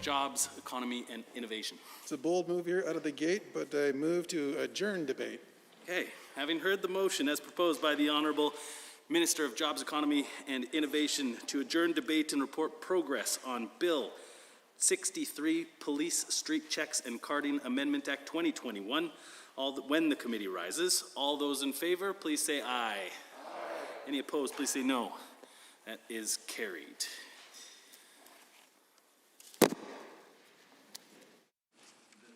Jobs, Economy, and Innovation. It's a bold move here out of the gate, but I move to adjourn debate. Okay, having heard the motion as proposed by the Honourable Minister of Jobs, Economy, and Innovation to adjourn debate and report progress on Bill 63, Police Street Checks and Carding Amendment Act 2021, when the committee rises. All those in favor, please say aye. Aye. Any opposed, please say no. That is carried. The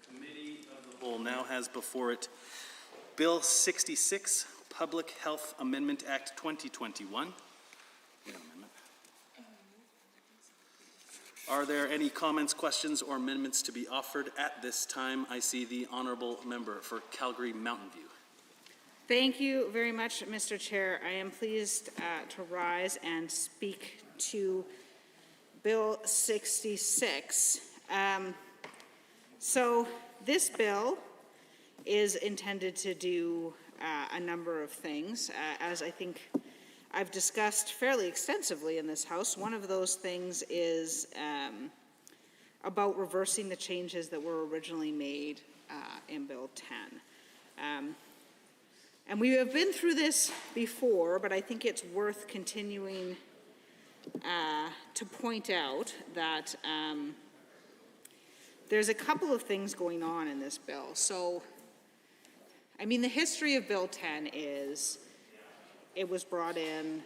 Committee of the Whole now has before it Bill 66, Public Health Amendment Act 2021. Are there any comments, questions, or amendments to be offered at this time? I see the Honourable Member for Calgary Mountain View. Thank you very much, Mr. Chair. I am pleased to rise and speak to Bill 66. So this bill is intended to do a number of things. As I think I've discussed fairly extensively in this House, one of those things is about reversing the changes that were originally made in Bill 10. And we have been through this before, but I think it's worth continuing to point out that there's a couple of things going on in this bill. So, I mean, the history of Bill 10 is it was brought in,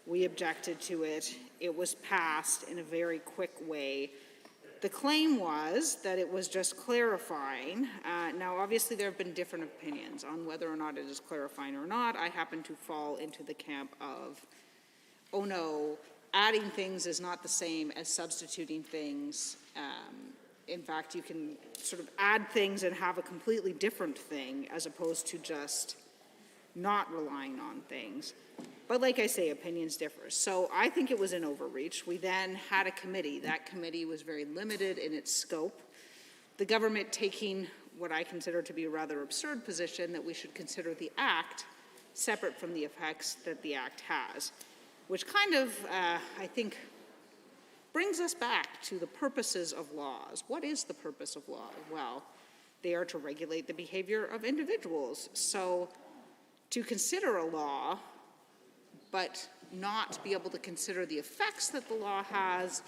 we objected to it, it was passed in a very quick way. The claim was that it was just clarifying. Now, obviously, there have been different opinions on whether or not it is clarifying or not. I happen to fall into the camp of, oh no, adding things is not the same as substituting things. In fact, you can sort of add things and have a completely different thing as opposed to just not relying on things. But like I say, opinions differ. So I think it was an overreach. We then had a committee. That committee was very limited in its scope. The government taking what I consider to be a rather absurd position that we should consider the act separate from the effects that the act has, which kind of, I think, brings us back to the purposes of laws. What is the purpose of law? Well, they are to regulate the behavior of individuals. So to consider a law but not be able to consider the effects that the law has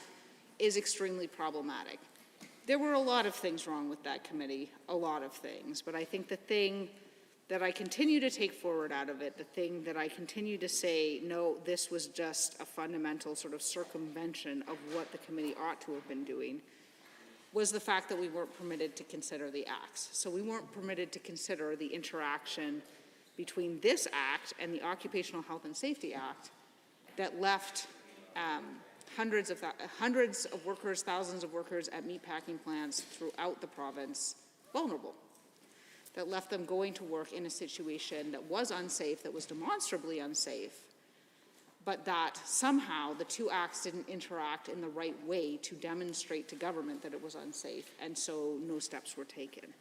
is extremely problematic. There were a lot of things wrong with that committee, a lot of things, but I think the thing that I continue to take forward out of it, the thing that I continue to say, no, this was just a fundamental sort of circumvention of what the committee ought to have been doing, was the fact that we weren't permitted to consider the acts. So we weren't permitted to consider the interaction between this act and the Occupational Health and Safety Act that left hundreds of workers, thousands of workers at meatpacking plants throughout the province vulnerable, that left them going to work in a situation that was unsafe, that was demonstrably unsafe, but that somehow the two acts didn't interact in the right way to demonstrate to government that it was unsafe, and so no steps were taken.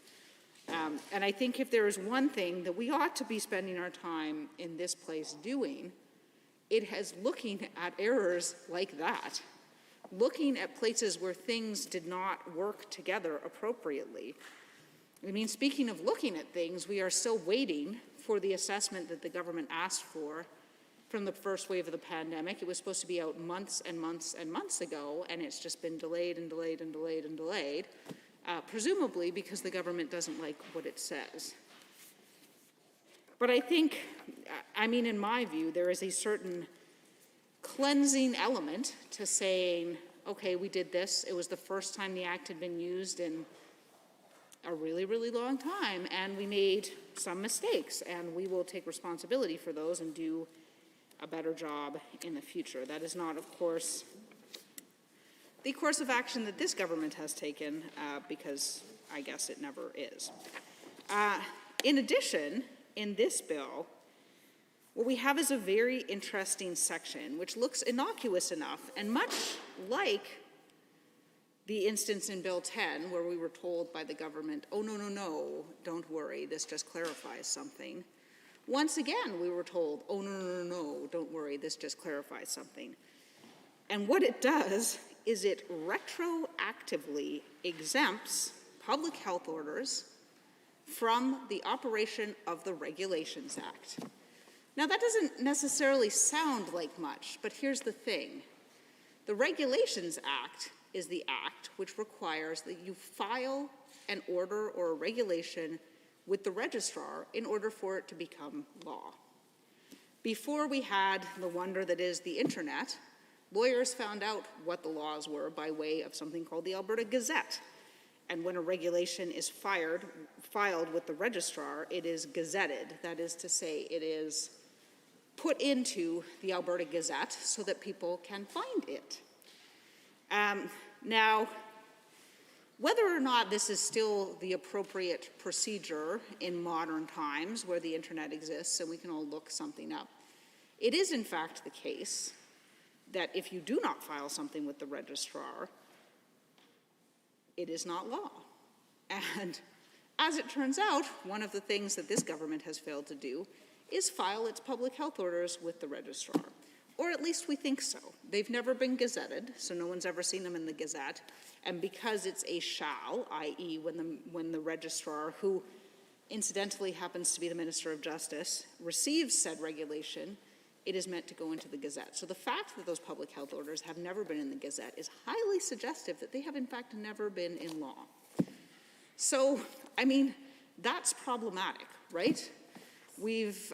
And I think if there is one thing that we ought to be spending our time in this place doing, it is looking at errors like that, looking at places where things did not work together appropriately. I mean, speaking of looking at things, we are still waiting for the assessment that the government asked for from the first wave of the pandemic. It was supposed to be out months and months and months ago, and it's just been delayed and delayed and delayed and delayed. Presumably because the government doesn't like what it says. But I think, I mean, in my view, there is a certain cleansing element to saying, okay, we did this. It was the first time the act had been used in a really, really long time, and we made some mistakes, and we will take responsibility for those and do a better job in the future. That is not, of course, the course of action that this government has taken, because I guess it never is. In addition, in this bill, what we have is a very interesting section which looks innocuous enough, and much like the instance in Bill 10 where we were told by the government, oh, no, no, no, don't worry, this just clarifies something. Once again, we were told, oh, no, no, no, no, don't worry, this just clarifies something. And what it does is it retroactively exempts public health orders from the operation of the Regulations Act. Now, that doesn't necessarily sound like much, but here's the thing. The Regulations Act is the act which requires that you file an order or a regulation with the registrar in order for it to become law. Before we had the wonder that is the internet, lawyers found out what the laws were by way of something called the Alberta Gazette. And when a regulation is filed with the registrar, it is gazetted. That is to say, it is put into the Alberta Gazette so that people can find it. Now, whether or not this is still the appropriate procedure in modern times where the internet exists and we can all look something up, it is in fact the case that if you do not file something with the registrar, it is not law. And as it turns out, one of the things that this government has failed to do is file its public health orders with the registrar. Or at least we think so. They've never been gazetted, so no one's ever seen them in the Gazette. And because it's a shall, i.e. when the registrar, who incidentally happens to be the Minister of Justice, receives said regulation, it is meant to go into the Gazette. So the fact that those public health orders have never been in the Gazette is highly suggestive that they have in fact never been in law. So, I mean, that's problematic, right? We've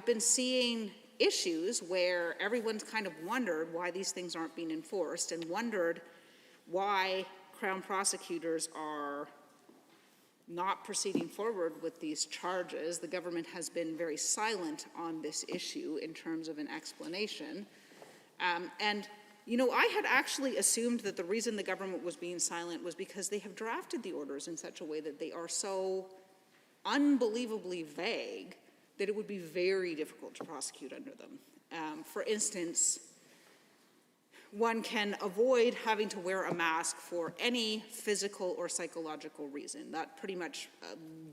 been seeing issues where everyone's kind of wondered why these things aren't being enforced and wondered why Crown prosecutors are not proceeding forward with these charges. The government has been very silent on this issue in terms of an explanation. And, you know, I had actually assumed that the reason the government was being silent was because they have drafted the orders in such a way that they are so unbelievably vague that it would be very difficult to prosecute under them. For instance, one can avoid having to wear a mask for any physical or psychological reason. That pretty much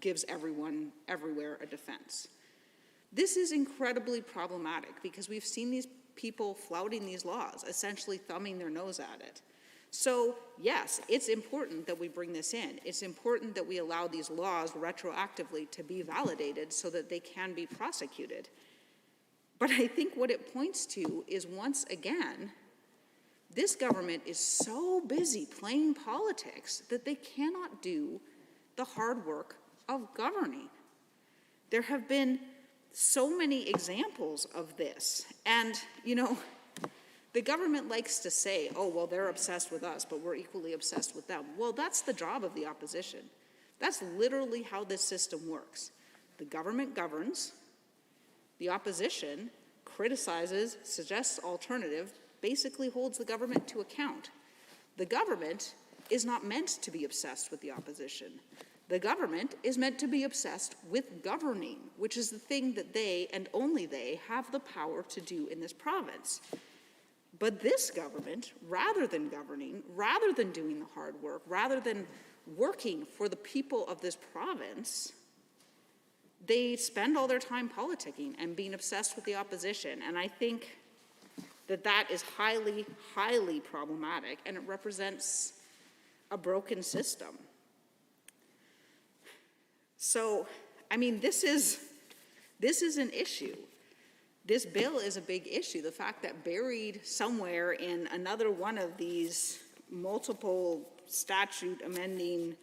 gives everyone, everywhere, a defense. This is incredibly problematic because we've seen these people flouting these laws, essentially thumbing their nose at it. So, yes, it's important that we bring this in. It's important that we allow these laws retroactively to be validated so that they can be prosecuted. But I think what it points to is, once again, this government is so busy playing politics that they cannot do the hard work of governing. There have been so many examples of this. And, you know, the government likes to say, oh, well, they're obsessed with us, but we're equally obsessed with them. Well, that's the job of the opposition. That's literally how this system works. The government governs, the opposition criticizes, suggests alternative, basically holds the government to account. The government is not meant to be obsessed with the opposition. The government is meant to be obsessed with governing, which is the thing that they, and only they, have the power to do in this province. But this government, rather than governing, rather than doing the hard work, rather than working for the people of this province, they spend all their time politicking and being obsessed with the opposition. And I think that that is highly, highly problematic, and it represents a broken system. So, I mean, this is an issue. This bill is a big issue. The fact that buried somewhere in another one of these multiple statute amending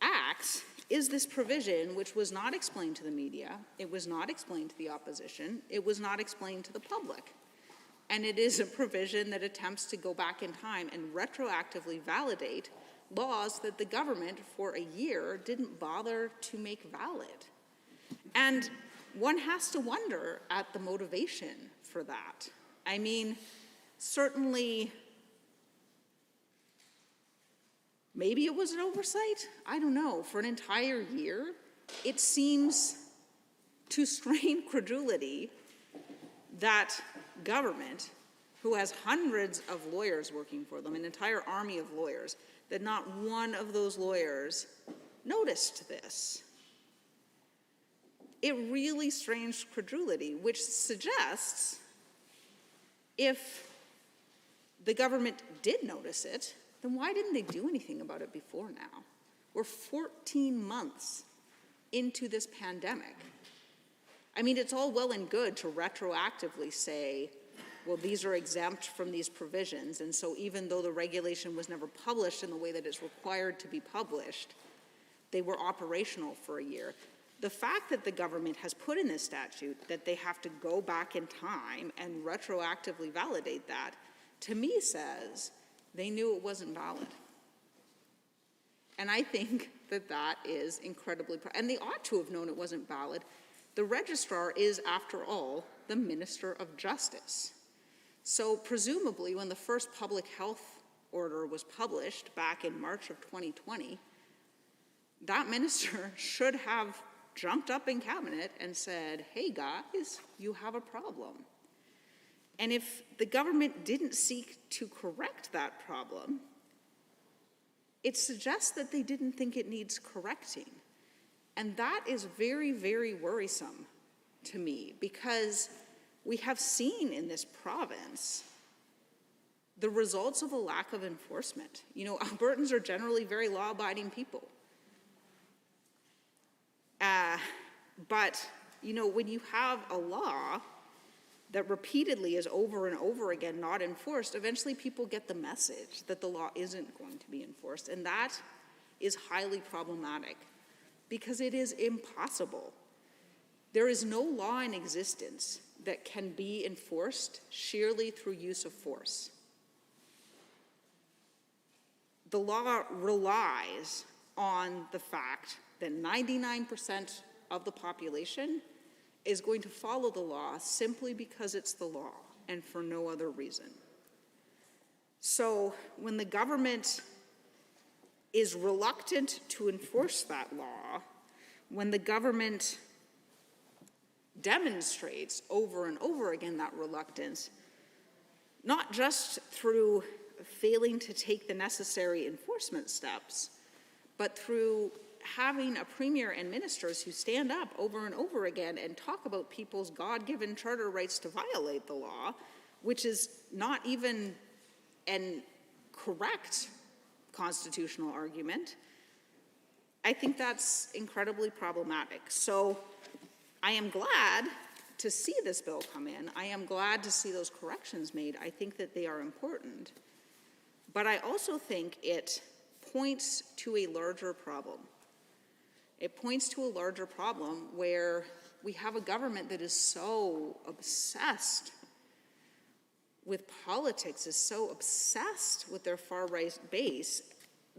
acts is this provision which was not explained to the media, it was not explained to the opposition, it was not explained to the public. And it is a provision that attempts to go back in time and retroactively validate laws that the government for a year didn't bother to make valid. And one has to wonder at the motivation for that. I mean, certainly, maybe it was an oversight. I don't know. For an entire year, it seems to strain credulity that government, who has hundreds of lawyers working for them, an entire army of lawyers, that not one of those lawyers noticed this. It really strains credulity, which suggests if the government did notice it, then why didn't they do anything about it before now? We're 14 months into this pandemic. I mean, it's all well and good to retroactively say, well, these are exempt from these provisions, and so even though the regulation was never published in the way that it's required to be published, they were operational for a year. The fact that the government has put in this statute that they have to go back in time and retroactively validate that, to me says they knew it wasn't valid. And I think that that is incredibly, and they ought to have known it wasn't valid. The registrar is, after all, the Minister of Justice. So presumably when the first public health order was published back in March of 2020, that minister should have jumped up in cabinet and said, hey guys, you have a problem. And if the government didn't seek to correct that problem, it suggests that they didn't think it needs correcting. And that is very, very worrisome to me, because we have seen in this province the results of a lack of enforcement. You know, Albertans are generally very law-abiding people. But, you know, when you have a law that repeatedly is over and over again not enforced, eventually people get the message that the law isn't going to be enforced. And that is highly problematic, because it is impossible. There is no law in existence that can be enforced sheerly through use of force. The law relies on the fact that 99% of the population is going to follow the law simply because it's the law and for no other reason. So when the government is reluctant to enforce that law, when the government demonstrates over and over again that reluctance, not just through failing to take the necessary enforcement steps, but through having a premier and ministers who stand up over and over again and talk about people's God-given charter rights to violate the law, which is not even an correct constitutional argument, I think that's incredibly problematic. So I am glad to see this bill come in. I am glad to see those corrections made. I think that they are important. But I also think it points to a larger problem. It points to a larger problem where we have a government that is so obsessed with politics, is so obsessed with their far-right base,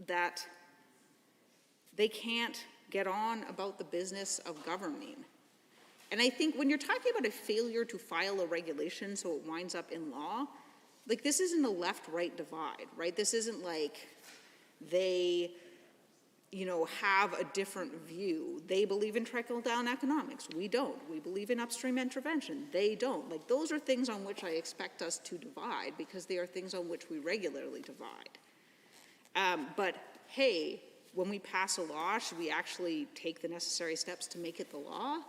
that they can't get on about the business of governing. And I think when you're talking about a failure to file a regulation so it winds up in law, like, this isn't a left-right divide, right? This isn't like they, you know, have a different view. They believe in trickle-down economics. We don't. We believe in upstream intervention. They don't. Like, those are things on which I expect us to divide, because they are things on which we regularly divide. But hey, when we pass a law, should we actually take the necessary steps to make it the law?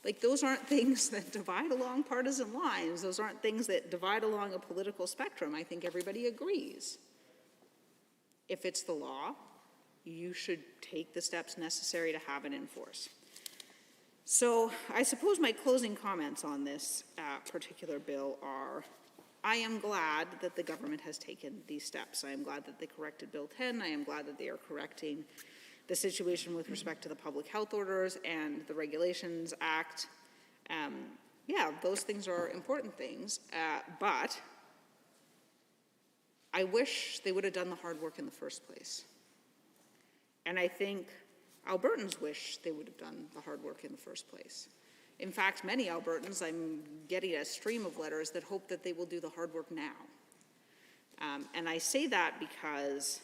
Like, those aren't things that divide along partisan lines. Those aren't things that divide along a political spectrum. I think everybody agrees. If it's the law, you should take the steps necessary to have it enforced. So I suppose my closing comments on this particular bill are, I am glad that the government has taken these steps. I am glad that they corrected Bill 10. I am glad that they are correcting the situation with respect to the public health orders and the Regulations Act. Yeah, those things are important things, but I wish they would have done the hard work in the first place. And I think Albertans wish they would have done the hard work in the first place. In fact, many Albertans, I'm getting a stream of letters that hope that they will do the hard work now. And I say that because,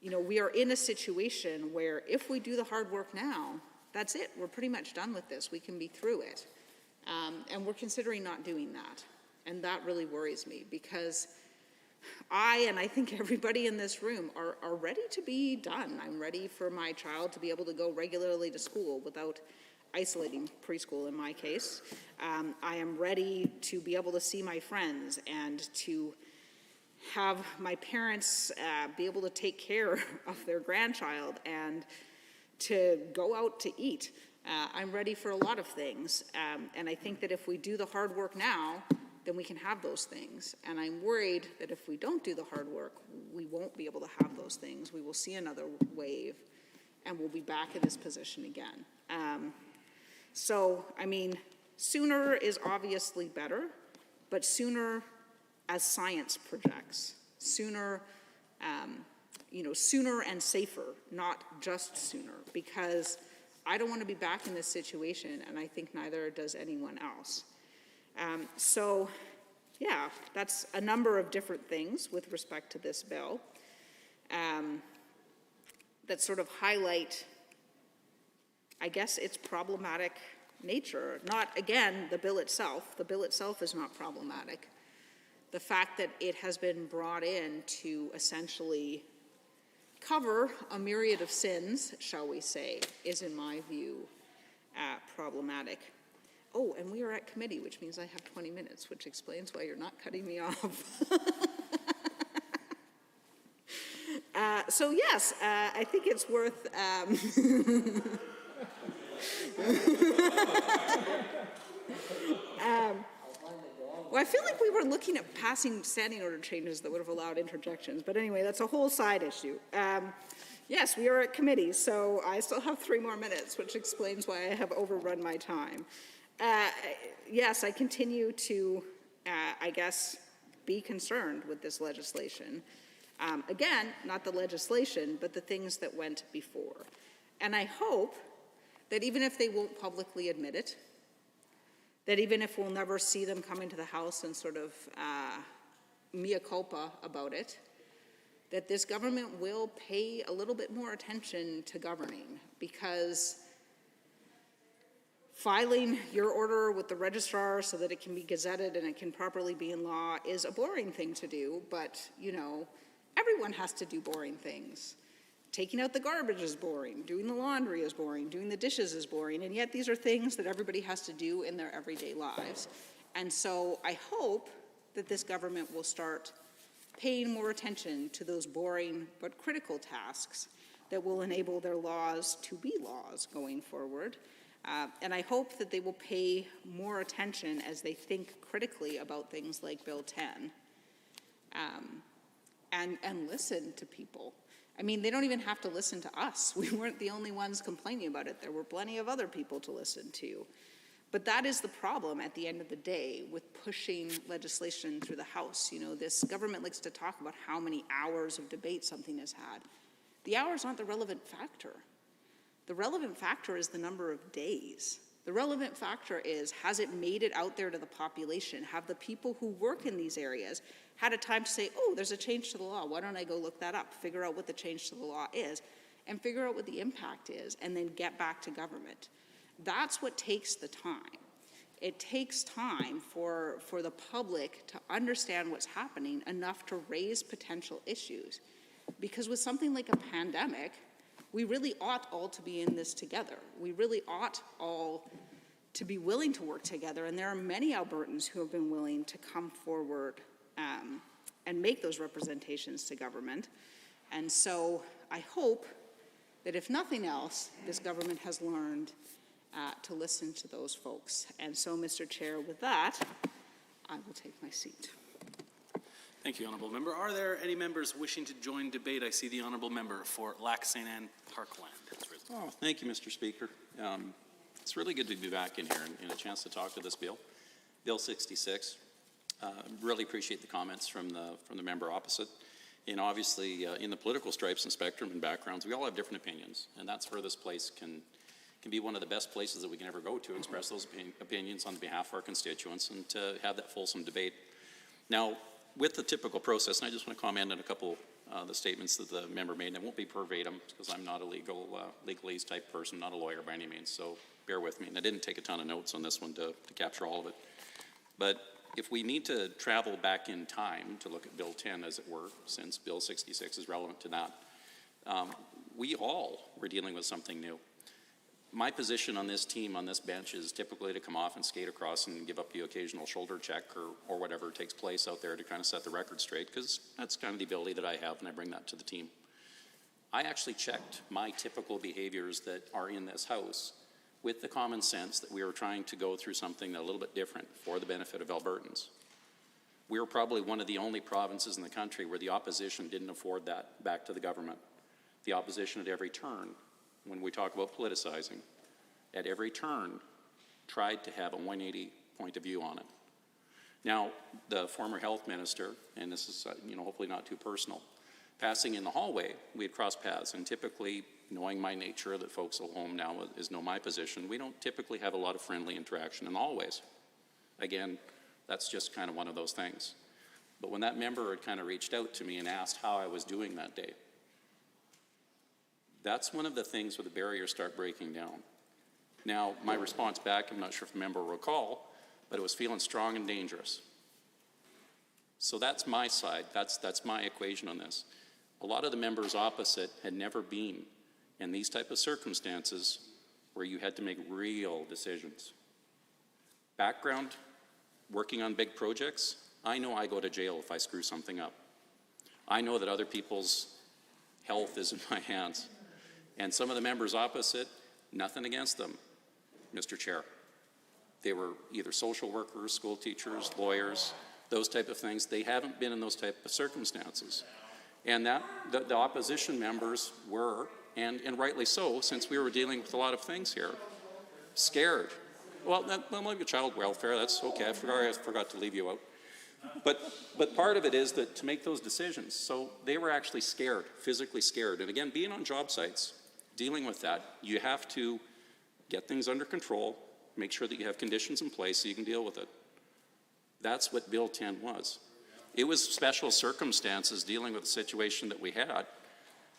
you know, we are in a situation where if we do the hard work now, that's it. We're pretty much done with this. We can be through it. And we're considering not doing that. And that really worries me, because and I think everybody in this room are ready to be done. I'm ready for my child to be able to go regularly to school without isolating preschool in my case. I am ready to be able to see my friends and to have my parents be able to take care of their grandchild and to go out to eat. I'm ready for a lot of things. And I think that if we do the hard work now, then we can have those things. And I'm worried that if we don't do the hard work, we won't be able to have those things. We will see another wave and we'll be back in this position again. So, I mean, sooner is obviously better, but sooner as science projects, sooner, sooner and safer, not just sooner, because I don't want to be back in this situation, and I think neither does anyone else. So, yeah, that's a number of different things with respect to this bill that sort of highlight, I guess, its problematic nature. Not, again, the bill itself. The bill itself is not problematic. The fact that it has been brought in to essentially cover a myriad of sins, shall we say, is, in my view, problematic. Oh, and we are at committee, which means I have 20 minutes, which explains why you're not cutting me off. So yes, I think it's worth... Well, I feel like we were looking at passing standing order changes that would have allowed interjections, but anyway, that's a whole side issue. Yes, we are at committee, so I still have 3 more minutes, which explains why I have overrun my time. Yes, I continue to, I guess, be concerned with this legislation. Again, not the legislation, but the things that went before. And I hope that even if they won't publicly admit it, that even if we'll never see them come into the House and sort of mea culpa about it, that this government will pay a little bit more attention to governing, because filing your order with the registrar so that it can be gazetted and it can properly be in law is a boring thing to do, but, everyone has to do boring things. Taking out the garbage is boring, doing the laundry is boring, doing the dishes is boring, and yet these are things that everybody has to do in their everyday lives. And so I hope that this government will start paying more attention to those boring but critical tasks that will enable their laws to be laws going forward. And I hope that they will pay more attention as they think critically about things like Bill 10 and listen to people. I mean, they don't even have to listen to us. We weren't the only ones complaining about it. There were plenty of other people to listen to. But that is the problem at the end of the day with pushing legislation through the House. This government likes to talk about how many hours of debate something has had. The hours aren't the relevant factor. The relevant factor is the number of days. The relevant factor is, has it made it out there to the population? Have the people who work in these areas had a time to say, oh, there's a change to the law. Why don't I go look that up, figure out what the change to the law is, and figure out what the impact is, and then get back to government. That's what takes the time. It takes time for the public to understand what's happening enough to raise potential issues. Because with something like a pandemic, we really ought all to be in this together. We really ought all to be willing to work together, and there are many Albertans who have been willing to come forward and make those representations to government. And so I hope that if nothing else, this government has learned to listen to those folks. And so, Mr. Chair, with that, I will take my seat. Thank you, Honourable Member. Are there any members wishing to join debate? I see the Honourable Member for Lac St. Anne Parkland. Oh, thank you, Mr. Speaker. It's really good to be back in here and a chance to talk to this bill, Bill 66. Really appreciate the comments from the member opposite. And obviously, in the political stripes and spectrum and backgrounds, we all have different opinions, and that's where this place can be one of the best places that we can ever go to express those opinions on behalf of our constituents and to have that fulsome debate. Now, with the typical process, and I just want to comment on a couple of the statements that the member made, and it won't be verbatim because I'm not a legalese type person, not a lawyer by any means, so bear with me. And I didn't take a ton of notes on this one to capture all of it. But if we need to travel back in time to look at Bill 10, as it were, since Bill 66 is relevant to that, we all were dealing with something new. My position on this team, on this bench, is typically to come off and skate across and give up the occasional shoulder check or whatever takes place out there to kind of set the record straight, because that's kind of the ability that I have, and I bring that to the team. I actually checked my typical behaviors that are in this House with the common sense that we were trying to go through something a little bit different for the benefit of Albertans. We were probably one of the only provinces in the country where the opposition didn't afford that back to the government. The opposition at every turn, when we talk about politicizing, at every turn tried to have a 180 point of view on it. Now, the former health minister, and this is hopefully not too personal, passing in the hallway, we had crossed paths, and typically, knowing my nature, that folks at home now know my position, we don't typically have a lot of friendly interaction in the hallways. Again, that's just kind of one of those things. But when that member had kind of reached out to me and asked how I was doing that day, that's one of the things where the barriers start breaking down. Now, my response back, I'm not sure if a member will recall, but it was feeling strong and dangerous. So that's my side, that's my equation on this. A lot of the members opposite had never been in these type of circumstances where you had to make real decisions. Background, working on big projects, I know I go to jail if I screw something up. I know that other people's health is in my hands. And some of the members opposite, nothing against them, Mr. Chair. They were either social workers, school teachers, lawyers, those type of things. They haven't been in those type of circumstances. And that the opposition members were, and rightly so, since we were dealing with a lot of things here, scared. Well, maybe child welfare, that's okay, I forgot to leave you out. But part of it is that to make those decisions, so they were actually scared, physically scared. And again, being on job sites, dealing with that, you have to get things under control, make sure that you have conditions in place so you can deal with it. That's what Bill 10 was. It was special circumstances dealing with the situation that we had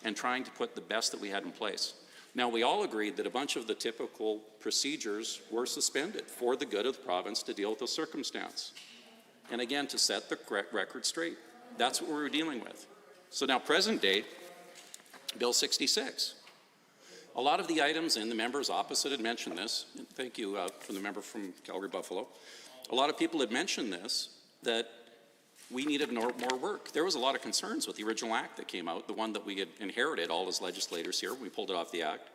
and trying to put the best that we had in place. Now, we all agreed that a bunch of the typical procedures were suspended for the good of the province to deal with those circumstances. And again, to set the record straight. That's what we were dealing with. So now, present day, Bill 66. A lot of the items, and the members opposite had mentioned this, and thank you from the member from Calgary-Buffalo. A lot of people had mentioned this, that we needed more work. There was a lot of concerns with the original act that came out, the one that we had inherited all as legislators here. We pulled it off the act.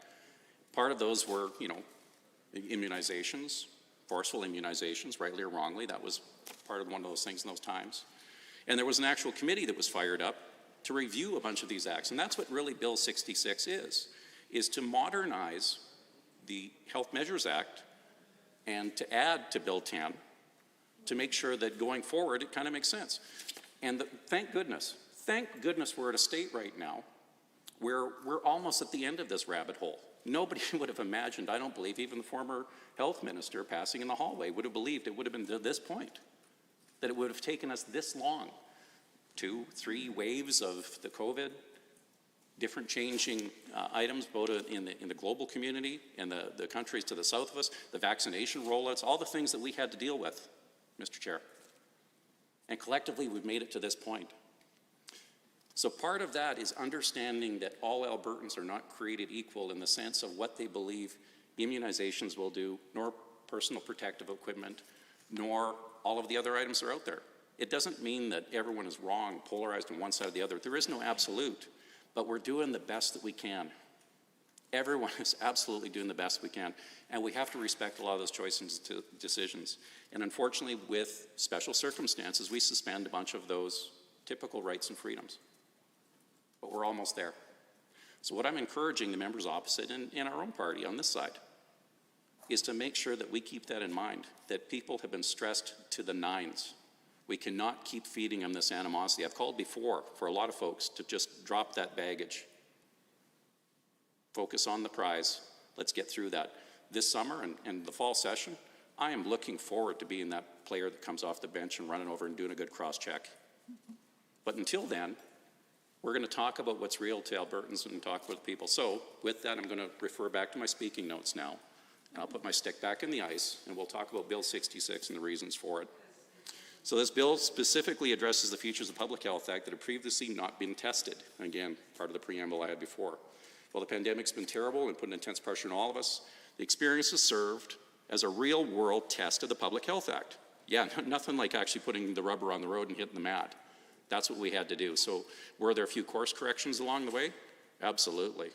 Part of those were, immunizations, forceful immunizations, rightly or wrongly. That was part of one of those things in those times. And there was an actual committee that was fired up to review a bunch of these acts. And that's what really Bill 66 is to modernize the Health Measures Act and to add to Bill 10 to make sure that going forward it kind of makes sense. And thank goodness we're at a state right now where we're almost at the end of this rabbit hole. Nobody would have imagined, I don't believe, even the former health minister passing in the hallway would have believed it would have been to this point, that it would have taken us this long. 2, 3 waves of the COVID, different changing items, both in the global community and the countries to the south of us, the vaccination rollouts, all the things that we had to deal with, Mr. Chair. And collectively, we've made it to this point. So part of that is understanding that all Albertans are not created equal in the sense of what they believe immunizations will do, nor personal protective equipment, nor all of the other items that are out there. It doesn't mean that everyone is wrong, polarized on one side or the other. There is no absolute, but we're doing the best that we can. Everyone is absolutely doing the best we can, and we have to respect a lot of those choices and decisions. And unfortunately, with special circumstances, we suspend a bunch of those typical rights and freedoms. But we're almost there. So what I'm encouraging the members opposite and our own party on this side is to make sure that we keep that in mind, that people have been stressed to the nines. We cannot keep feeding them this animosity. I've called before for a lot of folks to just drop that baggage. Focus on the prize. Let's get through that. This summer and the fall session, I am looking forward to being that player that comes off the bench and running over and doing a good cross-check. But until then, we're going to talk about what's real to Albertans and talk with people. So with that, I'm going to refer back to my speaking notes now. And I'll put my stick back in the ice, and we'll talk about Bill 66 and the reasons for it. So this bill specifically addresses the features of the Public Health Act that have previously not been tested. Again, part of the preamble I had before. While the pandemic's been terrible and put intense pressure on all of us, The experience is served as a real-world test of the Public Health Act. Yeah, nothing like actually putting the rubber on the road and hitting the mat. That's what we had to do. So were there a few course corrections along the way? Absolutely.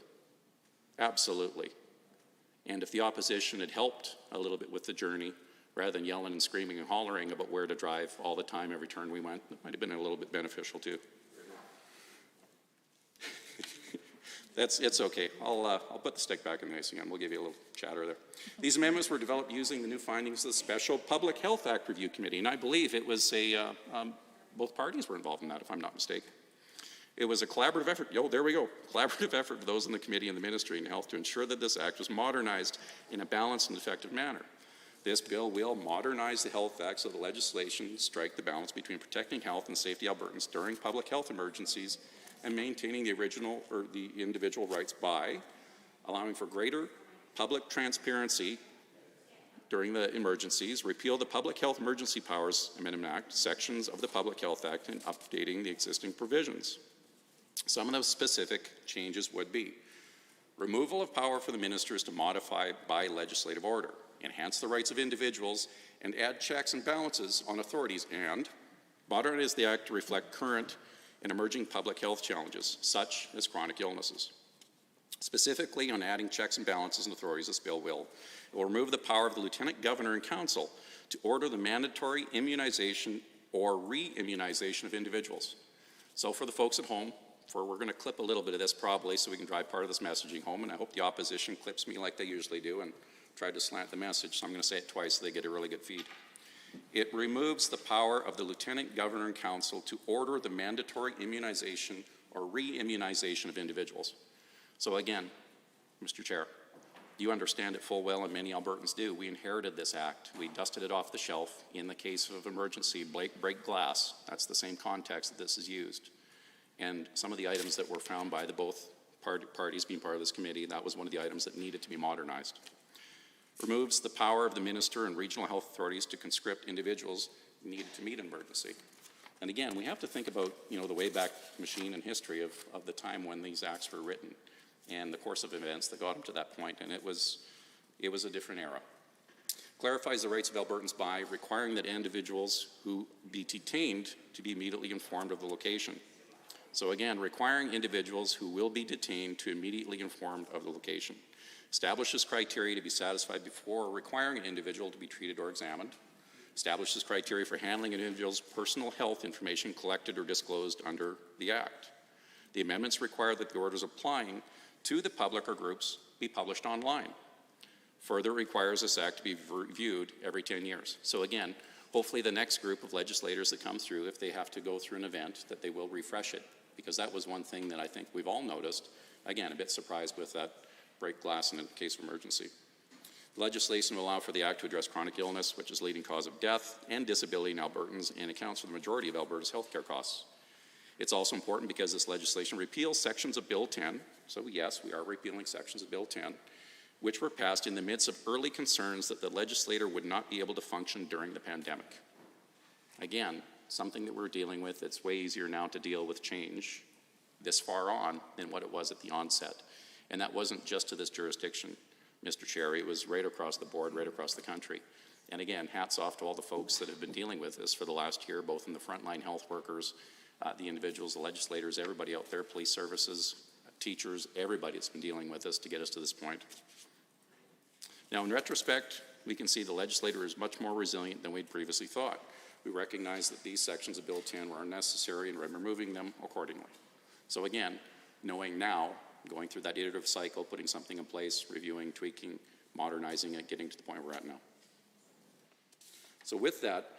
Absolutely. And if the opposition had helped a little bit with the journey, rather than yelling and screaming and hollering about where to drive all the time every turn we went, it might have been a little bit beneficial too. It's okay. I'll put the stick back in the ice again. We'll give you a little chatter there. These amendments were developed using the new findings of the Special Public Health Act Review Committee, and I believe it was both parties were involved in that, if I'm not mistaken. It was a collaborative effort. There we go. Collaborative effort of those in the committee and the Ministry of Health to ensure that this act was modernized in a balanced and effective manner. This bill will modernize the health acts of the legislation, strike the balance between protecting health and safety Albertans during public health emergencies and maintaining the original or the individual rights by allowing for greater public transparency during the emergencies, repeal the Public Health Emergency Powers Amendment Act, sections of the Public Health Act, and updating the existing provisions. Some of those specific changes would be removal of power for the ministers to modify by legislative order, enhance the rights of individuals, and add checks and balances on authorities, and modernize the Act to reflect current and emerging public health challenges, such as chronic illnesses. Specifically on adding checks and balances and authorities, this bill will remove the power of the Lieutenant Governor and Council to order the mandatory immunization or re-immunization of individuals. So for the folks at home, we're going to clip a little bit of this probably so we can drive part of this messaging home, and I hope the opposition clips me like they usually do and try to slant the message, so I'm going to say it twice so they get a really good feed. It removes the power of the Lieutenant Governor and Council to order the mandatory immunization or re-immunization of individuals. So again, Mr. Chair, you understand it full well, and many Albertans do. We inherited this act. We dusted it off the shelf. In the case of emergency, break glass. That's the same context that this is used. And some of the items that were found by the both parties being part of this committee, that was one of the items that needed to be modernized. Removes the power of the minister and regional health authorities to conscript individuals needed to meet an emergency. And again, we have to think about, the Wayback Machine and history of the time when these acts were written and the course of events that got them to that point, and it was a different era. Clarifies the rights of Albertans by requiring that individuals who be detained to be immediately informed of the location. So again, requiring individuals who will be detained to immediately informed of the location. Establishes criteria to be satisfied before requiring an individual to be treated or examined. Establishes criteria for handling an individual's personal health information collected or disclosed under the Act. The amendments require that the orders applying to the public or groups be published online. Further requires this Act to be reviewed every 10 years. So again, hopefully the next group of legislators that come through, if they have to go through an event, that they will refresh it, because that was one thing that I think we've all noticed. Again, a bit surprised with that break glass in a case of emergency. Legislation will allow for the Act to address chronic illness, which is the leading cause of death and disability in Albertans, and accounts for the majority of Alberta's healthcare costs. It's also important because this legislation repeals sections of Bill 10, so yes, we are repealing sections of Bill 10, which were passed in the midst of early concerns that the legislator would not be able to function during the pandemic. Again, something that we're dealing with, it's way easier now to deal with change this far on than what it was at the onset. And that wasn't just to this jurisdiction, Mr. Chair, it was right across the board, right across the country. And again, hats off to all the folks that have been dealing with this for the last year, both in the frontline health workers, the individuals, the legislators, everybody out there, police services, teachers, everybody that's been dealing with this to get us to this point. Now, in retrospect, we can see the legislator is much more resilient than we'd previously thought. We recognize that these sections of Bill 10 were unnecessary and we're removing them accordingly. So again, knowing now, going through that iterative cycle, putting something in place, reviewing, tweaking, modernizing it, getting to the point we're at now. So with that,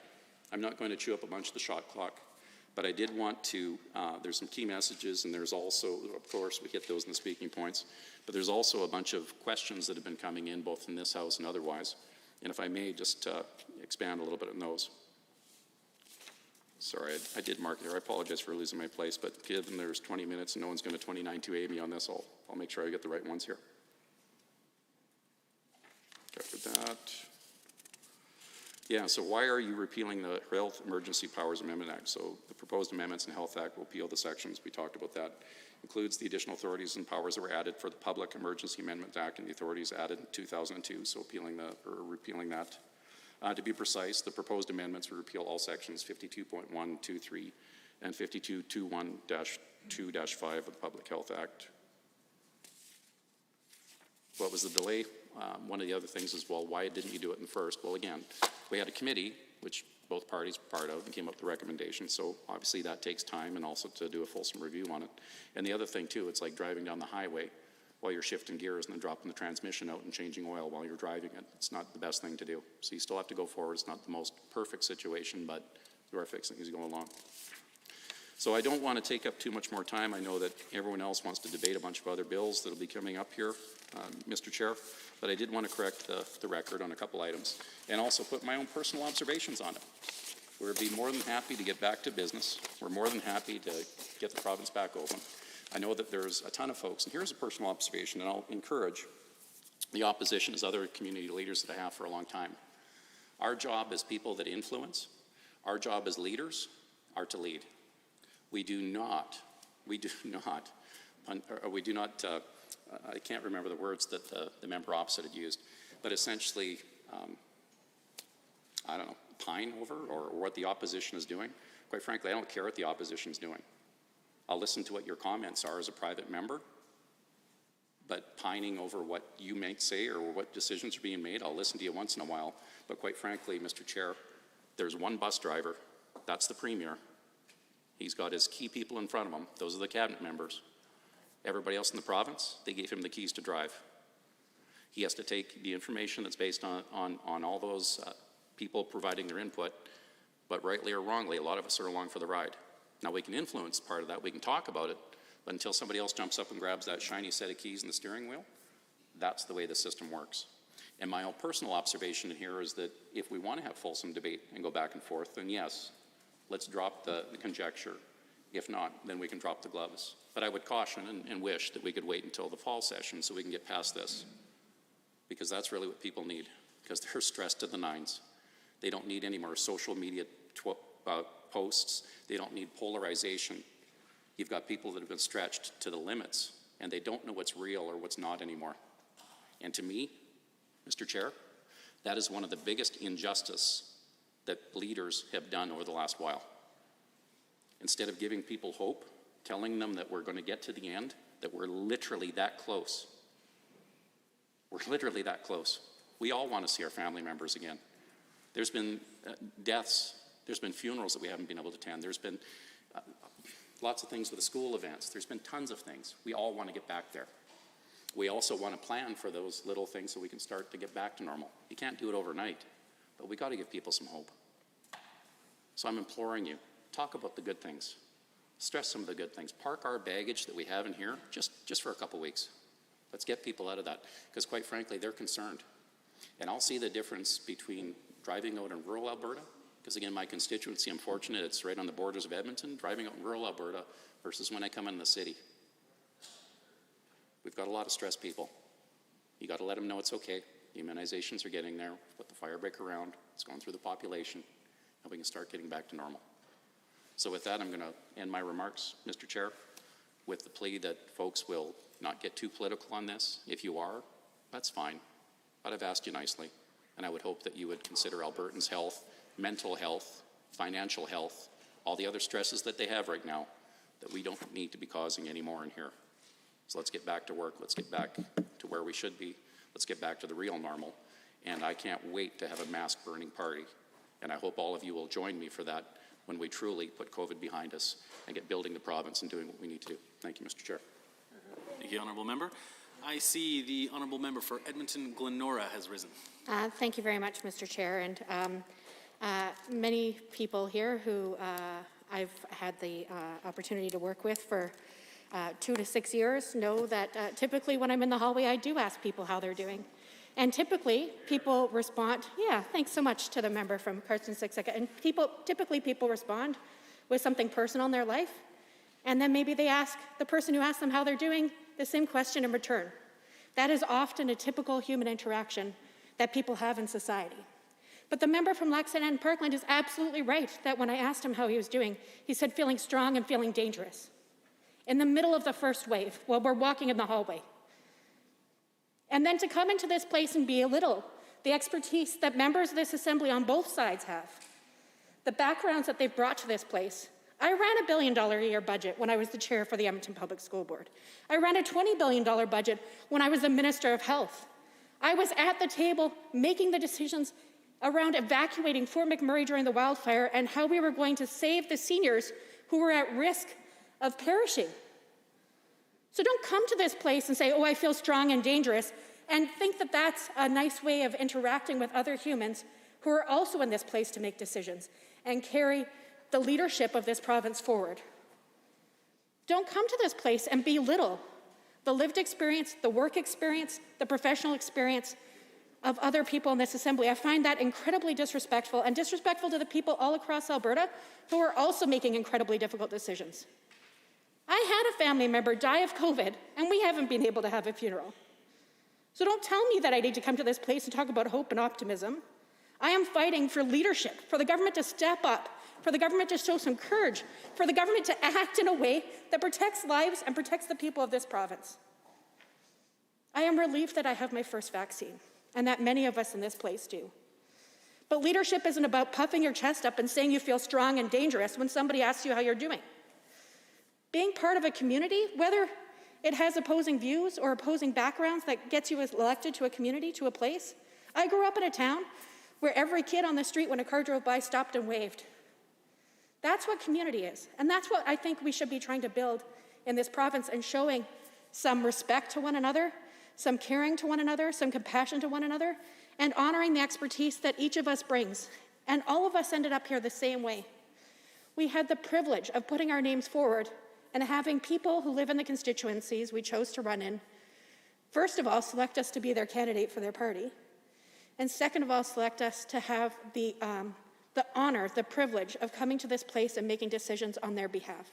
I'm not going to chew up a bunch of the shot clock, but I did want to, there's some key messages, and there's also, of course, we hit those in the speaking points, but there's also a bunch of questions that have been coming in, both in this House and otherwise. And if I may just expand a little bit on those. Sorry, I did mark it here. I apologize for losing my place, but given there's 20 minutes and no one's going to 29-2A me on this, I'll make sure I get the right ones here. After that. Yeah, so why are you repealing the Health Emergency Powers Amendment Act? So the proposed amendments in the Health Act will repeal the sections. We talked about that. Includes the additional authorities and powers that were added for the Public Emergency Amendment Act and the authorities added in 2002, so repealing that. To be precise, the proposed amendments will repeal all sections 52.123 and 5221-2-5 of the Public Health Act. What was the delay? One of the other things is, well, why didn't you do it in first? Well, again, we had a committee, which both parties were part of, and came up with recommendations. So obviously that takes time, and also to do a fulsome review on it. And the other thing too, it's like driving down the highway while you're shifting gears and then dropping the transmission out and changing oil while you're driving it. It's not the best thing to do. So you still have to go forward. It's not the most perfect situation, but we are fixing as you go along. So I don't want to take up too much more time. I know that everyone else wants to debate a bunch of other bills that will be coming up here, Mr. Chair, but I did want to correct the record on a couple items and also put my own personal observations on it. We'd be more than happy to get back to business. We're more than happy to get the province back open. I know that there's a ton of folks, and here's a personal observation, and I'll encourage the opposition as other community leaders that I have for a long time. Our job as people that influence, our job as leaders are to lead. We do not, I can't remember the words that the member opposite had used, but essentially, I don't know, pine over or what the opposition is doing. Quite frankly, I don't care what the opposition is doing. I'll listen to what your comments are as a private member, but pining over what you might say or what decisions are being made, I'll listen to you once in a while. But quite frankly, Mr. Chair, there's one bus driver, that's the Premier. He's got his key people in front of him. Those are the cabinet members. Everybody else in the province, they gave him the keys to drive. He has to take the information that's based on all those people providing their input, but rightly or wrongly, a lot of us are along for the ride. Now, we can influence part of that. We can talk about it, but until somebody else jumps up and grabs that shiny set of keys in the steering wheel, that's the way the system works. And my own personal observation in here is that if we want to have fulsome debate and go back and forth, then yes, let's drop the conjecture. If not, then we can drop the gloves. But I would caution and wish that we could wait until the fall session so we can get past this, because that's really what people need, because they're stressed to the nines. They don't need any more social media posts. They don't need polarization. You've got people that have been stretched to the limits, and they don't know what's real or what's not anymore. And to me, Mr. Chair, that is one of the biggest injustices that leaders have done over the last while. Instead of giving people hope, telling them that we're going to get to the end, that we're literally that close. We're literally that close. We all want to see our family members again. There's been deaths. There's been funerals that we haven't been able to attend. There's been lots of things with the school events. There's been tons of things. We all want to get back there. We also want to plan for those little things so we can start to get back to normal. You can't do it overnight, but we got to give people some hope. So I'm imploring you, talk about the good things. Stress some of the good things. Park our baggage that we have in here just for a couple weeks. Let's get people out of that, because quite frankly, they're concerned. And I'll see the difference between driving out in rural Alberta, because again, my constituency, I'm fortunate, it's right on the borders of Edmonton, driving out in rural Alberta versus when I come in the city. We've got a lot of stressed people. You got to let them know it's okay. The immunizations are getting there. Put the fire break around. It's going through the population, and we can start getting back to normal. So with that, I'm going to end my remarks, Mr. Chair, with the plea that folks will not get too political on this. If you are, that's fine. But I've asked you nicely, and I would hope that you would consider Albertans' health, mental health, financial health, all the other stresses that they have right now that we don't need to be causing anymore in here. So let's get back to work. Let's get back to where we should be. Let's get back to the real normal. And I can't wait to have a mask burning party. And I hope all of you will join me for that when we truly put COVID behind us and get building the province and doing what we need to do. Thank you, Mr. Chair. Thank you, Honourable Member. I see the Honourable Member for Edmonton Glenora has risen. Thank you very much, Mr. Chair. And many people here who I've had the opportunity to work with for 2 to 6 years know that typically when I'm in the hallway, I do ask people how they're doing. And typically, people respond, yeah, thanks so much to the member from Cardston-Siksika. And typically people respond with something personal in their life. And then maybe they ask the person who asked them how they're doing the same question in return. That is often a typical human interaction that people have in society. But the member from Lexington and Parkland is absolutely right that when I asked him how he was doing, he said feeling strong and feeling dangerous. In the middle of the first wave, while we're walking in the hallway. And then to come into this place and belittle the expertise that members of this assembly on both sides have, the backgrounds that they've brought to this place. I ran $1 billion a year budget when I was the chair for the Edmonton Public School Board. I ran a $20 billion budget when I was the Minister of Health. I was at the table making the decisions around evacuating Fort McMurray during the wildfire and how we were going to save the seniors who were at risk of perishing. So don't come to this place and say, oh, I feel strong and dangerous, and think that that's a nice way of interacting with other humans who are also in this place to make decisions and carry the leadership of this province forward. Don't come to this place and belittle the lived experience, the work experience, the professional experience of other people in this assembly. I find that incredibly disrespectful and disrespectful to the people all across Alberta who are also making incredibly difficult decisions. I had a family member die of COVID, and we haven't been able to have a funeral. So don't tell me that I need to come to this place and talk about hope and optimism. I am fighting for leadership, for the government to step up, for the government to show some courage, for the government to act in a way that protects lives and protects the people of this province. I am relieved that I have my first vaccine, and that many of us in this place do. But leadership isn't about puffing your chest up and saying you feel strong and dangerous when somebody asks you how you're doing. Being part of a community, whether it has opposing views or opposing backgrounds that gets you elected to a community, to a place. I grew up in a town where every kid on the street when a car drove by stopped and waved. That's what community is. And that's what I think we should be trying to build in this province, and showing some respect to one another, some caring to one another, some compassion to one another, and honoring the expertise that each of us brings. And all of us ended up here the same way. We had the privilege of putting our names forward and having people who live in the constituencies we chose to run in, first of all, select us to be their candidate for their party, and second of all, select us to have the honor, the privilege of coming to this place and making decisions on their behalf.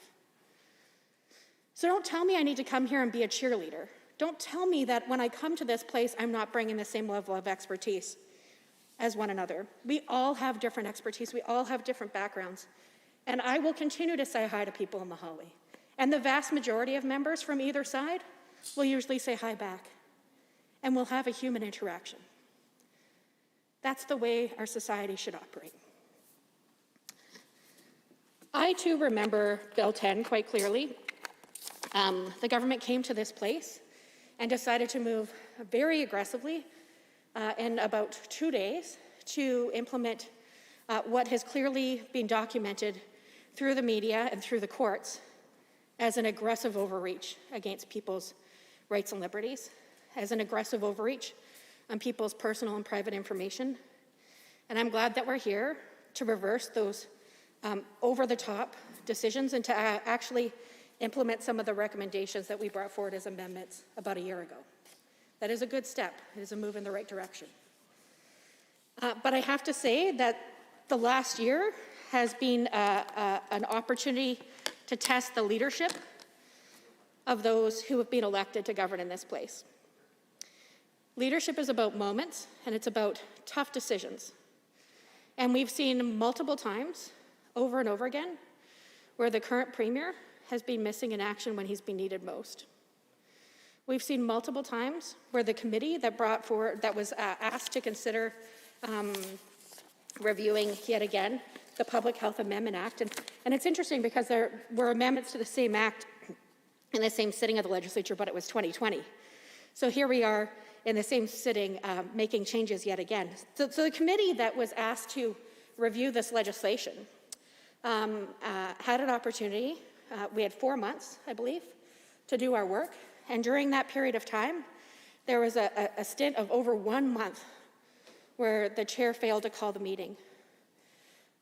So don't tell me I need to come here and be a cheerleader. Don't tell me that when I come to this place, I'm not bringing the same level of expertise as one another. We all have different expertise. We all have different backgrounds. And I will continue to say hi to people in the hallway. And the vast majority of members from either side will usually say hi back. And we'll have a human interaction. That's the way our society should operate. I too remember Bill 10 quite clearly. The government came to this place and decided to move very aggressively in about 2 days to implement what has clearly been documented through the media and through the courts as an aggressive overreach against people's rights and liberties, as an aggressive overreach on people's personal and private information. And I'm glad that we're here to reverse those over-the-top decisions and to actually implement some of the recommendations that we brought forward as amendments about a year ago. That is a good step. It is a move in the right direction. But I have to say that the last year has been an opportunity to test the leadership of those who have been elected to govern in this place. Leadership is about moments, and it's about tough decisions. And we've seen multiple times, over and over again, where the current premier has been missing in action when he's been needed most. We've seen multiple times where the committee that brought forward, that was asked to consider reviewing yet again the Public Health Amendment Act. And it's interesting because there were amendments to the same act in the same sitting of the legislature, but it was 2020. So here we are in the same sitting making changes yet again. So the committee that was asked to review this legislation had an opportunity. We had 4 months, I believe, to do our work. And during that period of time, there was a stint of over 1 month where the chair failed to call the meeting.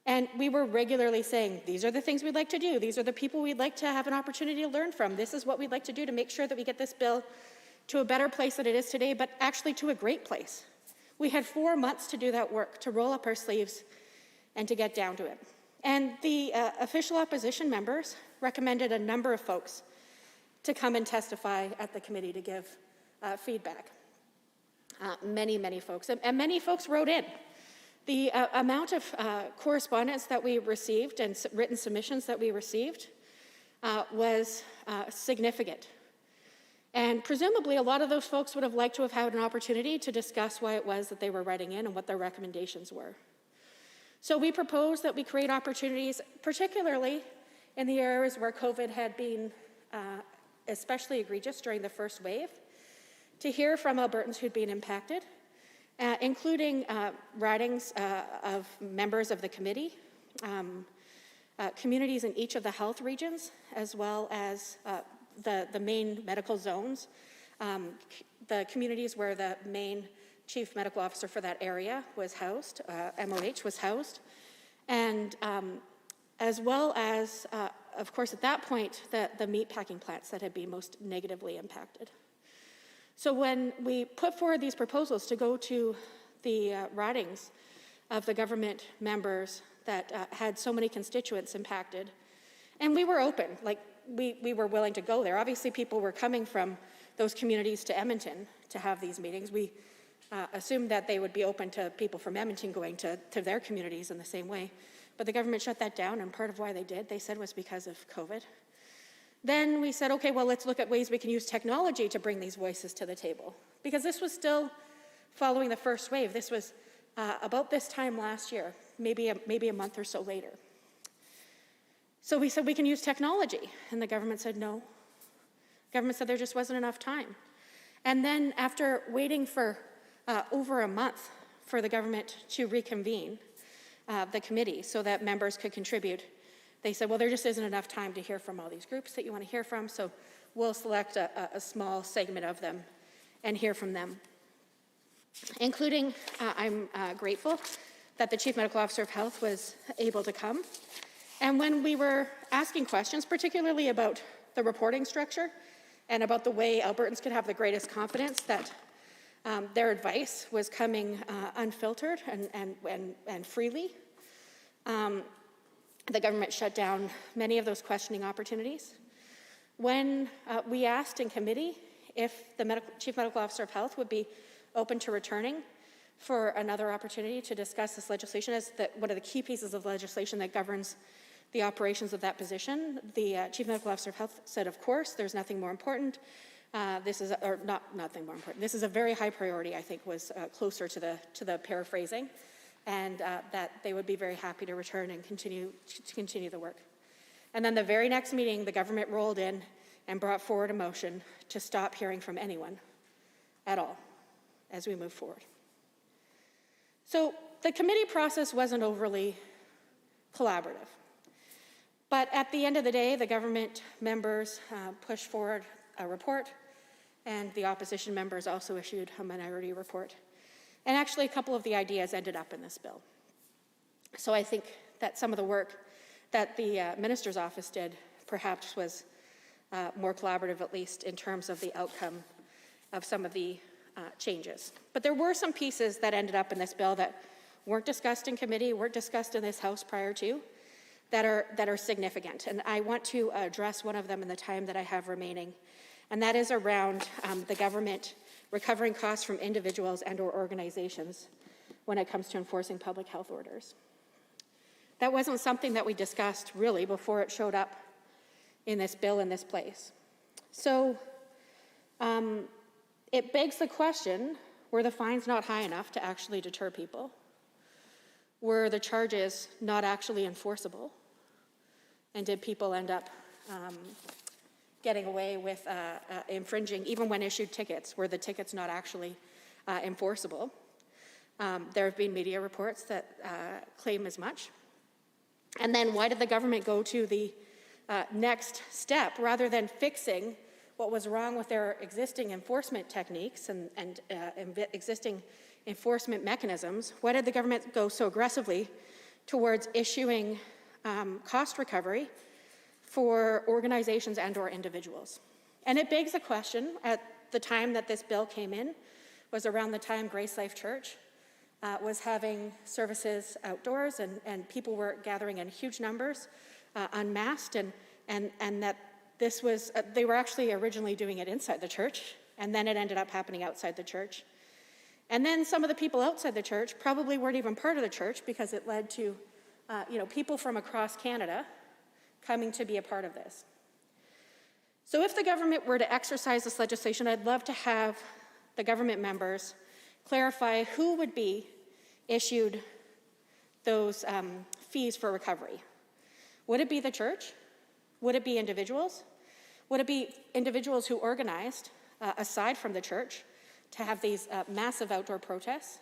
And we were regularly saying, these are the things we'd like to do. These are the people we'd like to have an opportunity to learn from. This is what we'd like to do to make sure that we get this bill to a better place than it is today, but actually to a great place. We had 4 months to do that work, to roll up our sleeves and to get down to it. And the official opposition members recommended a number of folks to come and testify at the committee to give feedback. Many folks, and many folks wrote in. The amount of correspondence that we received and written submissions that we received was significant. And presumably a lot of those folks would have liked to have had an opportunity to discuss why it was that they were writing in and what their recommendations were. So we proposed that we create opportunities, particularly in the areas where COVID had been especially egregious during the first wave, to hear from Albertans who'd been impacted, including writings of members of the committee, communities in each of the health regions, as well as the main medical zones, the communities where the main chief medical officer for that area was housed, MOH was housed, and as well as, of course, at that point, the meat packing plants that had been most negatively impacted. So when we put forward these proposals to go to the ridings of the government members that had so many constituents impacted, and we were open, like we were willing to go there. Obviously, people were coming from those communities to Edmonton to have these meetings. We assumed that they would be open to people from Edmonton going to their communities in the same way. But the government shut that down, and part of why they did, they said, was because of COVID. Then we said, okay, well, let's look at ways we can use technology to bring these voices to the table. Because this was still following the first wave. This was about this time last year, maybe a month or so later. So we said we can use technology, and the government said no. The government said there just wasn't enough time. And then after waiting for over a month for the government to reconvene the committee so that members could contribute, they said, well, there just isn't enough time to hear from all these groups that you want to hear from, so we'll select a small segment of them and hear from them. Including, I'm grateful that the Chief Medical Officer of Health was able to come. And when we were asking questions, particularly about the reporting structure and about the way Albertans could have the greatest confidence that their advice was coming unfiltered and freely, the government shut down many of those questioning opportunities. When we asked in committee if the Chief Medical Officer of Health would be open to returning for another opportunity to discuss this legislation as one of the key pieces of legislation that governs the operations of that position, the Chief Medical Officer of Health said, of course, there's nothing more important. This is nothing more important. This is a very high priority, I think, was closer to the paraphrasing, and that they would be very happy to return and continue the work. And then the very next meeting, the government rolled in and brought forward a motion to stop hearing from anyone at all as we move forward. So the committee process wasn't overly collaborative. But at the end of the day, the government members pushed forward a report, and the opposition members also issued a minority report. And actually, a couple of the ideas ended up in this bill. So I think that some of the work that the minister's office did perhaps was more collaborative, at least in terms of the outcome of some of the changes. But there were some pieces that ended up in this bill that weren't discussed in committee, weren't discussed in this House prior to, that are significant. And I want to address one of them in the time that I have remaining, and that is around the government recovering costs from individuals and or organizations when it comes to enforcing public health orders. That wasn't something that we discussed really before it showed up in this bill in this place. So it begs the question, were the fines not high enough to actually deter people? Were the charges not actually enforceable? And did people end up getting away with infringing, even when issued tickets? Were the tickets not actually enforceable? There have been media reports that claim as much. And then why did the government go to the next step rather than fixing what was wrong with their existing enforcement techniques and existing enforcement mechanisms? Why did the government go so aggressively towards issuing cost recovery for organizations and or individuals? And it begs the question, at the time that this bill came in, was around the time Grace Life Church was having services outdoors, and people were gathering in huge numbers, unmasked, and that this was, they were actually originally doing it inside the church, and then it ended up happening outside the church. And then some of the people outside the church probably weren't even part of the church because it led to people from across Canada coming to be a part of this. So if the government were to exercise this legislation, I'd love to have the government members clarify who would be issued those fees for recovery. Would it be the church? Would it be individuals? Would it be individuals who organized, aside from the church, to have these massive outdoor protests?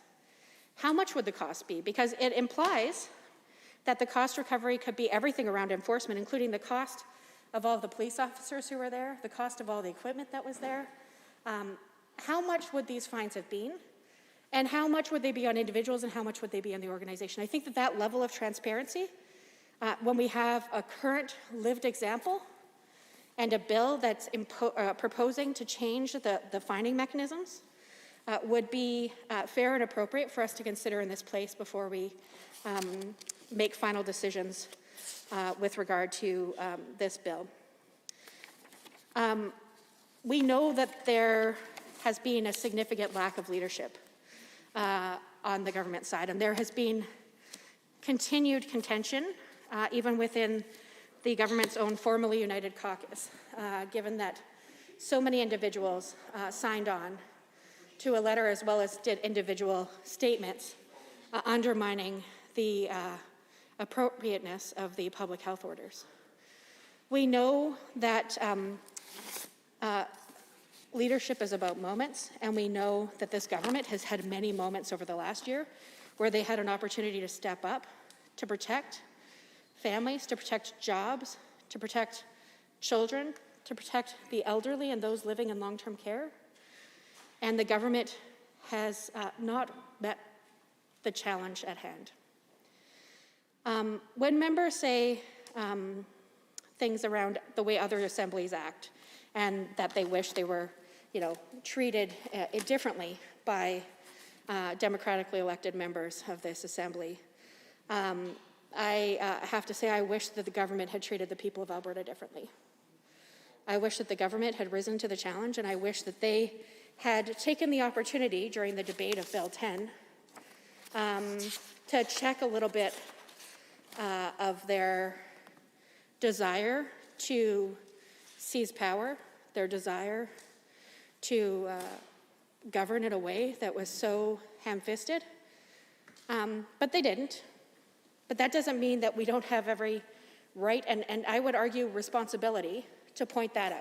How much would the cost be? Because it implies that the cost recovery could be everything around enforcement, including the cost of all the police officers who were there, the cost of all the equipment that was there. How much would these fines have been? And how much would they be on individuals and how much would they be on the organization? I think that that level of transparency, when we have a current lived example and a bill that's proposing to change the fining mechanisms, would be fair and appropriate for us to consider in this place before we make final decisions with regard to this bill. We know that there has been a significant lack of leadership on the government side, and there has been continued contention, even within the government's own formally united caucus, given that so many individuals signed on to a letter as well as did individual statements undermining the appropriateness of the public health orders. We know that leadership is about moments, and we know that this government has had many moments over the last year where they had an opportunity to step up, to protect families, to protect jobs, to protect children, to protect the elderly and those living in long-term care. And the government has not met the challenge at hand. When members say things around the way other assemblies act and that they wish they were, treated differently by democratically elected members of this assembly, I have to say I wish that the government had treated the people of Alberta differently. I wish that the government had risen to the challenge, and I wish that they had taken the opportunity during the debate of Bill 10 to check a little bit of their desire to seize power, their desire to govern in a way that was so ham-fisted. But they didn't. But that doesn't mean that we don't have every right, and I would argue responsibility, to point that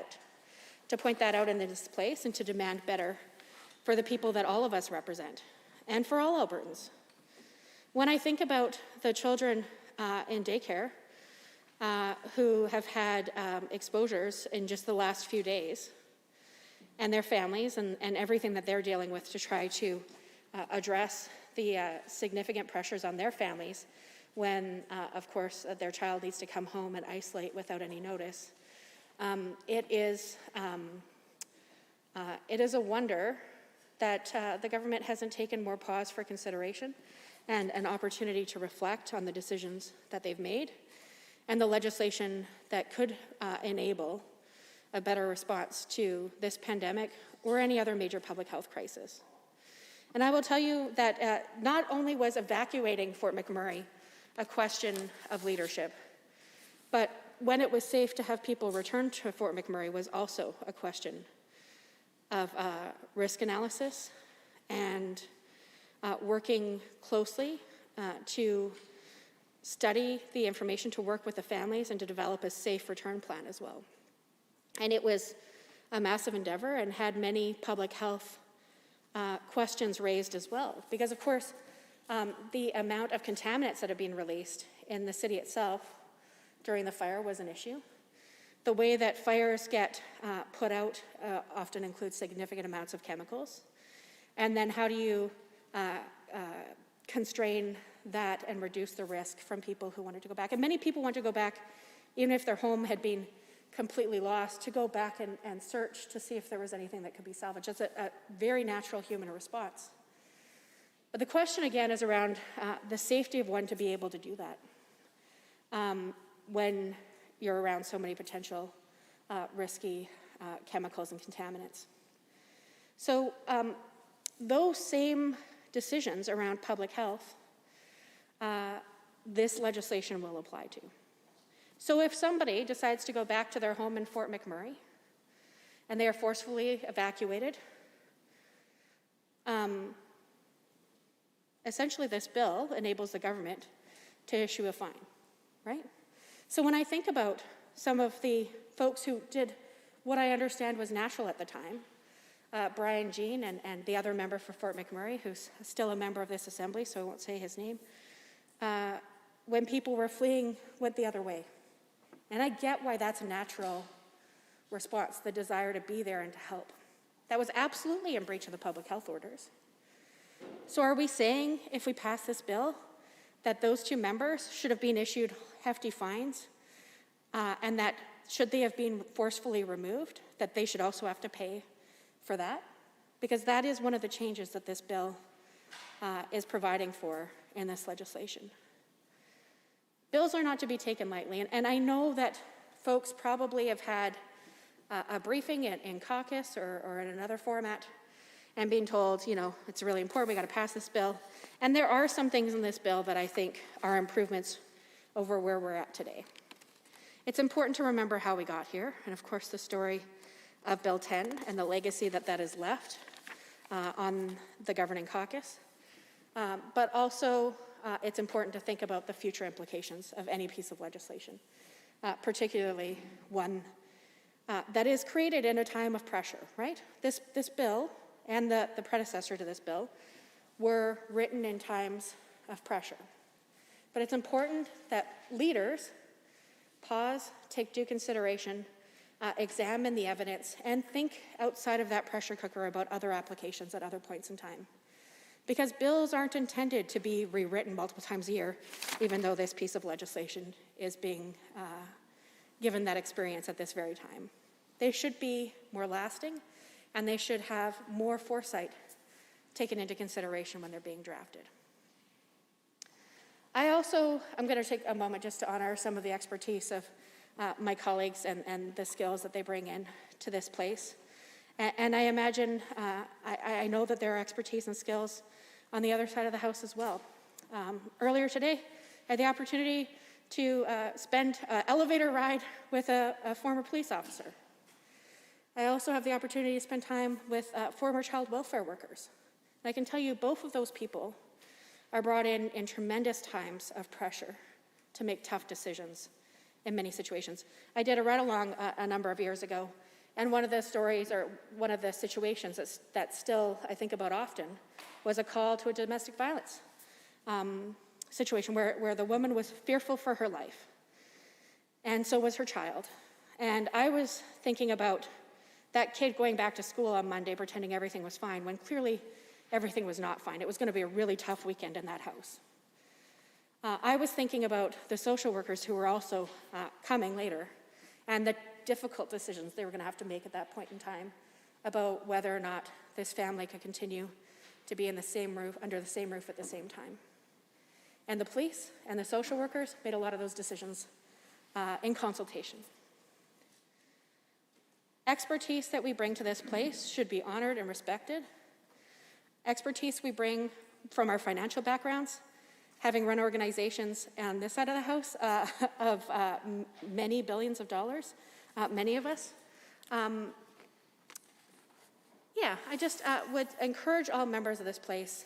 out in this place and to demand better for the people that all of us represent and for all Albertans. When I think about the children in daycare who have had exposures in just the last few days, and their families and everything that they're dealing with to try to address the significant pressures on their families when, of course, their child needs to come home and isolate without any notice. It is a wonder that the government hasn't taken more pause for consideration and an opportunity to reflect on the decisions that they've made and the legislation that could enable a better response to this pandemic or any other major public health crisis. And I will tell you that not only was evacuating Fort McMurray a question of leadership, but when it was safe to have people return to Fort McMurray was also a question of risk analysis and working closely to study the information, to work with the families, and to develop a safe return plan as well. And it was a massive endeavor and had many public health questions raised as well. Because, of course, the amount of contaminants that have been released in the city itself during the fire was an issue. The way that fires get put out often includes significant amounts of chemicals. And then how do you constrain that and reduce the risk from people who wanted to go back? And many people want to go back, even if their home had been completely lost, to go back and search to see if there was anything that could be salvaged. It's a very natural human response. But the question again is around the safety of one to be able to do that when you're around so many potential risky chemicals and contaminants. So those same decisions around public health, this legislation will apply to. So if somebody decides to go back to their home in Fort McMurray and they are forcefully evacuated, essentially this bill enables the government to issue a fine, right? So when I think about some of the folks who did what I understand was natural at the time, Brian Jean and the other member for Fort McMurray, who's still a member of this assembly, so I won't say his name, when people were fleeing, went the other way. And I get why that's a natural response, the desire to be there and to help. That was absolutely in breach of the public health orders. So are we saying, if we pass this bill, that those two members should have been issued hefty fines, and that should they have been forcefully removed, that they should also have to pay for that? Because that is one of the changes that this bill is providing for in this legislation. Bills are not to be taken lightly, and I know that folks probably have had a briefing in caucus or in another format and being told, you know, it's really important, we got to pass this bill. And there are some things in this bill that I think are improvements over where we're at today. It's important to remember how we got here, and of course the story of Bill 10 and the legacy that has left on the governing caucus. But also, it's important to think about the future implications of any piece of legislation, particularly one that is created in a time of pressure, right? This bill and the predecessor to this bill were written in times of pressure. But it's important that leaders pause, take due consideration, examine the evidence, and think outside of that pressure cooker about other applications at other points in time. Because bills aren't intended to be rewritten multiple times a year, even though this piece of legislation is being given that experience at this very time. They should be more lasting, and they should have more foresight taken into consideration when they're being drafted. I'm going to take a moment just to honor some of the expertise of my colleagues and the skills that they bring in to this place. And I imagine, I know that there are expertise and skills on the other side of the house as well. Earlier today, I had the opportunity to spend an elevator ride with a former police officer. I also have the opportunity to spend time with former child welfare workers. And I can tell you both of those people are brought in tremendous times of pressure to make tough decisions in many situations. I did a ride-along a number of years ago, and one of the stories, or one of the situations that still I think about often, was a call to a domestic violence situation where the woman was fearful for her life, and so was her child. And I was thinking about that kid going back to school on Monday pretending everything was fine, when clearly everything was not fine. It was going to be a really tough weekend in that house. I was thinking about the social workers who were also coming later, and the difficult decisions they were going to have to make at that point in time about whether or not this family could continue to be in the same roof, under the same roof at the same time. And the police and the social workers made a lot of those decisions in consultation. Expertise that we bring to this place should be honored and respected. Expertise we bring from our financial backgrounds, having run organizations on this side of the house of many billions of dollars, many of us. I just would encourage all members of this place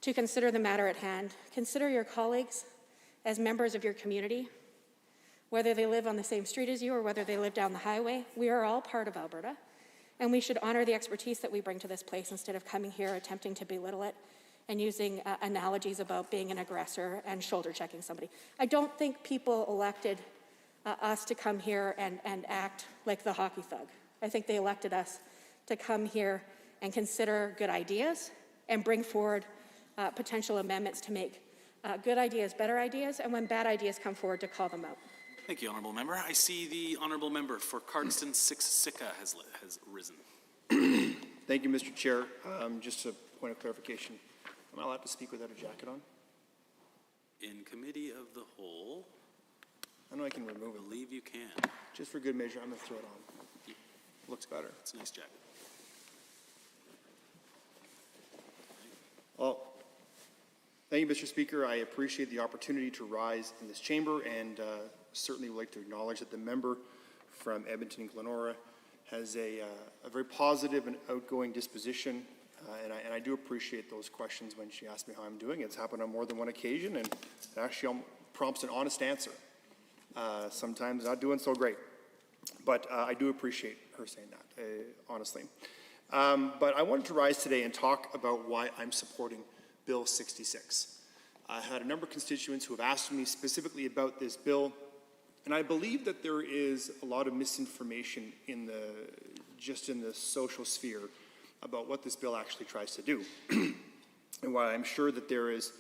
to consider the matter at hand. Consider your colleagues as members of your community, whether they live on the same street as you or whether they live down the highway. We are all part of Alberta, and we should honor the expertise that we bring to this place instead of coming here attempting to belittle it and using analogies about being an aggressor and shoulder-checking somebody. I don't think people elected us to come here and act like the hockey thug. I think they elected us to come here and consider good ideas and bring forward potential amendments to make good ideas better ideas, and when bad ideas come forward, to call them out. Thank you, Honourable Member. I see the Honourable Member for Cardston Siksika has risen. Thank you, Mr. Chair. Just a point of clarification. Am I allowed to speak without a jacket on? In Committee of the Whole, I know I can remove I it. believe you can. Just for good measure, I'm going to throw it on. Looks better. It's a nice jacket. Thank you, Mr. Speaker. I appreciate the opportunity to rise in this chamber, and certainly would like to acknowledge that the member from Edmonton and Glenora has a very positive and outgoing disposition, and I do appreciate those questions when she asked me how I'm doing. It's happened on more than one occasion, and it actually prompts an honest answer. Sometimes not doing so great, but I do appreciate her saying that, honestly. But I wanted to rise today and talk about why I'm supporting Bill 66. I had a number of constituents who have asked me specifically about this bill, and I believe that there is a lot of misinformation in the social sphere about what this bill actually tries to do. And while I'm sure that there is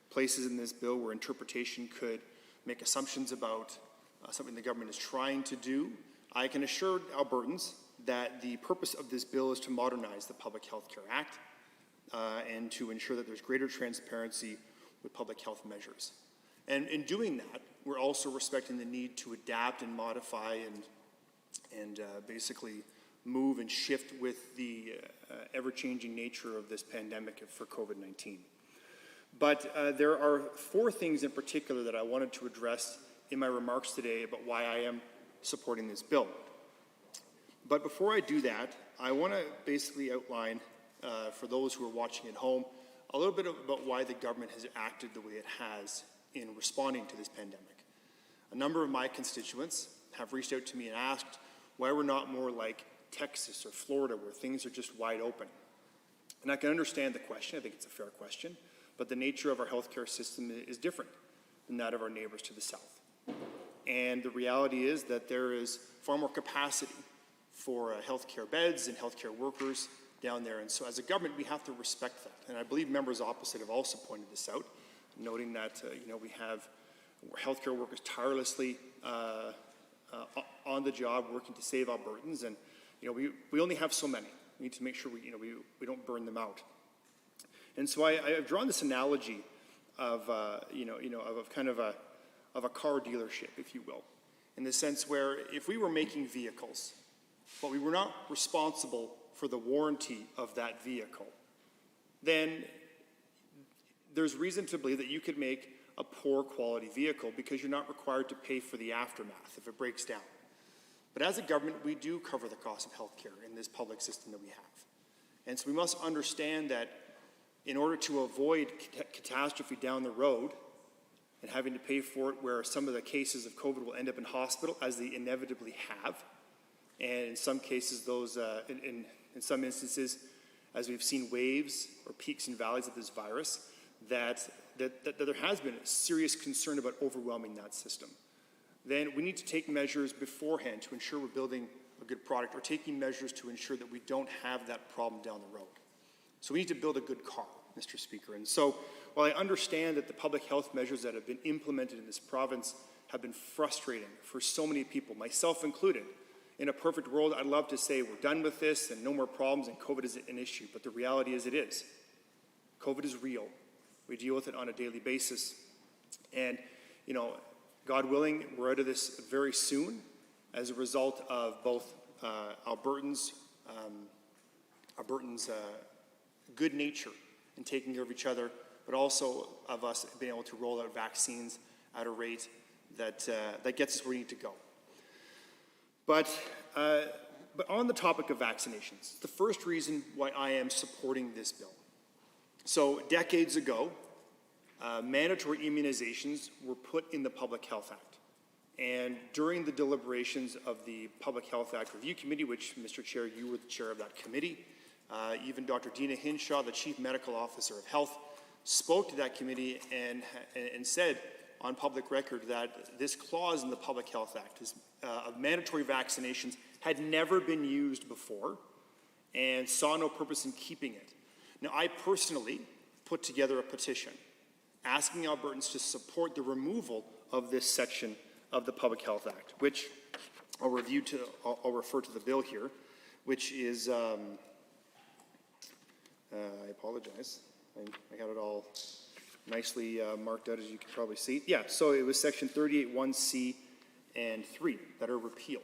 places in this bill where interpretation could make assumptions about something the government is trying to do, I can assure Albertans that the purpose of this bill is to modernize the Public Health Care Act and to ensure that there's greater transparency with public health measures. And in doing that, we're also respecting the need to adapt and modify and basically move and shift with the ever-changing nature of this pandemic for COVID-19. But there are 4 things in particular that I wanted to address in my remarks today about why I am supporting this bill. But before I do that, I want to basically outline, for those who are watching at home, a little bit about why the government has acted the way it has in responding to this pandemic. A number of my constituents have reached out to me and asked why we're not more like Texas or Florida, where things are just wide open. And I can understand the question. I think it's a fair question. But the nature of our healthcare system is different than that of our neighbors to the south. And the reality is that there is far more capacity for healthcare beds and healthcare workers down there. And so as a government, we have to respect that. And I believe members opposite have also pointed this out, noting that we have healthcare workers tirelessly on the job working to save Albertans. And we only have so many. We need to make sure we don't burn them out. And so I've drawn this analogy of kind of a car dealership, if you will, in the sense where if we were making vehicles, but we were not responsible for the warranty of that vehicle, then there's reason to believe that you could make a poor quality vehicle because you're not required to pay for the aftermath if it breaks down. But as a government, we do cover the cost of healthcare in this public system that we have. And so we must understand that in order to avoid catastrophe down the road and having to pay for it where some of the cases of COVID will end up in hospital, as they inevitably have, and in some cases, in some instances, as we've seen waves or peaks and valleys of this virus, that there has been a serious concern about overwhelming that system. Then we need to take measures beforehand to ensure we're building a good product, or taking measures to ensure that we don't have that problem down the road. So we need to build a good car, Mr. Speaker. And so while I understand that the public health measures that have been implemented in this province have been frustrating for so many people, myself included, in a perfect world, I'd love to say we're done with this and no more problems and COVID isn't an issue, but the reality is it is. COVID is real. We deal with it on a daily basis. And, God willing, we're out of this very soon as a result of both Albertans' good nature in taking care of each other, but also of us being able to roll out vaccines at a rate that gets us where we need to go. But on the topic of vaccinations, the first reason why I am supporting this bill. So decades ago, mandatory immunizations were put in the Public Health Act. And during the deliberations of the Public Health Act Review Committee, which, Mr. Chair, you were the chair of that committee, even Dr. Dina Hinshaw, the Chief Medical Officer of Health, spoke to that committee and said on public record that this clause in the Public Health Act of mandatory vaccinations had never been used before and saw no purpose in keeping it. Now, I personally put together a petition asking Albertans to support the removal of this section of the Public Health Act, which I'll refer to the bill here, which is, I apologize, I got it all nicely marked out, as you can probably see. Yeah, so it was section 38(1)(c) and 3 that are repealed.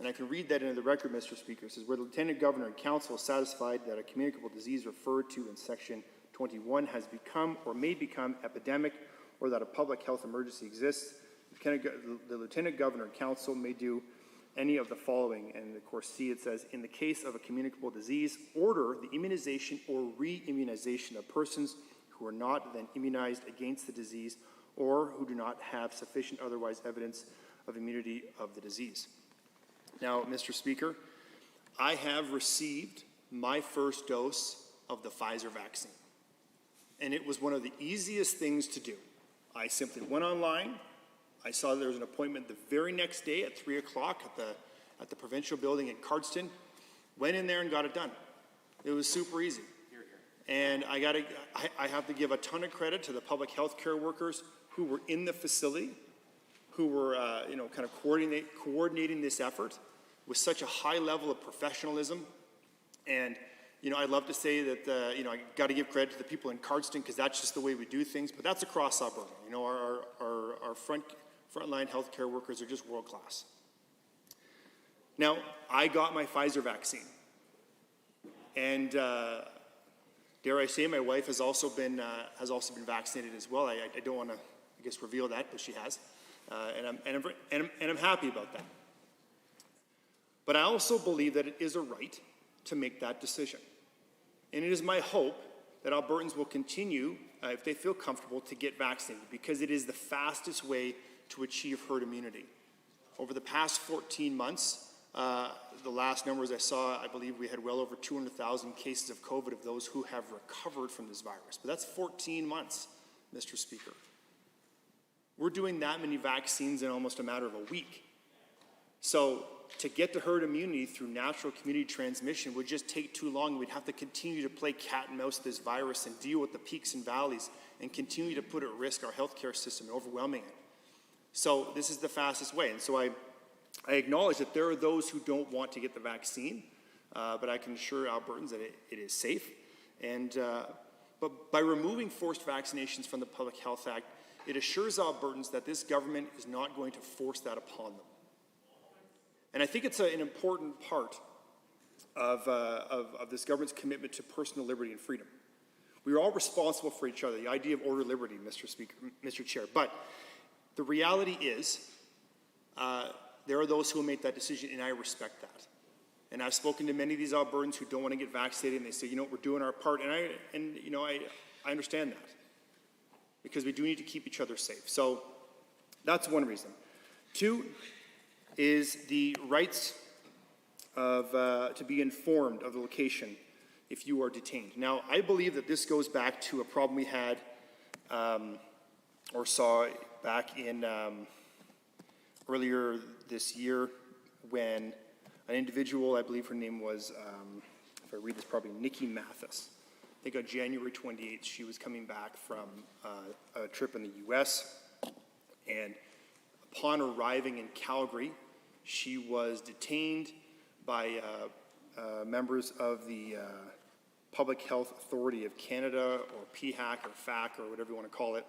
And I can read that into the record, Mr. Speaker. It says, where the Lieutenant Governor and Council is satisfied that a communicable disease referred to in section 2021 has become or may become epidemic, or that a public health emergency exists, the Lieutenant Governor and Council may do any of the following. And of course, C, it says, in the case of a communicable disease, order the immunization or re-immunization of persons who are not then immunized against the disease or who do not have sufficient otherwise evidence of immunity of the disease. Now, Mr. Speaker, I have received my first dose of the Pfizer vaccine, and it was one of the easiest things to do. I simply went online. I saw there was an appointment the very next day at 3 o'clock at the provincial building in Cardston. Went in there and got it done. It was super easy. And I have to give a ton of credit to the public health care workers who were in the facility, who were kind of coordinating this effort with such a high level of professionalism. And I'd love to say that I got to give credit to the people in Cardston because that's just the way we do things. But that's across Alberta. Our frontline healthcare workers are just world class. Now, I got my Pfizer vaccine, and dare I say, my wife has also been vaccinated as well. I don't want to, reveal that, but she has, and I'm happy about that. But I also believe that it is a right to make that decision, and it is my hope that Albertans will continue, if they feel comfortable, to get vaccinated because it is the fastest way to achieve herd immunity. Over the past 14 months, the last numbers I saw, I believe we had well over 200,000 cases of COVID of those who have recovered from this virus. But that's 14 months, Mr. Speaker. We're doing that many vaccines in almost a matter of a week. So to get to herd immunity through natural community transmission would just take too long. We'd have to continue to play cat and mouse with this virus and deal with the peaks and valleys and continue to put at risk our healthcare system, overwhelming it. So this is the fastest way. And so I acknowledge that there are those who don't want to get the vaccine, but I can assure Albertans that it is safe. But by removing forced vaccinations from the Public Health Act, it assures Albertans that this government is not going to force that upon them. And I think it's an important part of this government's commitment to personal liberty and freedom. We are all responsible for each other, the idea of order, liberty, Mr. Chair. But the reality is, there are those who will make that decision, and I respect that. And I've spoken to many of these Albertans who don't want to get vaccinated, and they say, we're doing our part, and I understand that, because we do need to keep each other safe. So that's one reason. Two is the rights of to be informed of the location if you are detained. Now, I believe that this goes back to a problem we had or saw back in earlier this year when an individual, I believe her name was, if I read this probably, Nikki Mathis. I think on January 28th, she was coming back from a trip in the U.S., and upon arriving in Calgary, she was detained by members of the Public Health Authority of Canada, or PHAC, or FAC, or whatever you want to call it,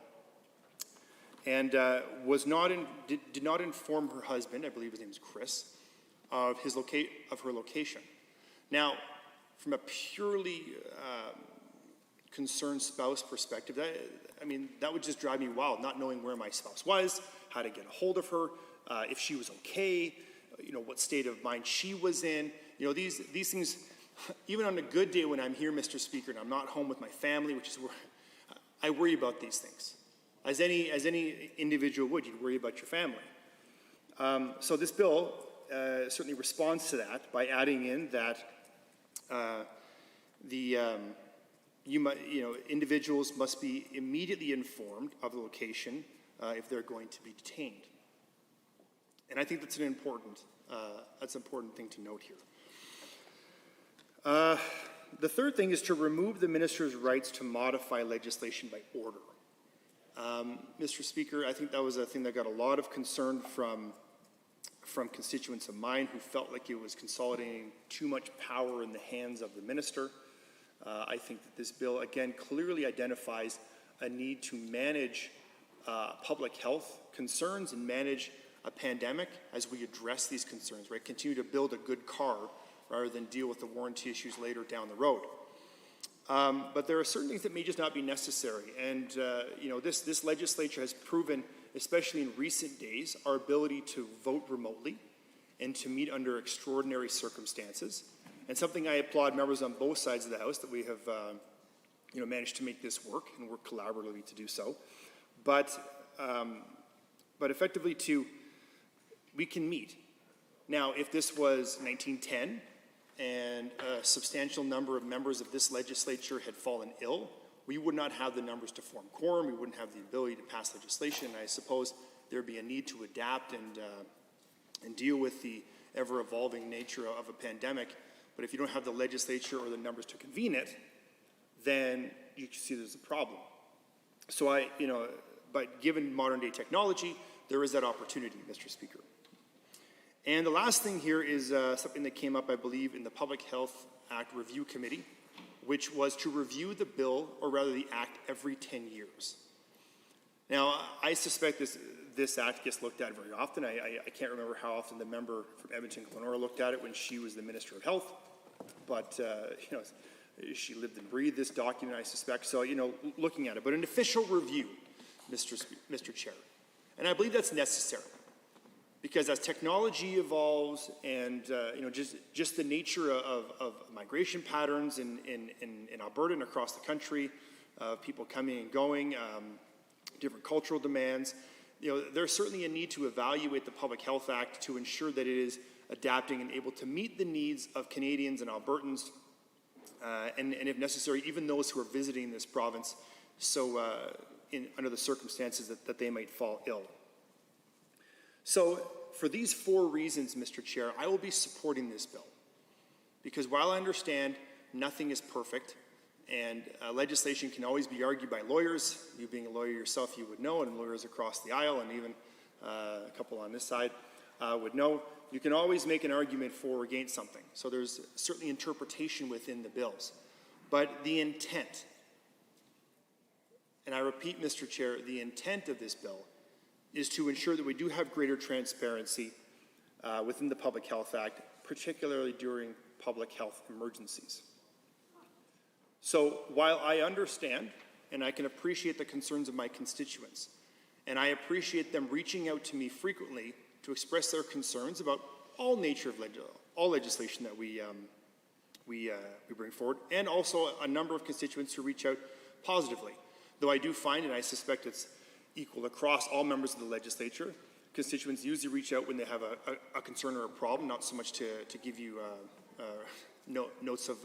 and did not inform her husband, I believe his name is Chris, of her location. Now, from a purely concerned spouse perspective, that would just drive me wild, not knowing where my spouse was, how to get a hold of her, if she was okay, what state of mind she was in. These things, even on a good day when I'm here, Mr. Speaker, and I'm not home with my family, which is where I worry about these things. As any individual would, you'd worry about your family. So this bill certainly responds to that by adding in that individuals must be immediately informed of the location if they're going to be detained. And I think that's an important thing to note here. The third thing is to remove the minister's rights to modify legislation by order. Mr. Speaker, I think that was a thing that got a lot of concern from constituents of mine who felt like it was consolidating too much power in the hands of the minister. I think that this bill, again, clearly identifies a need to manage public health concerns and manage a pandemic as we address these concerns, right? Continue to build a good car rather than deal with the warranty issues later down the road. But there are certain things that may just not be necessary. And, this legislature has proven, especially in recent days, our ability to vote remotely and to meet under extraordinary circumstances. And something I applaud members on both sides of the House that we have, managed to make this work and work collaboratively to do so. But effectively we can meet. Now, if this was 1910 and a substantial number of members of this legislature had fallen ill, we would not have the numbers to form quorum, we wouldn't have the ability to pass legislation. I suppose there'd be a need to adapt and deal with the ever-evolving nature of a pandemic. But if you don't have the legislature or the numbers to convene it, then you can see there's a problem. So but given modern day technology, there is that opportunity, Mr. Speaker. And the last thing here is something that came up, I believe, in the Public Health Act Review Committee, which was to review the bill, or rather the act, every 10 years. Now, I suspect this act gets looked at very often. I can't remember how often the member from Edmonton-Glenora looked at it when she was the Minister of Health, but she lived and breathed this document, I suspect. So, looking at it, but an official review, Mr. Chair, and I believe that's necessary. Because as technology evolves and just the nature of migration patterns in Alberta and across the country, people coming and going, different cultural demands, there's certainly a need to evaluate the Public Health Act to ensure that it is adapting and able to meet the needs of Canadians and Albertans, and if necessary, even those who are visiting this province, so under the circumstances that they might fall ill. So, for these 4 reasons, Mr. Chair, I will be supporting this bill. Because while I understand nothing is perfect, and legislation can always be argued by lawyers, you being a lawyer yourself, you would know, and lawyers across the aisle, and even a couple on this side would know, you can always make an argument for or against something. So there's certainly interpretation within the bills. But the intent, and I repeat, Mr. Chair, the intent of this bill is to ensure that we do have greater transparency within the Public Health Act, particularly during public health emergencies. So while I understand and I can appreciate the concerns of my constituents, and I appreciate them reaching out to me frequently to express their concerns about all nature of all legislation that we bring forward, and also a number of constituents who reach out positively. Though I do find, and I suspect it's equal across all members of the legislature, constituents usually reach out when they have a concern or a problem, not so much to give you notes of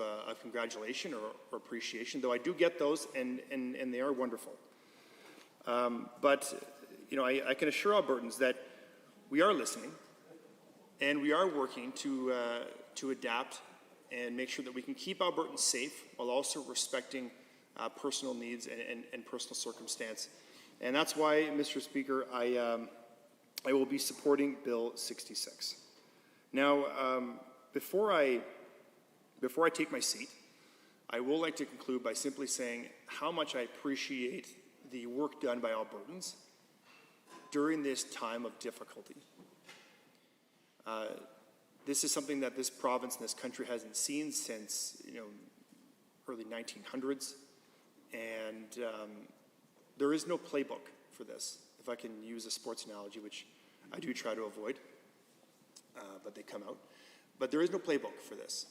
congratulation or appreciation, though I do get those, and they are wonderful. But I can assure Albertans that we are listening, and we are working to adapt and make sure that we can keep Albertans safe while also respecting personal needs and personal circumstance. And that's why, Mr. Speaker, I will be supporting Bill 66. Now, before I take my seat, I would like to conclude by simply saying how much I appreciate the work done by Albertans during this time of difficulty. This is something that this province and this country hasn't seen since, early 1900s, and there is no playbook for this, if I can use a sports analogy, which I do try to avoid, but they come out. But there is no playbook for this.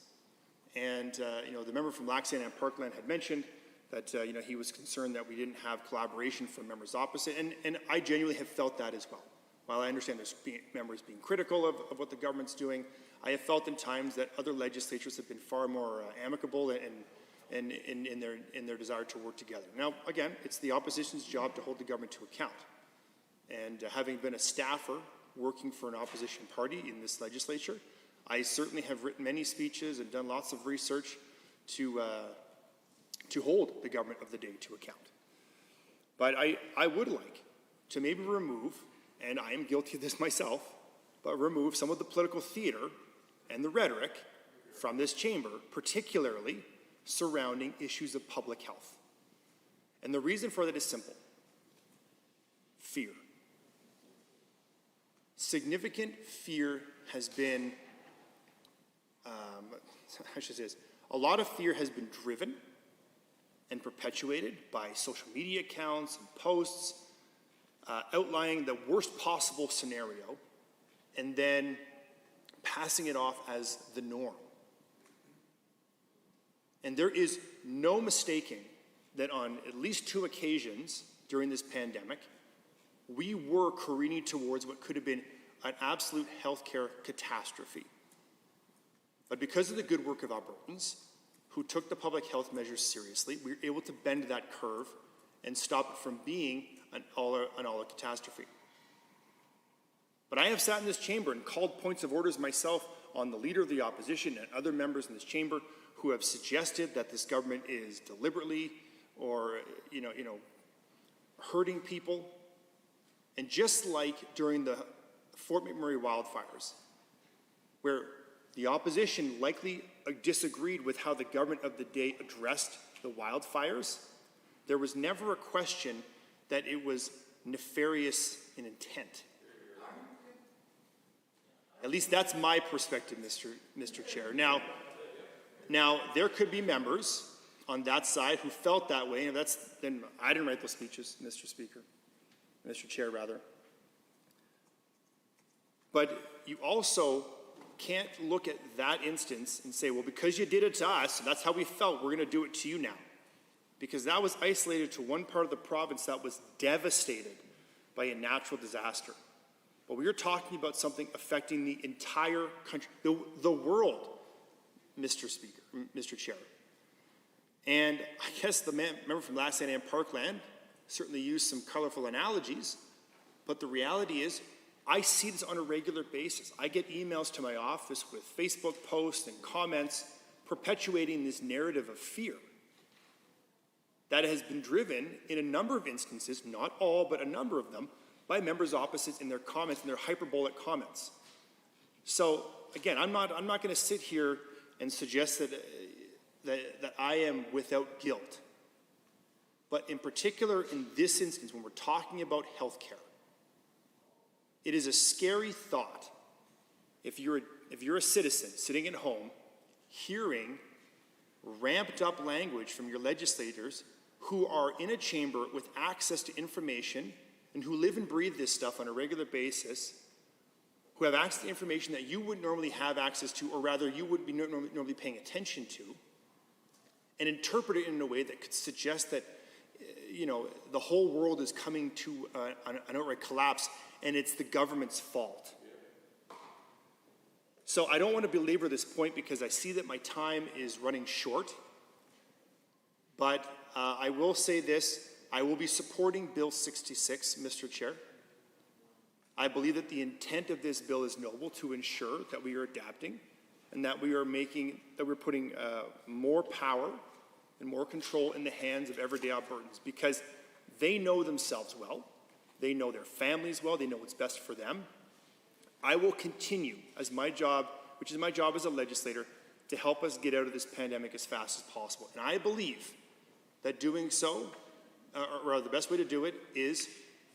And, the member from Laxton and Parkland had mentioned that, he was concerned that we didn't have collaboration from members opposite, and I genuinely have felt that as well. While I understand there's members being critical of what the government's doing, I have felt in times that other legislatures have been far more amicable and in their desire to work together. Now, again, it's the opposition's job to hold the government to account. And having been a staffer working for an opposition party in this legislature, I certainly have written many speeches and done lots of research to hold the government of the day to account. But I would like to maybe remove, and I am guilty of this myself, but remove some of the political theater and the rhetoric from this chamber, particularly surrounding issues of public health. And the reason for that is simple: fear. Significant fear has been, a lot of fear has been driven and perpetuated by social media accounts and posts outlining the worst possible scenario and then passing it off as the norm. And there is no mistaking that on at least 2 occasions during this pandemic, we were careening towards what could have been an absolute healthcare catastrophe. But because of the good work of Albertans, who took the public health measures seriously, we were able to bend that curve and stop it from being an all-out catastrophe. But I have sat in this chamber and called points of orders myself on the Leader of the Opposition and other members in this chamber who have suggested that this government is deliberately or, hurting people. And just like during the Fort McMurray wildfires, where the opposition likely disagreed with how the government of the day addressed the wildfires, there was never a question that it was nefarious in intent. At least that's my perspective, Mr. Chair. Now, there could be members on that side who felt that way, and then I didn't write those speeches, Mr. Chair, rather. But you also can't look at that instance and say, well, because you did it to us, that's how we felt, we're going to do it to you now. Because that was isolated to one part of the province that was devastated by a natural disaster. But we are talking about something affecting the entire country, the world, Mr. Chair. And I guess the member from Lac Saint Anne Parkland certainly used some colorful analogies, but the reality is I see this on a regular basis. I get emails to my office with Facebook posts and comments perpetuating this narrative of fear that has been driven in a number of instances, not all, but a number of them, by members opposite in their comments, in their hyperbolic comments. So again, I'm not going to sit here and suggest that I am without guilt. But in particular, in this instance, when we're talking about healthcare, it is a scary thought if you're a citizen sitting at home hearing ramped up language from your legislators who are in a chamber with access to information and who live and breathe this stuff on a regular basis, who have access to information that you wouldn't normally have access to, or rather you wouldn't be normally paying attention to, and interpret it in a way that could suggest that the whole world is coming to an outright collapse and it's the government's fault. So I don't want to belabor this point because I see that my time is running short, but I will say this, I will be supporting Bill 66, Mr. Chair. I believe that the intent of this bill is noble, to ensure that we are adapting and that we're putting more power and more control in the hands of everyday Albertans, because they know themselves well, they know their families well, they know what's best for them. I will continue as my job, which is my job as a legislator, to help us get out of this pandemic as fast as possible. And I believe that doing so, or rather the best way to do it, is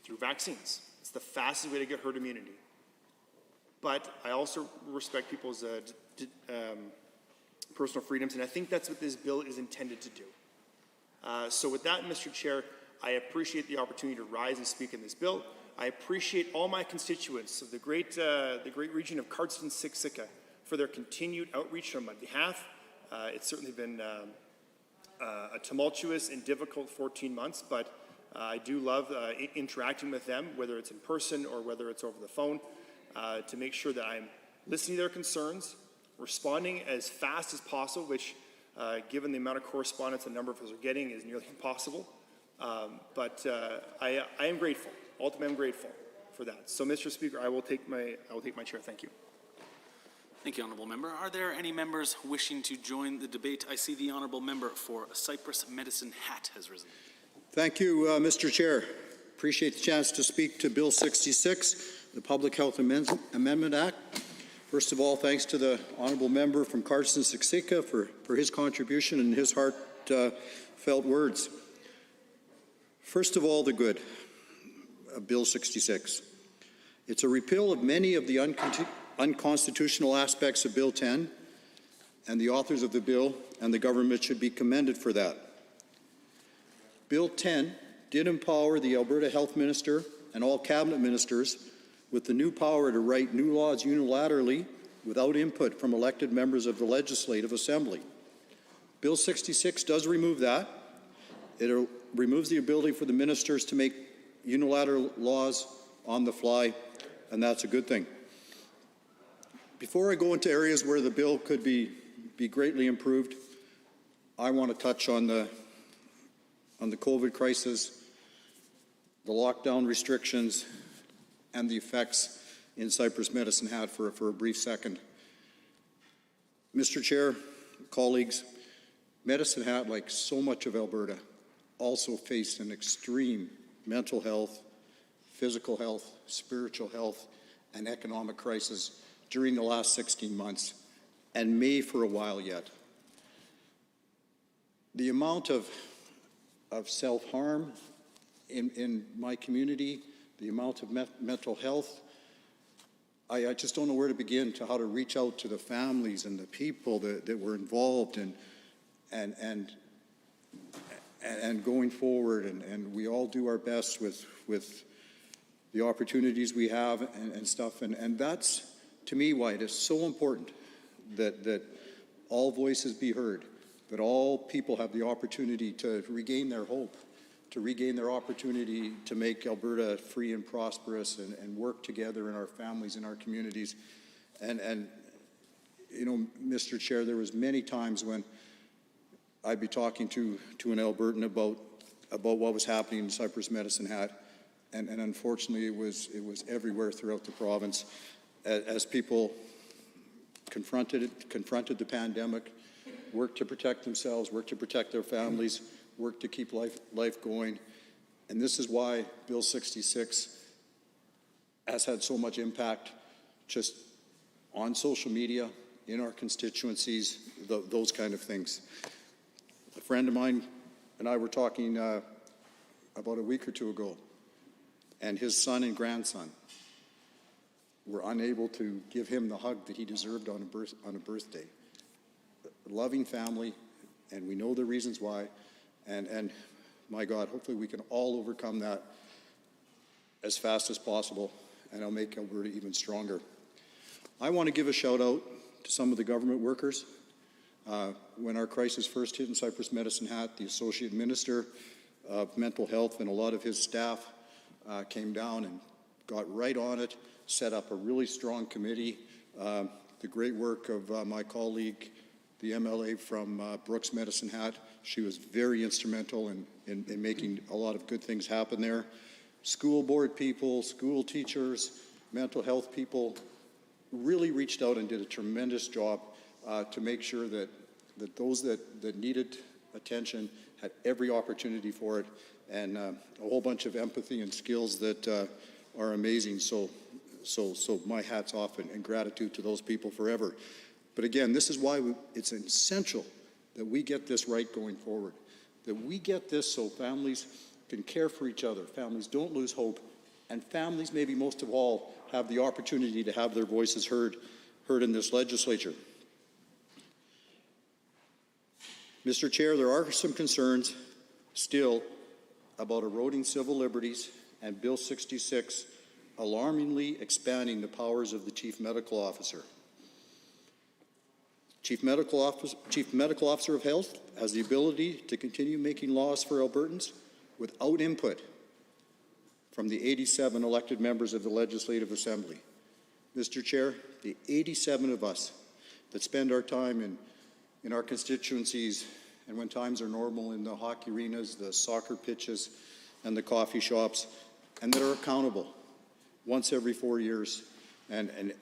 through vaccines. It's the fastest way to get herd immunity. But I also respect people's personal freedoms, and I think that's what this bill is intended to do. So with that, Mr. Chair, I appreciate the opportunity to rise and speak in this bill. I appreciate all my constituents of the great region of Cardston-Siksika for their continued outreach on my behalf. It's certainly been a tumultuous and difficult 14 months, but I do love interacting with them, whether it's in person or whether it's over the phone, to make sure that I'm listening to their concerns, responding as fast as possible, which, given the amount of correspondence a number of us are getting, is nearly impossible. But I am grateful. Ultimately, I'm grateful for that. So, Mr. Speaker, I will take my chair. Thank you. Thank you, Honourable Member. Are there any members wishing to join the debate? I see the Honourable Member for Cypress Medicine Hat has risen. Thank you, Mr. Chair. Appreciate the chance to speak to Bill 66, the Public Health Amendment Act. First of all, thanks to the Honourable Member from Cardston-Siksika for his contribution and his heartfelt words. First of all, the good of Bill 66. It's a repeal of many of the unconstitutional aspects of Bill 10, and the authors of the bill and the government should be commended for that. Bill 10 did empower the Alberta Health Minister and all cabinet ministers with the new power to write new laws unilaterally without input from elected members of the Legislative Assembly. Bill 66 does remove that. It removes the ability for the ministers to make unilateral laws on the fly, and that's a good thing. Before I go into areas where the bill could be greatly improved, I want to touch on the COVID crisis, the lockdown restrictions, and the effects in Cypress Medicine Hat for a brief second. Mr. Chair, colleagues, Medicine Hat, like so much of Alberta, also faced an extreme mental health, physical health, spiritual health, and economic crisis during the last 16 months, and may for a while yet. The amount of self-harm in my community, the amount of mental health, I just don't know where to begin to how to reach out to the families and the people that were involved and going forward, and we all do our best with the opportunities we have and stuff, and that's, to me, why it is so important that all voices be heard, that all people have the opportunity to regain their hope, to regain their opportunity to make Alberta free and prosperous and work together in our families and our communities. And you know, Mr. Chair, there was many times when I'd be talking to an Albertan about what was happening in Cypress Medicine Hat, and unfortunately it was everywhere throughout the province as people confronted the pandemic, worked to protect themselves, worked to protect their families, worked to keep life going. And this is why Bill 66 has had so much impact just on social media, in our constituencies, those kind of things. A friend of mine and I were talking about a week or two ago, and his son and grandson were unable to give him the hug that he deserved on a birthday. A loving family, and we know the reasons why, and my God, hopefully we can all overcome that as fast as possible, and I'll make Alberta even stronger. I want to give a shout out to some of the government workers. When our crisis first hit in Cypress Medicine Hat, the Associate Minister of Mental Health and a lot of his staff came down and got right on it, set up a really strong committee. The great work of my colleague, the MLA from Brooks Medicine Hat, she was very instrumental in making a lot of good things happen there. School board people, school teachers, mental health people really reached out and did a tremendous job to make sure that those that needed attention had every opportunity for it, and a whole bunch of empathy and skills that are amazing. So my hat's off and gratitude to those people forever. But again, this is why it's essential that we get this right going forward, that we get this so families can care for each other, families don't lose hope, and families, maybe most of all, have the opportunity to have their voices heard in this legislature. Mr. Chair, there are some concerns still about eroding civil liberties and Bill 66 alarmingly expanding the powers of the Chief Medical Officer. Chief Medical Officer of Health has the ability to continue making laws for Albertans without input from the 87 elected members of the Legislative Assembly. Mr. Chair, the 87 of us that spend our time in our constituencies, and when times are normal, in the hockey arenas, the soccer pitches, and the coffee shops, and that are accountable once every 4 years and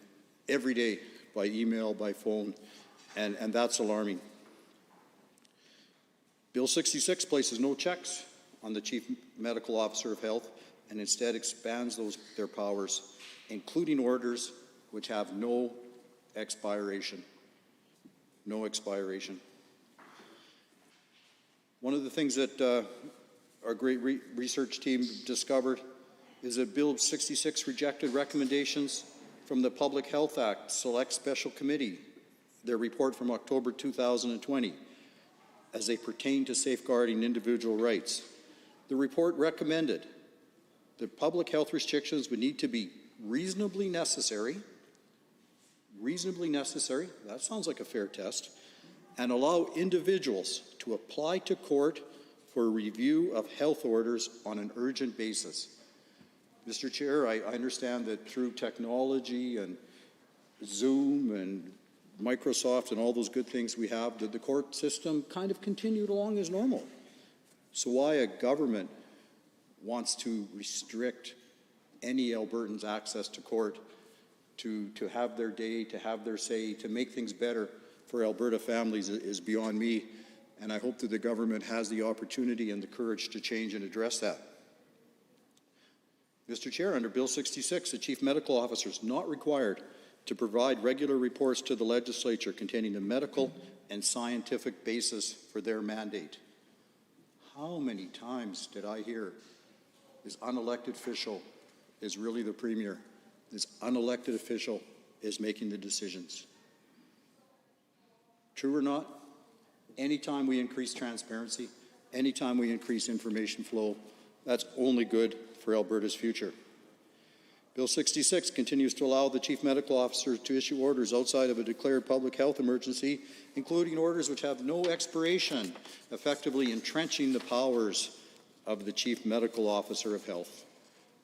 every day by email, by phone, and that's alarming. Bill 66 places no checks on the Chief Medical Officer of Health and instead expands their powers, including orders which have no expiration. No expiration. One of the things that our great research team discovered is that Bill 66 rejected recommendations from the Public Health Act Select Special Committee, their report from October 2020, as they pertain to safeguarding individual rights. The report recommended that public health restrictions would need to be reasonably necessary, that sounds like a fair test, and allow individuals to apply to court for a review of health orders on an urgent basis. Mr. Chair, I understand that through technology and Zoom and Microsoft and all those good things we have, that the court system kind of continued along as normal. So why a government wants to restrict any Albertans' access to court to have their day, to have their say, to make things better for Alberta families is beyond me, and I hope that the government has the opportunity and the courage to change and address that. Mr. Chair, under Bill 66, the Chief Medical Officer is not required to provide regular reports to the legislature containing the medical and scientific basis for their mandate. How many times did I hear this unelected official is really the premier? This unelected official is making the decisions. True or not, anytime we increase transparency, anytime we increase information flow, that's only good for Alberta's future. Bill 66 continues to allow the Chief Medical Officer to issue orders outside of a declared public health emergency, including orders which have no expiration, effectively entrenching the powers of the Chief Medical Officer of Health,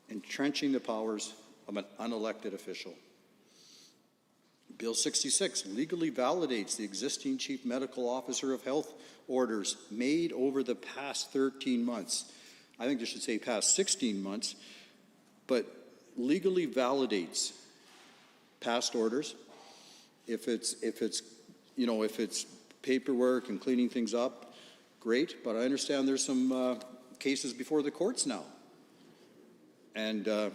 entrenching the powers of an unelected official. Bill 66 legally validates the existing Chief Medical Officer of Health orders made over the past 13 months. I think they should say past 16 months, but legally validates past orders. If it's paperwork and cleaning things up, great, but I understand there's some cases before the courts now. And I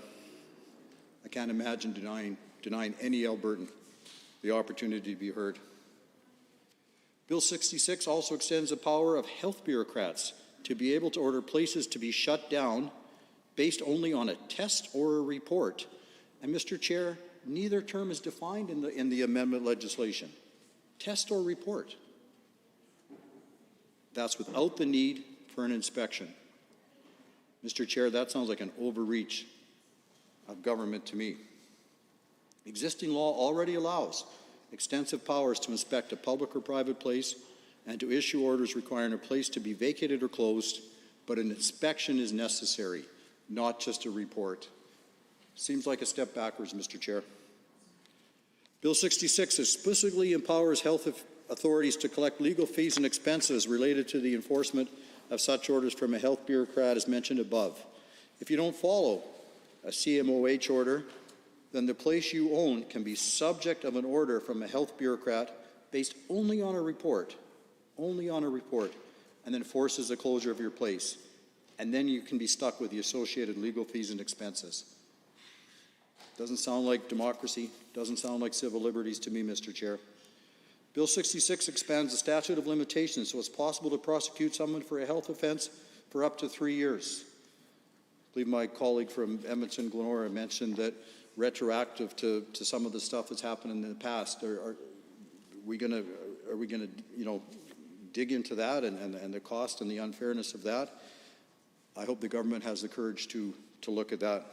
can't imagine denying any Albertan the opportunity to be heard. Bill 66 also extends the power of health bureaucrats to be able to order places to be shut down based only on a test or a report. And Mr. Chair, neither term is defined in the amendment legislation. Test or report. That's without the need for an inspection. Mr. Chair, that sounds like an overreach of government to me. Existing law already allows extensive powers to inspect a public or private place and to issue orders requiring a place to be vacated or closed, but an inspection is necessary, not just a report. Seems like a step backwards, Mr. Chair. Bill 66 explicitly empowers health authorities to collect legal fees and expenses related to the enforcement of such orders from a health bureaucrat as mentioned above. If you don't follow a CMOH order, then the place you own can be subject of an order from a health bureaucrat based only on a report, and then forces the closure of your place. And then you can be stuck with the associated legal fees and expenses. Doesn't sound like democracy, doesn't sound like civil liberties to me, Mr. Chair. Bill 66 expands the statute of limitations so it's possible to prosecute someone for a health offense for up to 3 years. I believe my colleague from Edmonton, Glenora, mentioned that retroactive to some of the stuff that's happened in the past. Are we going to dig into that and the cost and the unfairness of that? I hope the government has the courage to look at that.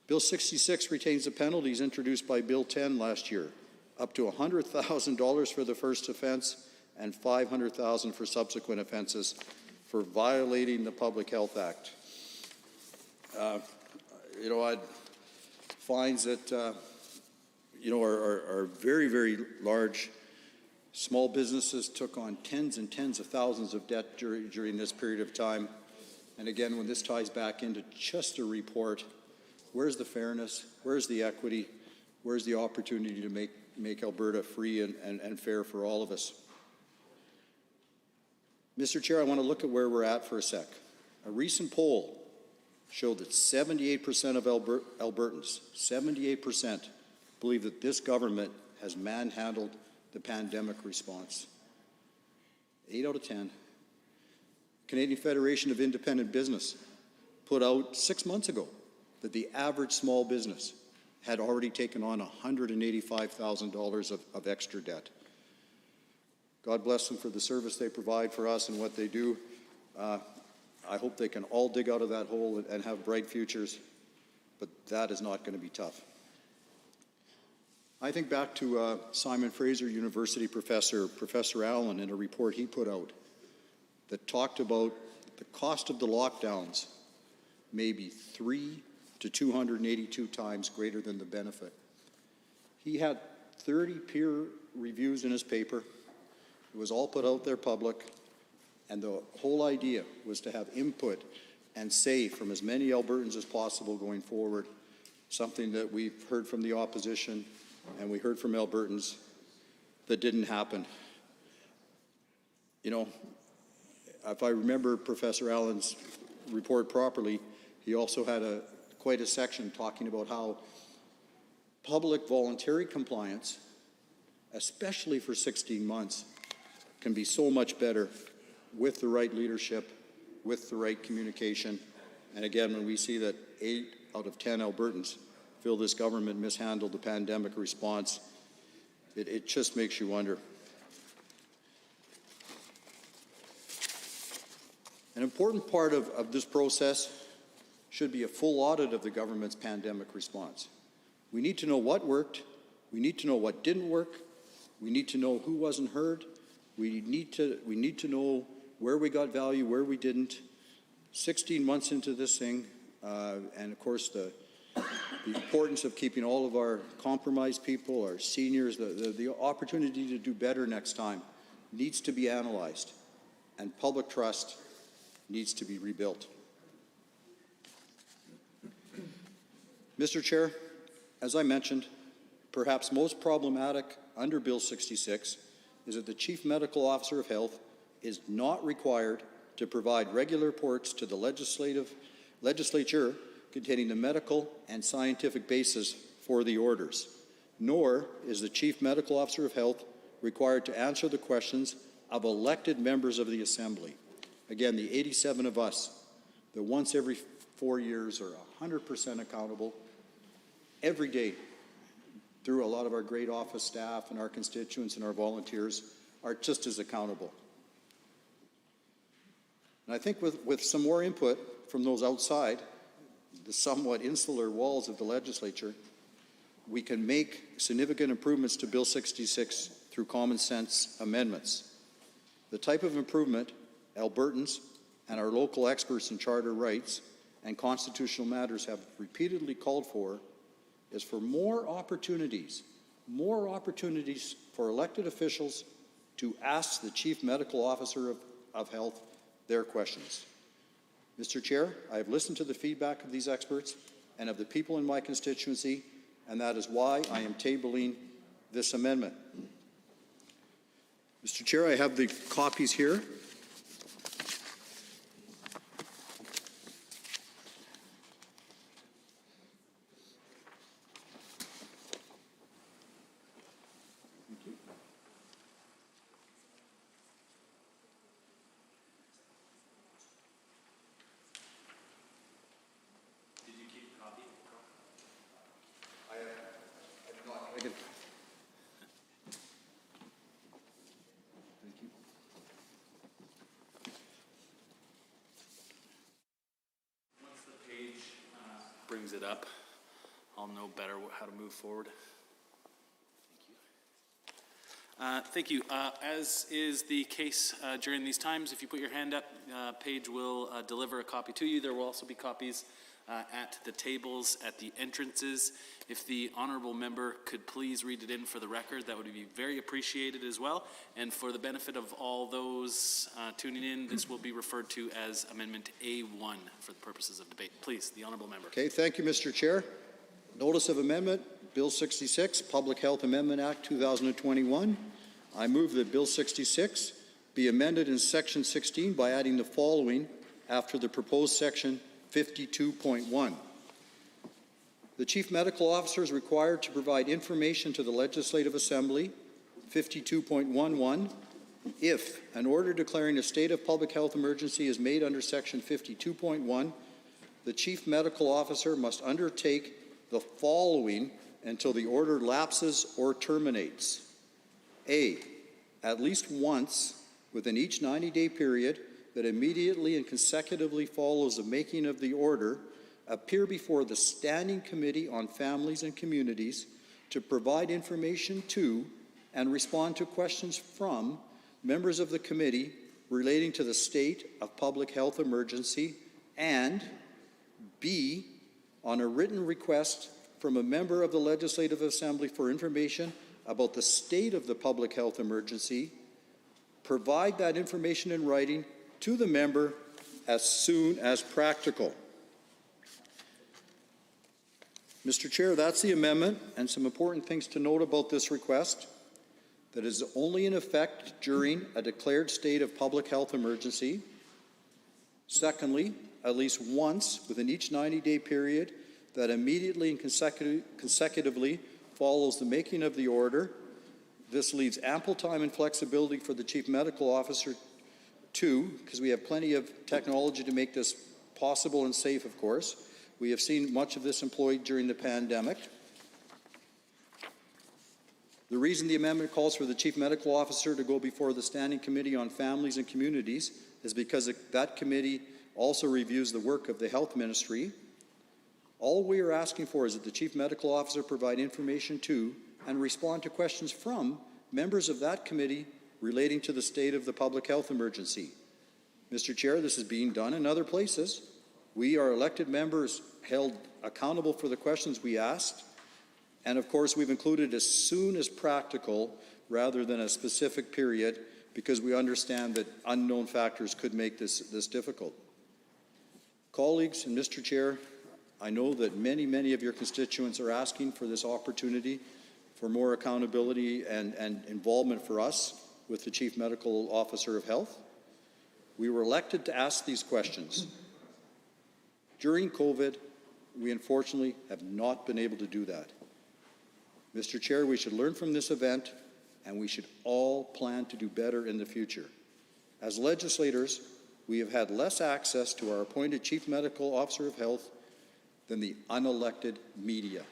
Bill 66 retains the penalties introduced by Bill 10 last year, up to $100,000 for the first offense and $500,000 for subsequent offenses for violating the Public Health Act. Fines that are very, very large. Small businesses took on tens and tens of thousands of debt during this period of time. And again, when this ties back into just a report, where's the fairness? Where's the equity? Where's the opportunity to make Alberta free and fair for all of us? Mr. Chair, I want to look at where we're at for a sec. A recent poll showed that 78% of Albertans, 78%, believe that this government has manhandled the pandemic response. 8 out of 10. Canadian Federation of Independent Business put out 6 months ago that the average small business had already taken on $185,000 of extra debt. God bless them for the service they provide for us and what they do. I hope they can all dig out of that hole and have bright futures, but that is not going to be tough. I think back to Simon Fraser University professor, Professor Allen, in a report he put out that talked about the cost of the lockdowns maybe 3 to 282 times greater than the benefit. He had 30 peer reviews in his paper. It was all put out there public, and the whole idea was to have input and say from as many Albertans as possible going forward, something that we've heard from the opposition and we heard from Albertans that didn't happen. You know, if I remember Professor Allen's report properly, he also had quite a section talking about how public voluntary compliance, especially for 16 months, can be so much better with the right leadership, with the right communication. And again, when we see that 8 out of 10 Albertans feel this government mishandled the pandemic response, it just makes you wonder. An important part of this process should be a full audit of the government's pandemic response. We need to know what worked. We need to know what didn't work. We need to know who wasn't heard. We need to know where we got value, where we didn't. 16 months into this thing, and of course the importance of keeping all of our compromised people, our seniors, the opportunity to do better next time needs to be analyzed, and public trust needs to be rebuilt. Mr. Chair, as I mentioned, perhaps most problematic under Bill 66 is that the Chief Medical Officer of Health is not required to provide regular reports to the legislature containing the medical and scientific basis for the orders, nor is the Chief Medical Officer of Health required to answer the questions of elected members of the Assembly. Again, the 87 of us that once every 4 years are 100% accountable every day through a lot of our great office staff and our constituents and our volunteers are just as accountable. And I think with some more input from those outside the somewhat insular walls of the legislature, we can make significant improvements to Bill 66 through common sense amendments. The type of improvement Albertans and our local experts in charter rights and constitutional matters have repeatedly called for is for more opportunities for elected officials to ask the Chief Medical Officer of Health their questions. Mr. Chair, I have listened to the feedback of these experts and of the people in my constituency, and that is why I am tabling this amendment. Mr. Chair, I have the copies here. Brings it up, I'll know better how to move forward. Thank you. As is the case during these times, if you put your hand up, Paige will deliver a copy to you. There will also be copies at the tables at the entrances. If the honourable member could please read it in for the record, that would be very appreciated as well. And for the benefit of all those tuning in, this will be referred to as Amendment A1 for the purposes of debate. Please, the honourable member. Okay, thank you, Mr. Chair. Notice of amendment, Bill 66, Public Health Amendment Act 2021. I move that Bill 66 be amended in Section 16 by adding the following after the proposed Section 52.1. The Chief Medical Officer is required to provide information to the Legislative Assembly, 52.11, if an order declaring a state of public health emergency is made under Section 52.1, the Chief Medical Officer must undertake the following until the order lapses or terminates. A, at least once within each 90-day period, that immediately and consecutively follows the making of the order appear before the Standing Committee on Families and Communities to provide information to and respond to questions from members of the committee relating to the state of public health emergency, and B, on a written request from a member of the Legislative Assembly for information about the state of the public health emergency, provide that information in writing to the member as soon as practical. Mr. Chair, that's the amendment, and some important things to note about this request: that is only in effect during a declared state of public health emergency. Secondly, at least once within each 90-day period that immediately and consecutively follows the making of the order. This leaves ample time and flexibility for the Chief Medical Officer too, because we have plenty of technology to make this possible and safe, of course. We have seen much of this employed during the pandemic. The reason the amendment calls for the Chief Medical Officer to go before the Standing Committee on Families and Communities is because that committee also reviews the work of the Health Ministry. All we are asking for is that the Chief Medical Officer provide information to and respond to questions from members of that committee relating to the state of the public health emergency. Mr. Chair, this is being done in other places. We are elected members held accountable for the questions we asked, and of course we've included as soon as practical rather than a specific period, because we understand that unknown factors could make this difficult. Colleagues and Mr. Chair, I know that many of your constituents are asking for this opportunity for more accountability and involvement for us with the Chief Medical Officer of Health. We were elected to ask these questions. During COVID, we unfortunately have not been able to do that. Mr. Chair, we should learn from this event, and we should all plan to do better in the future. As legislators, we have had less access to our appointed Chief Medical Officer of Health than the unelected media.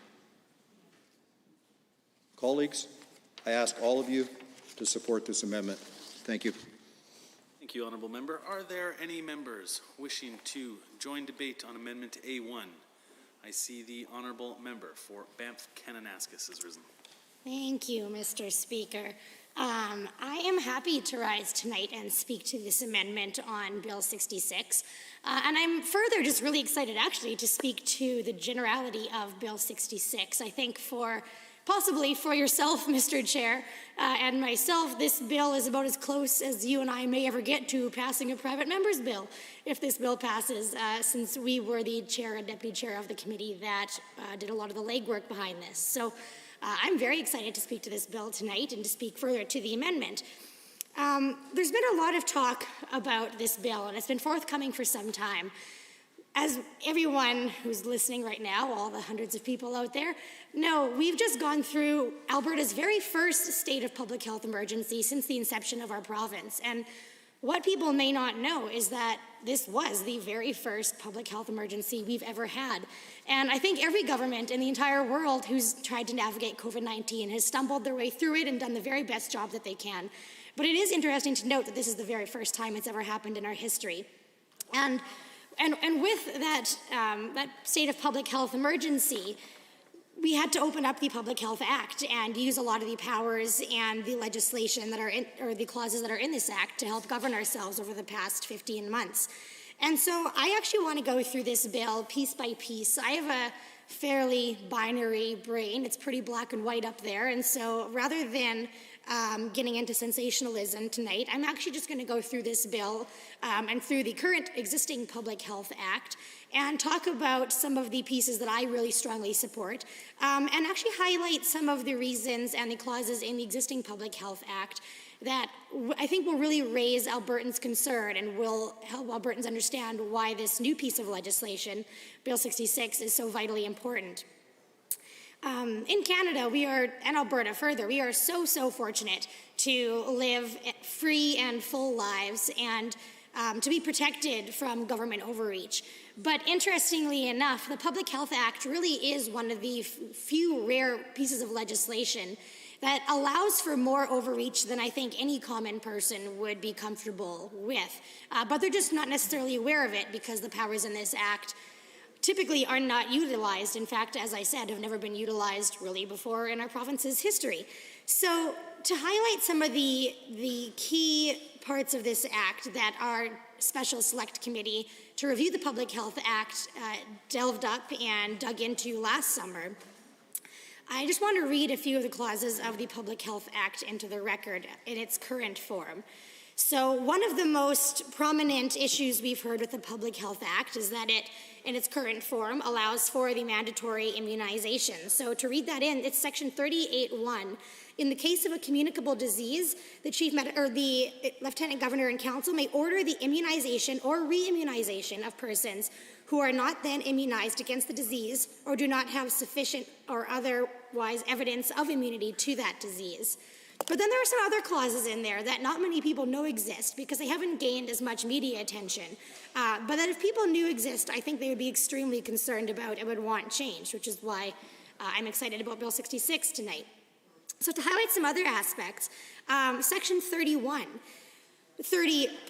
Colleagues, I ask all of you to support this amendment. Thank you. Thank you, Honourable Member. Are there any members wishing to join debate on Amendment A1? I see the Honourable Member for Banff-Kananaskis has risen. Thank you, Mr. Speaker. I am happy to rise tonight and speak to this amendment on Bill 66. And I'm further just really excited actually to speak to the generality of Bill 66. I think possibly for yourself, Mr. Chair, and myself, this bill is about as close as you and I may ever get to passing a private member's bill, if this bill passes, since we were the chair and deputy chair of the committee that did a lot of the legwork behind this. So I'm very excited to speak to this bill tonight and to speak further to the amendment. There's been a lot of talk about this bill, and it's been forthcoming for some time. As everyone who's listening right now, all the hundreds of people out there, know, we've just gone through Alberta's very first state of public health emergency since the inception of our province. And what people may not know is that this was the very first public health emergency we've ever had. And I think every government in the entire world who's tried to navigate COVID-19 has stumbled their way through it and done the very best job that they can. But it is interesting to note that this is the very first time it's ever happened in our history. And with that, that state of public health emergency, we had to open up the Public Health Act and use a lot of the powers and the legislation that are in, or the clauses that are in this act to help govern ourselves over the past 15 months. And so I actually want to go through this bill piece by piece. I have a fairly binary brain. It's pretty black and white up there. And so rather than getting into sensationalism tonight, I'm actually just going to go through this bill and through the current existing Public Health Act and talk about some of the pieces that I really strongly support and actually highlight some of the reasons and the clauses in the existing Public Health Act that I think will really raise Albertans' concern and will help Albertans understand why this new piece of legislation, Bill 66, is so vitally important. In Canada, and Alberta further, we are so fortunate to live free and full lives and to be protected from government overreach. But interestingly enough, the Public Health Act really is one of the few rare pieces of legislation that allows for more overreach than I think any common person would be comfortable with. But they're just not necessarily aware of it because the powers in this act typically are not utilized. In fact, as I said, have never been utilized really before in our province's history. So to highlight some of the key parts of this act that our Special Select Committee to review the Public Health Act delved up and dug into last summer, I just want to read a few of the clauses of the Public Health Act into the record in its current form. So one of the most prominent issues we've heard with the Public Health Act is that it, in its current form, allows for the mandatory immunization. So to read that in, it's section 38(1). In the case of a communicable disease, the Lieutenant Governor and Council may order the immunization or re-immunization of persons who are not then immunized against the disease or do not have sufficient or otherwise evidence of immunity to that disease. But then there are some other clauses in there that not many people know exist because they haven't gained as much media attention. But that if people knew exist, I think they would be extremely concerned about and would want change, which is why I'm excited about Bill 66 tonight. So to highlight some other aspects, section 30,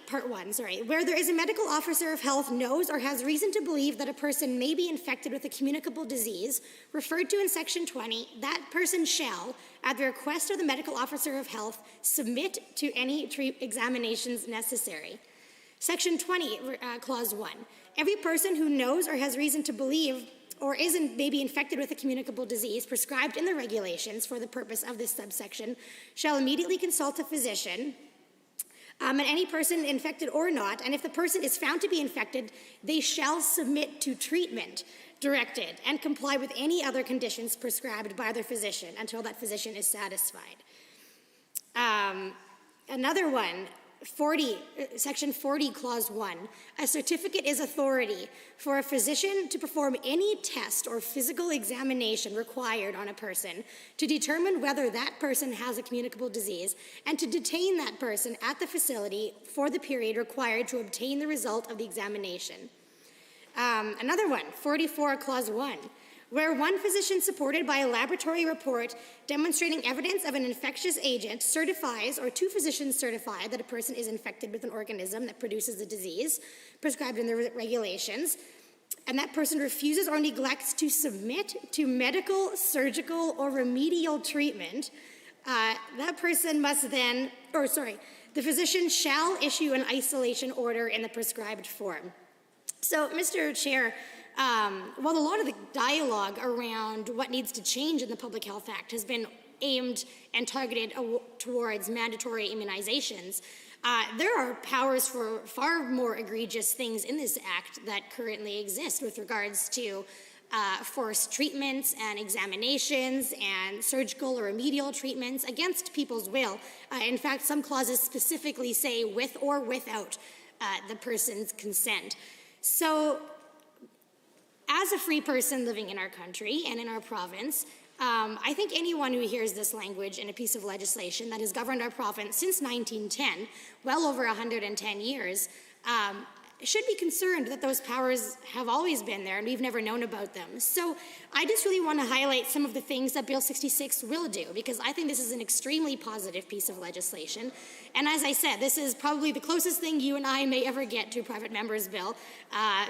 part 1, where there is a medical officer of health knows or has reason to believe that a person may be infected with a communicable disease referred to in section 20, that person shall, at the request of the medical officer of health, submit to any examinations necessary. Section 20, clause 1, every person who knows or has reason to believe or may be infected with a communicable disease prescribed in the regulations for the purpose of this subsection shall immediately consult a physician, and any person infected or not, and if the person is found to be infected, they shall submit to treatment directed and comply with any other conditions prescribed by their physician until that physician is satisfied. Another one, section 40, clause 1, a certificate is authority for a physician to perform any test or physical examination required on a person to determine whether that person has a communicable disease and to detain that person at the facility for the period required to obtain the result of the examination. Another one, 44, clause 1, where one physician supported by a laboratory report demonstrating evidence of an infectious agent certifies, or two physicians certify that a person is infected with an organism that produces a disease prescribed in the regulations, and that person refuses or neglects to submit to medical, surgical, or remedial treatment, that person must then, the physician shall issue an isolation order in the prescribed form. So, Mr. Chair, while a lot of the dialogue around what needs to change in the Public Health Act has been aimed and targeted towards mandatory immunizations, there are powers for far more egregious things in this act that currently exist with regards to forced treatments and examinations and surgical or remedial treatments against people's will. In fact, some clauses specifically say with or without the person's consent. So, as a free person living in our country and in our province, I think anyone who hears this language in a piece of legislation that has governed our province since 1910, well over 110 years, should be concerned that those powers have always been there and we've never known about them. So I just really want to highlight some of the things that Bill 66 will do, because I think this is an extremely positive piece of legislation. And as I said, this is probably the closest thing you and I may ever get to a private member's bill,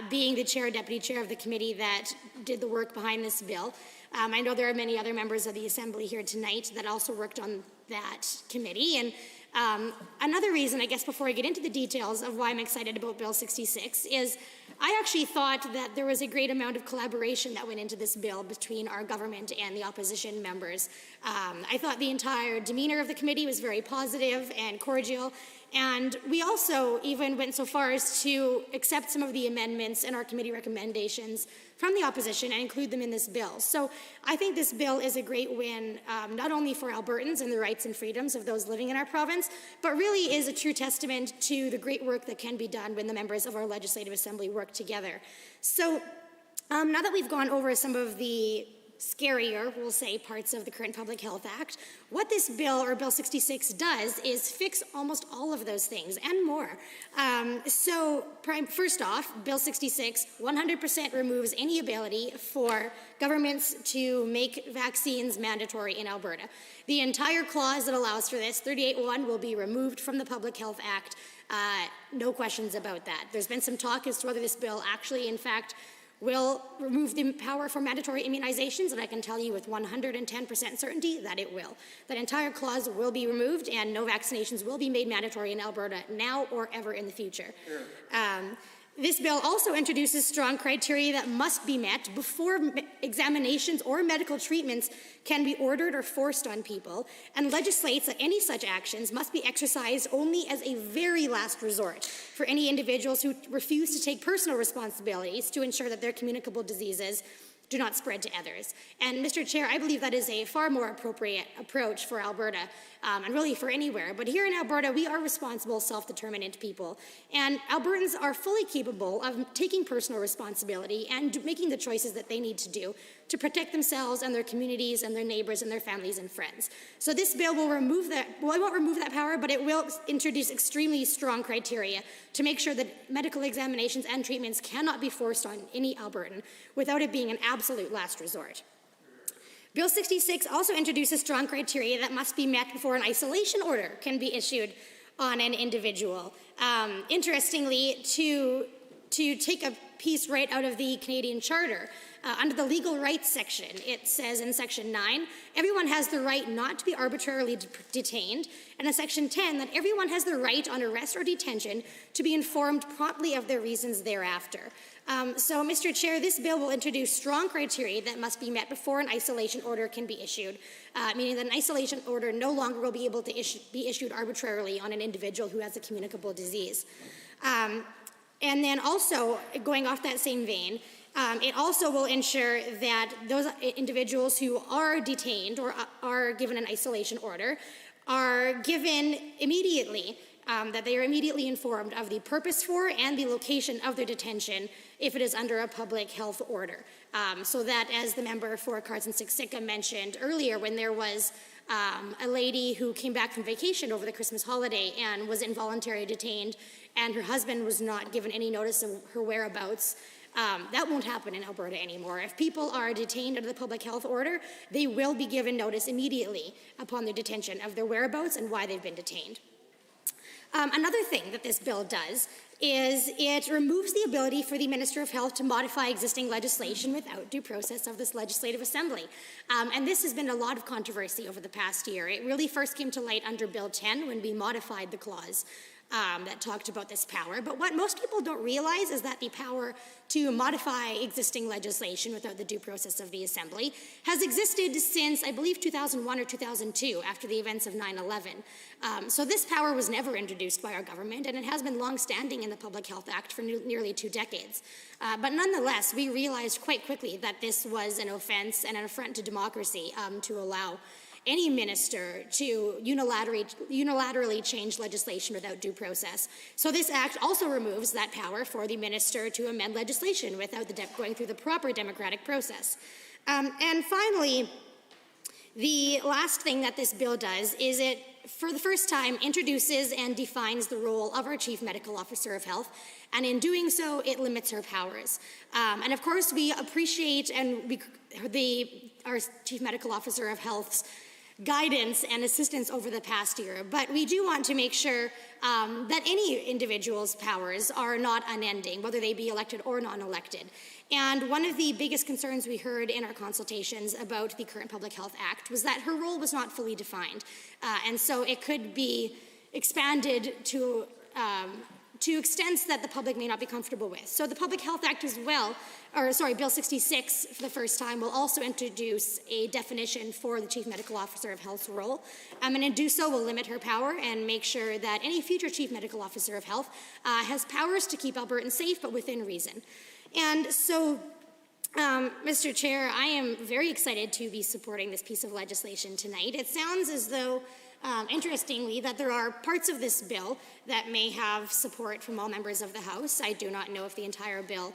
being the chair, deputy chair of the committee that did the work behind this bill. I know there are many other members of the Assembly here tonight that also worked on that committee. And another reason, I guess, before I get into the details of why I'm excited about Bill 66 is I actually thought that there was a great amount of collaboration that went into this bill between our government and the opposition members. I thought the entire demeanor of the committee was very positive and cordial, and we also even went so far as to accept some of the amendments in our committee recommendations from the opposition and include them in this bill. So I think this bill is a great win, not only for Albertans and the rights and freedoms of those living in our province, but really is a true testament to the great work that can be done when the members of our Legislative Assembly work together. So now that we've gone over some of the scarier, we'll say, parts of the current Public Health Act. What this bill, or Bill 66, does is fix almost all of those things and more. First off, Bill 66 100% removes any ability for governments to make vaccines mandatory in Alberta. The entire clause that allows for this, 38.1, will be removed from the Public Health Act. No questions about that. There's been some talk as to whether this bill actually, in fact, will remove the power for mandatory immunizations, and I can tell you with 110% certainty that it will. That entire clause will be removed, and no vaccinations will be made mandatory in Alberta now or ever in the future. This bill also introduces strong criteria that must be met before examinations or medical treatments can be ordered or forced on people, and legislates that any such actions must be exercised only as a very last resort for any individuals who refuse to take personal responsibilities to ensure that their communicable diseases do not spread to others. And Mr. Chair, I believe that is a far more appropriate approach for Alberta, and really for anywhere. But here in Alberta, we are responsible, self-determinant people. And Albertans are fully capable of taking personal responsibility and making the choices that they need to do to protect themselves and their communities and their neighbors and their families and friends. So this bill will remove that, well, it won't remove that power, but it will introduce extremely strong criteria to make sure that medical examinations and treatments cannot be forced on any Albertan without it being an absolute last resort. Bill 66 also introduces strong criteria that must be met before an isolation order can be issued on an individual. Interestingly, to take a piece right out of the Canadian Charter, under the legal rights section, it says in section 9, everyone has the right not to be arbitrarily detained, and in section 10, that everyone has the right on arrest or detention to be informed promptly of their reasons thereafter. So, Mr. Chair, this bill will introduce strong criteria that must be met before an isolation order can be issued, meaning that an isolation order no longer will be able to be issued arbitrarily on an individual who has a communicable disease. And then also, going off that same vein, it also will ensure that those individuals who are detained or are given an isolation order are given immediately, that they are immediately informed of the purpose for and the location of their detention if it is under a public health order. So that, as the member for Carson-Siksika mentioned earlier, when there was a lady who came back from vacation over the Christmas holiday and was involuntarily detained, and her husband was not given any notice of her whereabouts, that won't happen in Alberta anymore. If people are detained under the public health order, they will be given notice immediately upon their detention of their whereabouts and why they've been detained. Another thing that this bill does is it removes the ability for the Minister of Health to modify existing legislation without due process of this Legislative Assembly. And this has been a lot of controversy over the past year. It really first came to light under Bill 10 when we modified the clause that talked about this power. But what most people don't realize is that the power to modify existing legislation without the due process of the Assembly has existed since, I believe, 2001 or 2002, after the events of 9/11. So this power was never introduced by our government, and it has been long-standing in the Public Health Act for nearly 2 decades. But nonetheless, we realized quite quickly that this was an offense and an affront to democracy to allow any minister to unilaterally change legislation without due process. So this act also removes that power for the minister to amend legislation without going through the proper democratic process. And finally, the last thing that this bill does is it, for the first time, introduces and defines the role of our Chief Medical Officer of Health, and in doing so, it limits her powers. And of course, we appreciate our Chief Medical Officer of Health's guidance and assistance over the past year, but we do want to make sure that any individual's powers are not unending, whether they be elected or non-elected. And one of the biggest concerns we heard in our consultations about the current Public Health Act was that her role was not fully defined, and so it could be expanded to extents that the public may not be comfortable with. So the Public Health Act as well, Bill 66 for the first time will also introduce a definition for the Chief Medical Officer of Health's role. And in do so will limit her power and make sure that any future Chief Medical Officer of Health has powers to keep Albertans safe, but within reason. And so, Mr. Chair, I am very excited to be supporting this piece of legislation tonight. It sounds as though interestingly, that there are parts of this bill that may have support from all members of the House. I do not know if the entire bill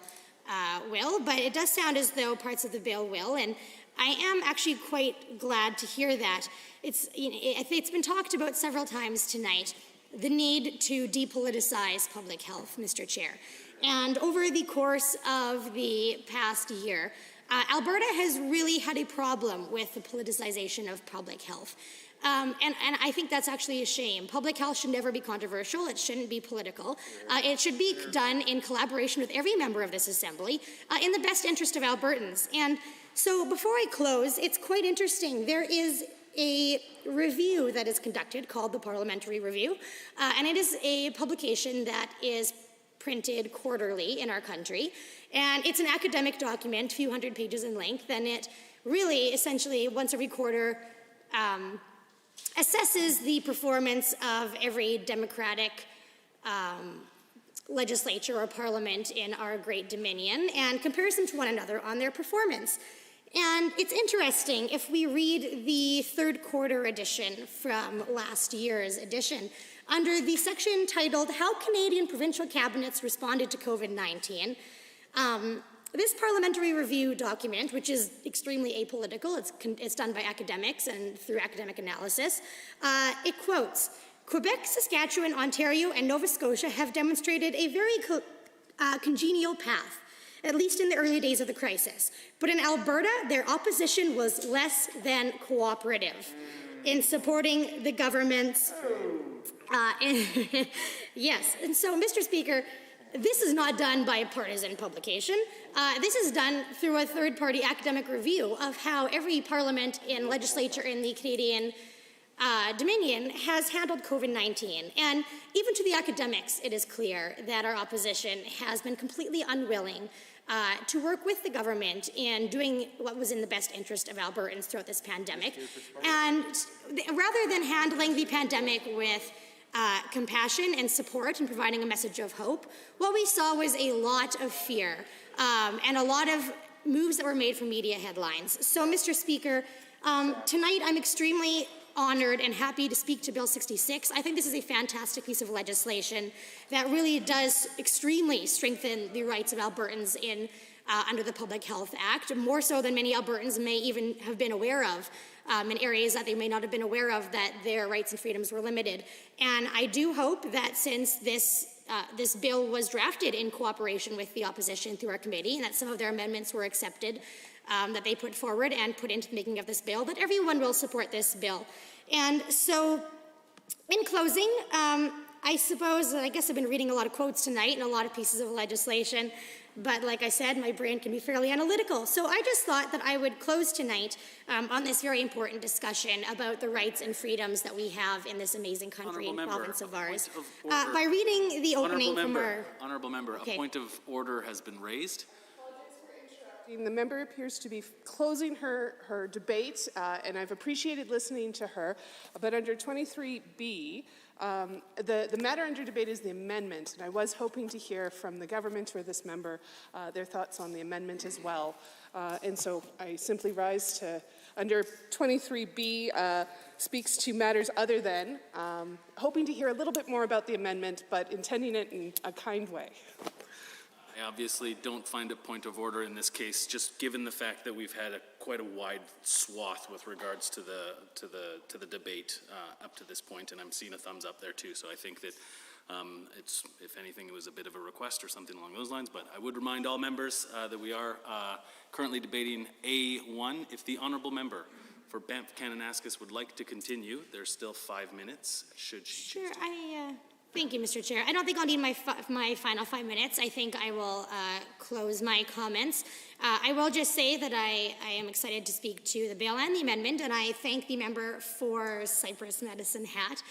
will, but it does sound as though parts of the bill will. And I am actually quite glad to hear that. It's been talked about several times tonight, the need to depoliticize public health, Mr. Chair. And over the course of the past year, Alberta has really had a problem with the politicization of public health. And I think that's actually a shame. Public health should never be controversial. It shouldn't be political. It should be done in collaboration with every member of this assembly in the best interest of Albertans. And so before I close, it's quite interesting. There is a review that is conducted called the Parliamentary Review, and it is a publication that is printed quarterly in our country. And it's an academic document, a few hundred pages in length, and it really essentially once every quarter assesses the performance of every democratic legislature or parliament in our great dominion and compares them to one another on their performance. And it's interesting, if we read the third quarter edition from last year's edition, under the section titled How Canadian Provincial Cabinets Responded to COVID-19, this parliamentary review document, which is extremely apolitical, it's done by academics and through academic analysis, it quotes, Quebec, Saskatchewan, Ontario, and Nova Scotia have demonstrated a very congenial path, at least in the early days of the crisis. But in Alberta, their opposition was less than cooperative in supporting the government's, yes, and so, Mr. Speaker, this is not done by a partisan publication. This is done through a third-party academic review of how every parliament and legislature in the Canadian Dominion has handled COVID-19. And even to the academics, it is clear that our opposition has been completely unwilling to work with the government in doing what was in the best interest of Albertans throughout this pandemic. And rather than handling the pandemic with compassion and support and providing a message of hope, what we saw was a lot of fear and a lot of moves that were made for media headlines. So, Mr. Speaker, tonight I'm extremely honored and happy to speak to Bill 66. I think this is a fantastic piece of legislation that really does extremely strengthen the rights of Albertans under the Public Health Act, more so than many Albertans may even have been aware of, in areas that they may not have been aware of, that their rights and freedoms were limited. And I do hope that since this bill was drafted in cooperation with the opposition through our committee, and that some of their amendments were accepted, that they put forward and put into the making of this bill, that everyone will support this bill. And so, in closing, I suppose, I guess I've been reading a lot of quotes tonight and a lot of pieces of legislation, but like I said, my brain can be fairly analytical. So I just thought that I would close tonight on this very important discussion about the rights and freedoms that we have in this amazing country and province of ours. By reading the opening from our... Honourable Member, Okay. A point of order has been raised. The member appears to be closing her debate, and I've appreciated listening to her. But under 23B, the matter under debate is the amendment, and I was hoping to hear from the government or this member their thoughts on the amendment as well. And so I simply rise to, under 23B, speaks to matters other than, hoping to hear a little bit more about the amendment, but intending it in a kind way. I obviously don't find a point of order in this case, just given the fact that we've had quite a wide swath with regards to the debate up to this point, and I'm seeing a thumbs up there too. So I think that it's, if anything, it was a bit of a request or something along those lines. But I would remind all members that we are currently debating A1. If the honourable member for Banff-Kananaskis would like to continue, there's still 5 minutes. Should she choose to. Thank you, Mr. Chair. I don't think I'll need my final 5 minutes. I think I will close my comments. I will just say that I am excited to speak to the bill and the amendment, and I thank the member for Cypress Medicine Hat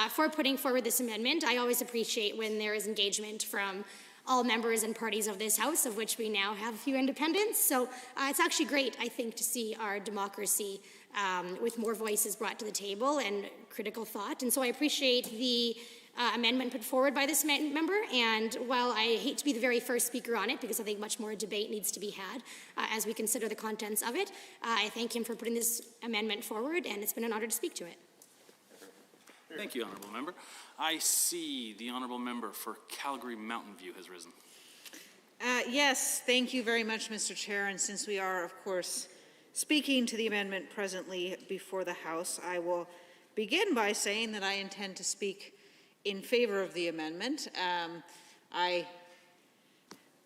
for putting forward this amendment. I always appreciate when there is engagement from all members and parties of this House, of which we now have a few independents. So it's actually great, I think, to see our democracy with more voices brought to the table and critical thought. And so I appreciate the amendment put forward by this member, and while I hate to be the very first speaker on it, because I think much more debate needs to be had as we consider the contents of it, I thank him for putting this amendment forward, and it's been an honor to speak to it. Thank you, Honourable Member. I see the Honourable Member for Calgary Mountain View has risen. Yes, thank you very much, Mr. Chair, and since we are, of course, speaking to the amendment presently before the House, I will begin by saying that I intend to speak in favor of the amendment. I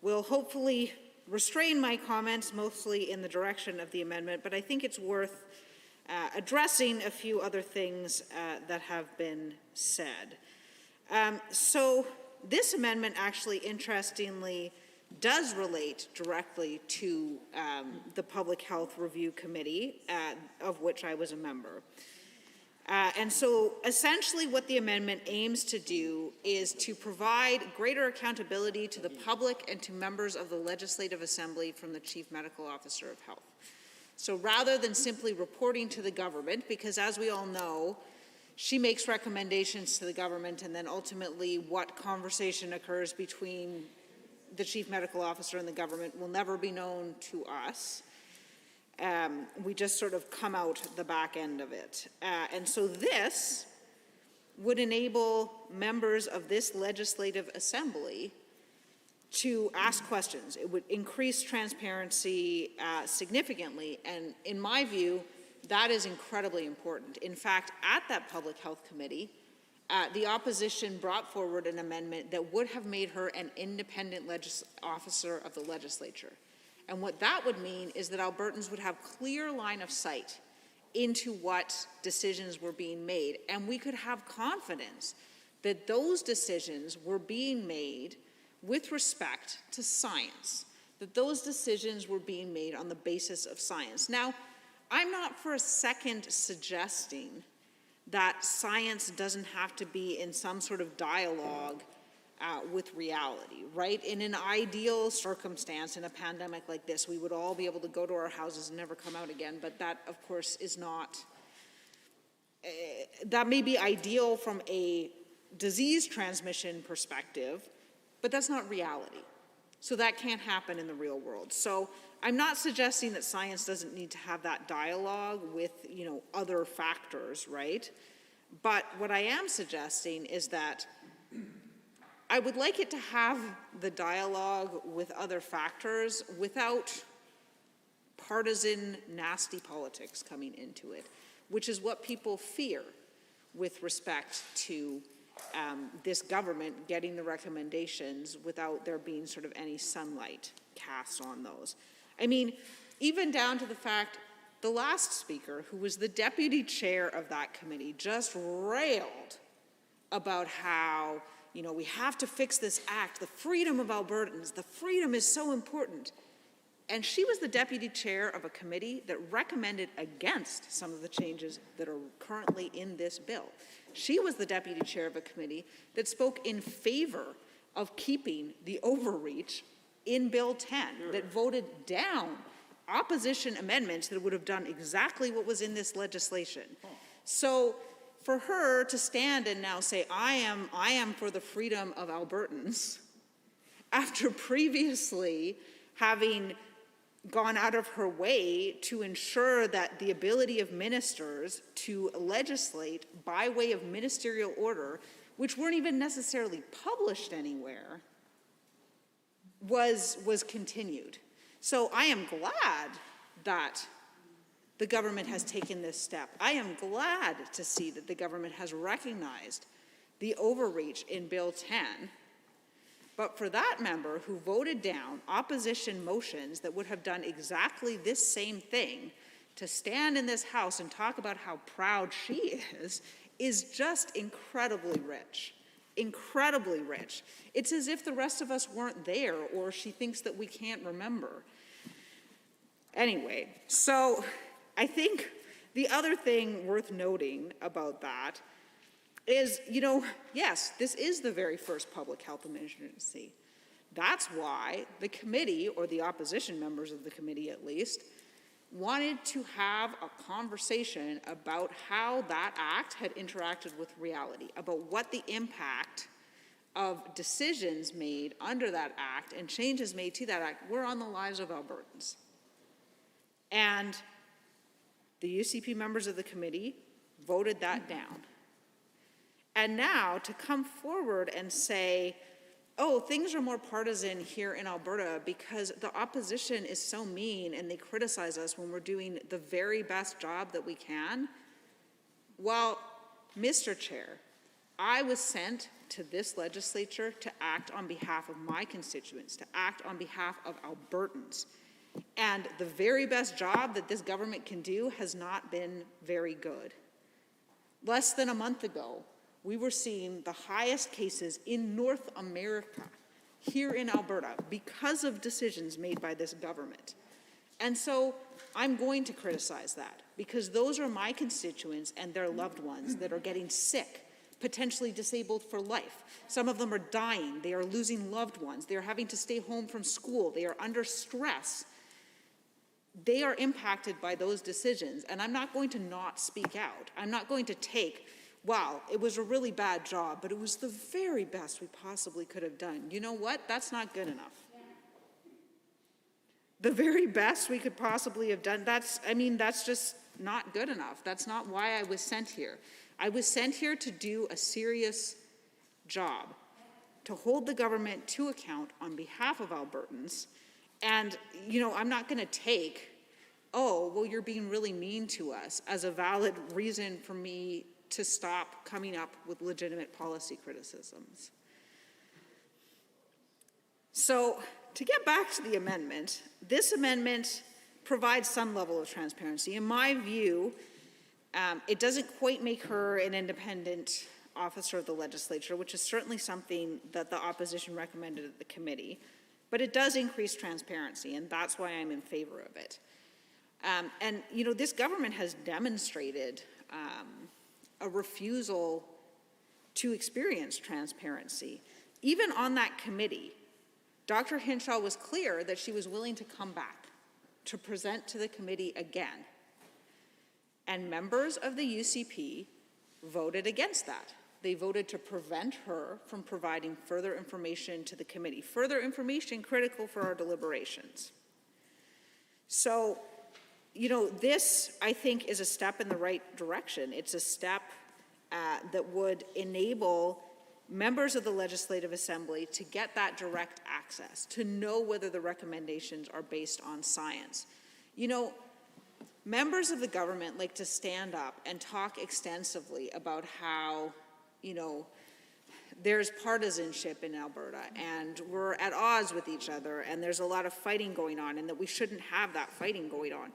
will hopefully restrain my comments mostly in the direction of the amendment, but I think it's worth addressing a few other things that have been said. So this amendment actually, interestingly, does relate directly to the Public Health Review Committee, of which I was a member. And so essentially what the amendment aims to do is to provide greater accountability to the public and to members of the Legislative Assembly from the Chief Medical Officer of Health. So rather than simply reporting to the government, because as we all know, she makes recommendations to the government, and then ultimately what conversation occurs between the Chief Medical Officer and the government will never be known to us. We just sort of come out the back end of it. And so this would enable members of this legislative assembly to ask questions. It would increase transparency significantly, and in my view, that is incredibly important. In fact, at that Public Health Committee, the opposition brought forward an amendment that would have made her an independent officer of the legislature. And what that would mean is that Albertans would have clear line of sight into what decisions were being made. And we could have confidence that those decisions were being made with respect to science, that those decisions were being made on the basis of science. Now, I'm not for a second suggesting that science doesn't have to be in some sort of dialogue with reality, right? In an ideal circumstance, in a pandemic like this, we would all be able to go to our houses and never come out again, but that, of course, is not, that may be ideal from a disease transmission perspective, but that's not reality. So that can't happen in the real world. So I'm not suggesting that science doesn't need to have that dialogue with, other factors, right? But what I am suggesting is that I would like it to have the dialogue with other factors without partisan, nasty politics coming into it, which is what people fear with respect to this government getting the recommendations without there being sort of any sunlight cast on those. I mean, even down to the fact the last speaker, who was the deputy chair of that committee, just railed about how we have to fix this act, the freedom of Albertans, the freedom is so important. And she was the deputy chair of a committee that recommended against some of the changes that are currently in this bill. She was the deputy chair of a committee that spoke in favor of keeping the overreach in Bill 10, that voted down opposition amendments that would have done exactly what was in this legislation. So for her to stand and now say, I am for the freedom of Albertans, after previously having gone out of her way to ensure that the ability of ministers to legislate by way of ministerial order, which weren't even necessarily published anywhere, was continued. So I am glad that the government has taken this step. I am glad to see that the government has recognized the overreach in Bill 10. But for that member who voted down opposition motions that would have done exactly this same thing, to stand in this House and talk about how proud she is just incredibly rich. Incredibly rich. It's as if the rest of us weren't there, or she thinks that we can't remember. Anyway, so I think the other thing worth noting about that is, yes, this is the very first public health emergency. That's why the committee, or the opposition members of the committee at least, wanted to have a conversation about how that act had interacted with reality, about what the impact of decisions made under that act and changes made to that act were on the lives of Albertans. And the UCP members of the committee voted that down. And now to come forward and say, oh, things are more partisan here in Alberta because the opposition is so mean and they criticize us when we're doing the very best job that we can. Well, Mr. Chair, I was sent to this legislature to act on behalf of my constituents, to act on behalf of Albertans. And the very best job that this government can do has not been very good. Less than a month ago, we were seeing the highest cases in North America here in Alberta because of decisions made by this government. And so I'm going to criticize that because those are my constituents and their loved ones that are getting sick, potentially disabled for life. Some of them are dying. They are losing loved ones. They are having to stay home from school. They are under stress. They are impacted by those decisions, and I'm not going to not speak out. I'm not going to take, wow, it was a really bad job, but it was the very best we possibly could have done. You know what? That's not good enough. The very best we could possibly have done, that's just not good enough. That's not why I was sent here. I was sent here to do a serious job, to hold the government to account on behalf of Albertans. And, I'm not going to take, oh, well, you're being really mean to us as a valid reason for me to stop coming up with legitimate policy criticisms. So, to get back to the amendment, this amendment provides some level of transparency. In my view, it doesn't quite make her an independent officer of the legislature, which is certainly something that the opposition recommended at the committee. But it does increase transparency, and that's why I'm in favor of it. This government has demonstrated a refusal to experience transparency. Even on that committee, Dr. Hinshaw was clear that she was willing to come back to present to the committee again. And members of the UCP voted against that. They voted to prevent her from providing further information to the committee, further information critical for our deliberations. So, this, I think, is a step in the right direction. It's a step that would enable members of the Legislative Assembly to get that direct access, to know whether the recommendations are based on science. Members of the government like to stand up and talk extensively about how there's partisanship in Alberta and we're at odds with each other and there's a lot of fighting going on and that we shouldn't have that fighting going on.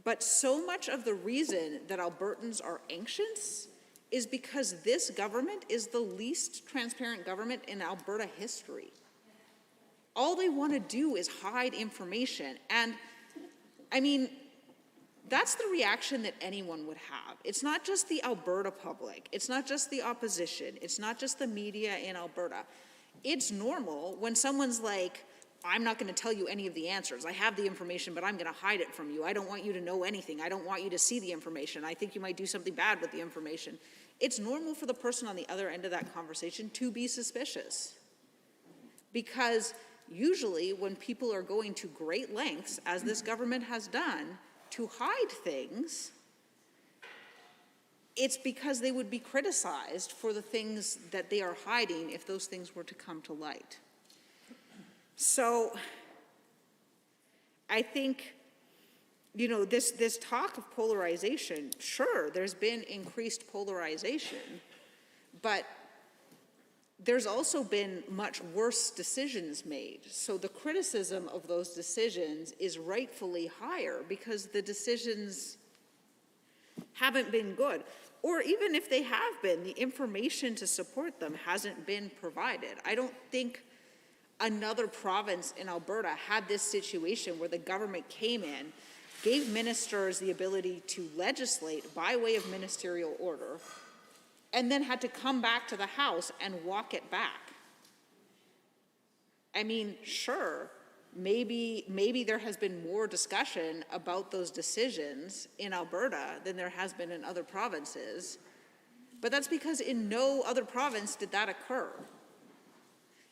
But so much of the reason that Albertans are anxious is because this government is the least transparent government in Alberta history. All they want to do is hide information. And that's the reaction that anyone would have. It's not just the Alberta public. It's not just the opposition. It's not just the media in Alberta. It's normal when someone's like, I'm not going to tell you any of the answers. I have the information, but I'm going to hide it from you. I don't want you to know anything. I don't want you to see the information. I think you might do something bad with the information. It's normal for the person on the other end of that conversation to be suspicious. Because usually when people are going to great lengths, as this government has done, to hide things, it's because they would be criticized for the things that they are hiding if those things were to come to light. So I think, this talk of polarization, sure, there's been increased polarization, but there's also been much worse decisions made. So the criticism of those decisions is rightfully higher because the decisions haven't been good. Or even if they have been, the information to support them hasn't been provided. I don't think another province in Alberta had this situation where the government came in, gave ministers the ability to legislate by way of ministerial order, and then had to come back to the House and walk it back. Sure, maybe there has been more discussion about those decisions in Alberta than there has been in other provinces, but that's because in no other province did that occur.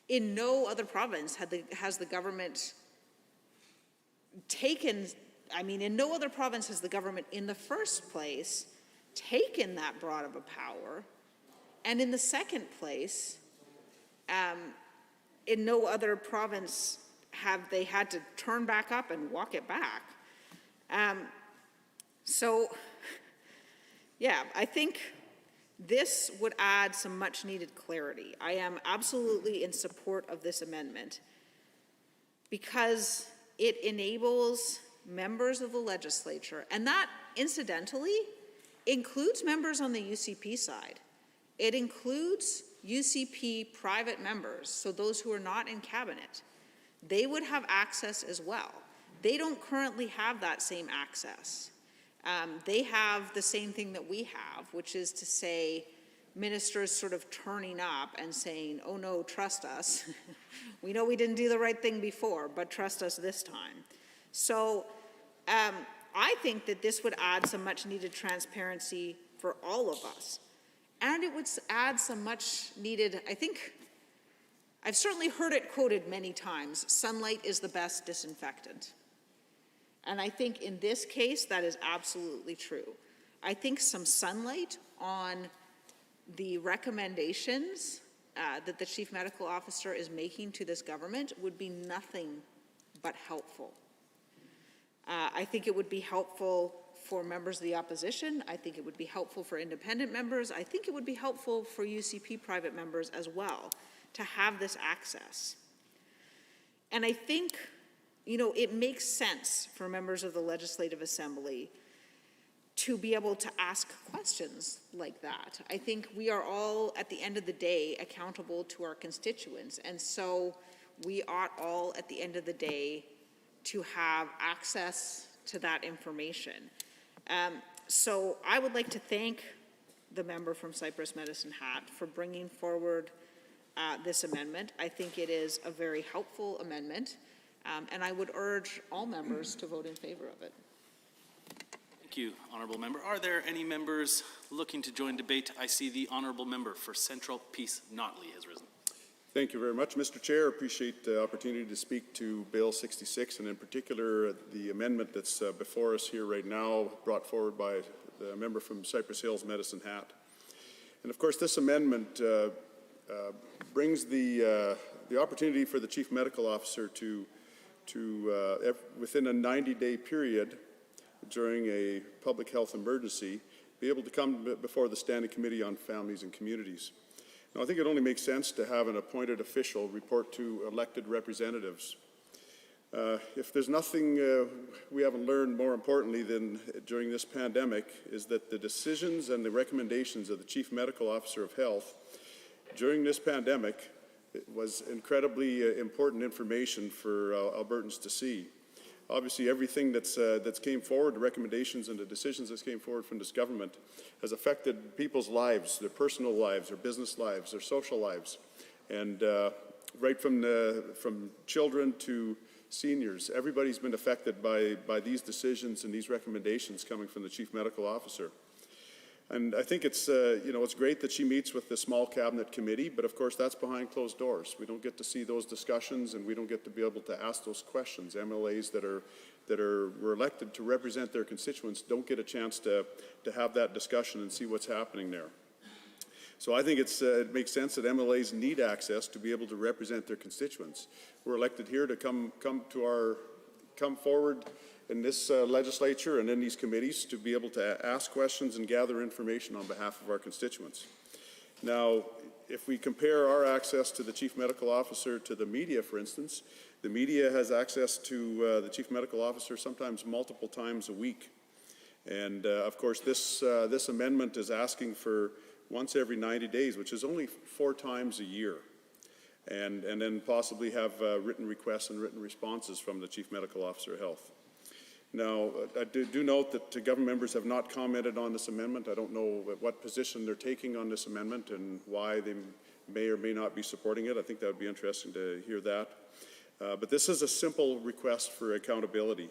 In no other province has the government taken, in no other province has the government in the first place taken that broad of a power, and in the second place, in no other province have they had to turn back up and walk it back. So, yeah, I think this would add some much needed clarity. I am absolutely in support of this amendment because it enables members of the legislature, and that incidentally includes members on the UCP side. It includes UCP private members, so those who are not in cabinet. They would have access as well. They don't currently have that same access. They have the same thing that we have, which is to say ministers sort of turning up and saying, oh no, trust us. We know we didn't do the right thing before, but trust us this time. So I think that this would add some much needed transparency for all of us. And it would add some much needed, I think, I've certainly heard it quoted many times, sunlight is the best disinfectant. And I think in this case, that is absolutely true. I think some sunlight on the recommendations that the Chief Medical Officer is making to this government would be nothing but helpful. I think it would be helpful for members of the opposition. I think it would be helpful for independent members. I think it would be helpful for UCP private members as well to have this access. And I think, you know, it makes sense for members of the Legislative Assembly to be able to ask questions like that. I think we are all, at the end of the day, accountable to our constituents. And so we ought all, at the end of the day, to have access to that information. So I would like to thank the member from Cypress Medicine Hat for bringing forward this amendment. I think it is a very helpful amendment, and I would urge all members to vote in favor of it. Thank you, Honourable Member. Are there any members looking to join debate? I see the Honourable Member for Central Peace Notley has risen. Thank you very much, Mr. Chair. Appreciate the opportunity to speak to Bill 66, and in particular the amendment that's before us here right now, brought forward by the member from Cypress Hills Medicine Hat. And of course, this amendment brings the opportunity for the Chief Medical Officer to within a 90-day period during a public health emergency, be able to come before the Standing Committee on Families and Communities. Now, I think it only makes sense to have an appointed official report to elected representatives. If there's nothing we haven't learned more importantly than during this pandemic, is that the decisions and the recommendations of the Chief Medical Officer of Health during this pandemic was incredibly important information for Albertans to see. Obviously, everything that's came forward, the recommendations and the decisions that came forward from this government has affected people's lives, their personal lives, their business lives, their social lives. And right from children to seniors, everybody's been affected by these decisions and these recommendations coming from the Chief Medical Officer. And I think it's, it's great that she meets with the small cabinet committee, but of course that's behind closed doors. We don't get to see those discussions, and we don't get to be able to ask those questions. MLAs were elected to represent their constituents don't get a chance to have that discussion and see what's happening there. So I think it makes sense that MLAs need access to be able to represent their constituents. We're elected here to come forward in this legislature and in these committees to be able to ask questions and gather information on behalf of our constituents. Now, if we compare our access to the Chief Medical Officer to the media, for instance, the media has access to the Chief Medical Officer sometimes multiple times a week. And of course, this amendment is asking for once every 90 days, which is only 4 times a year. And then possibly have written requests and written responses from the Chief Medical Officer of Health. Now, I do note that government members have not commented on this amendment. I don't know what position they're taking on this amendment and why they may or may not be supporting it. I think that would be interesting to hear that. But this is a simple request for accountability.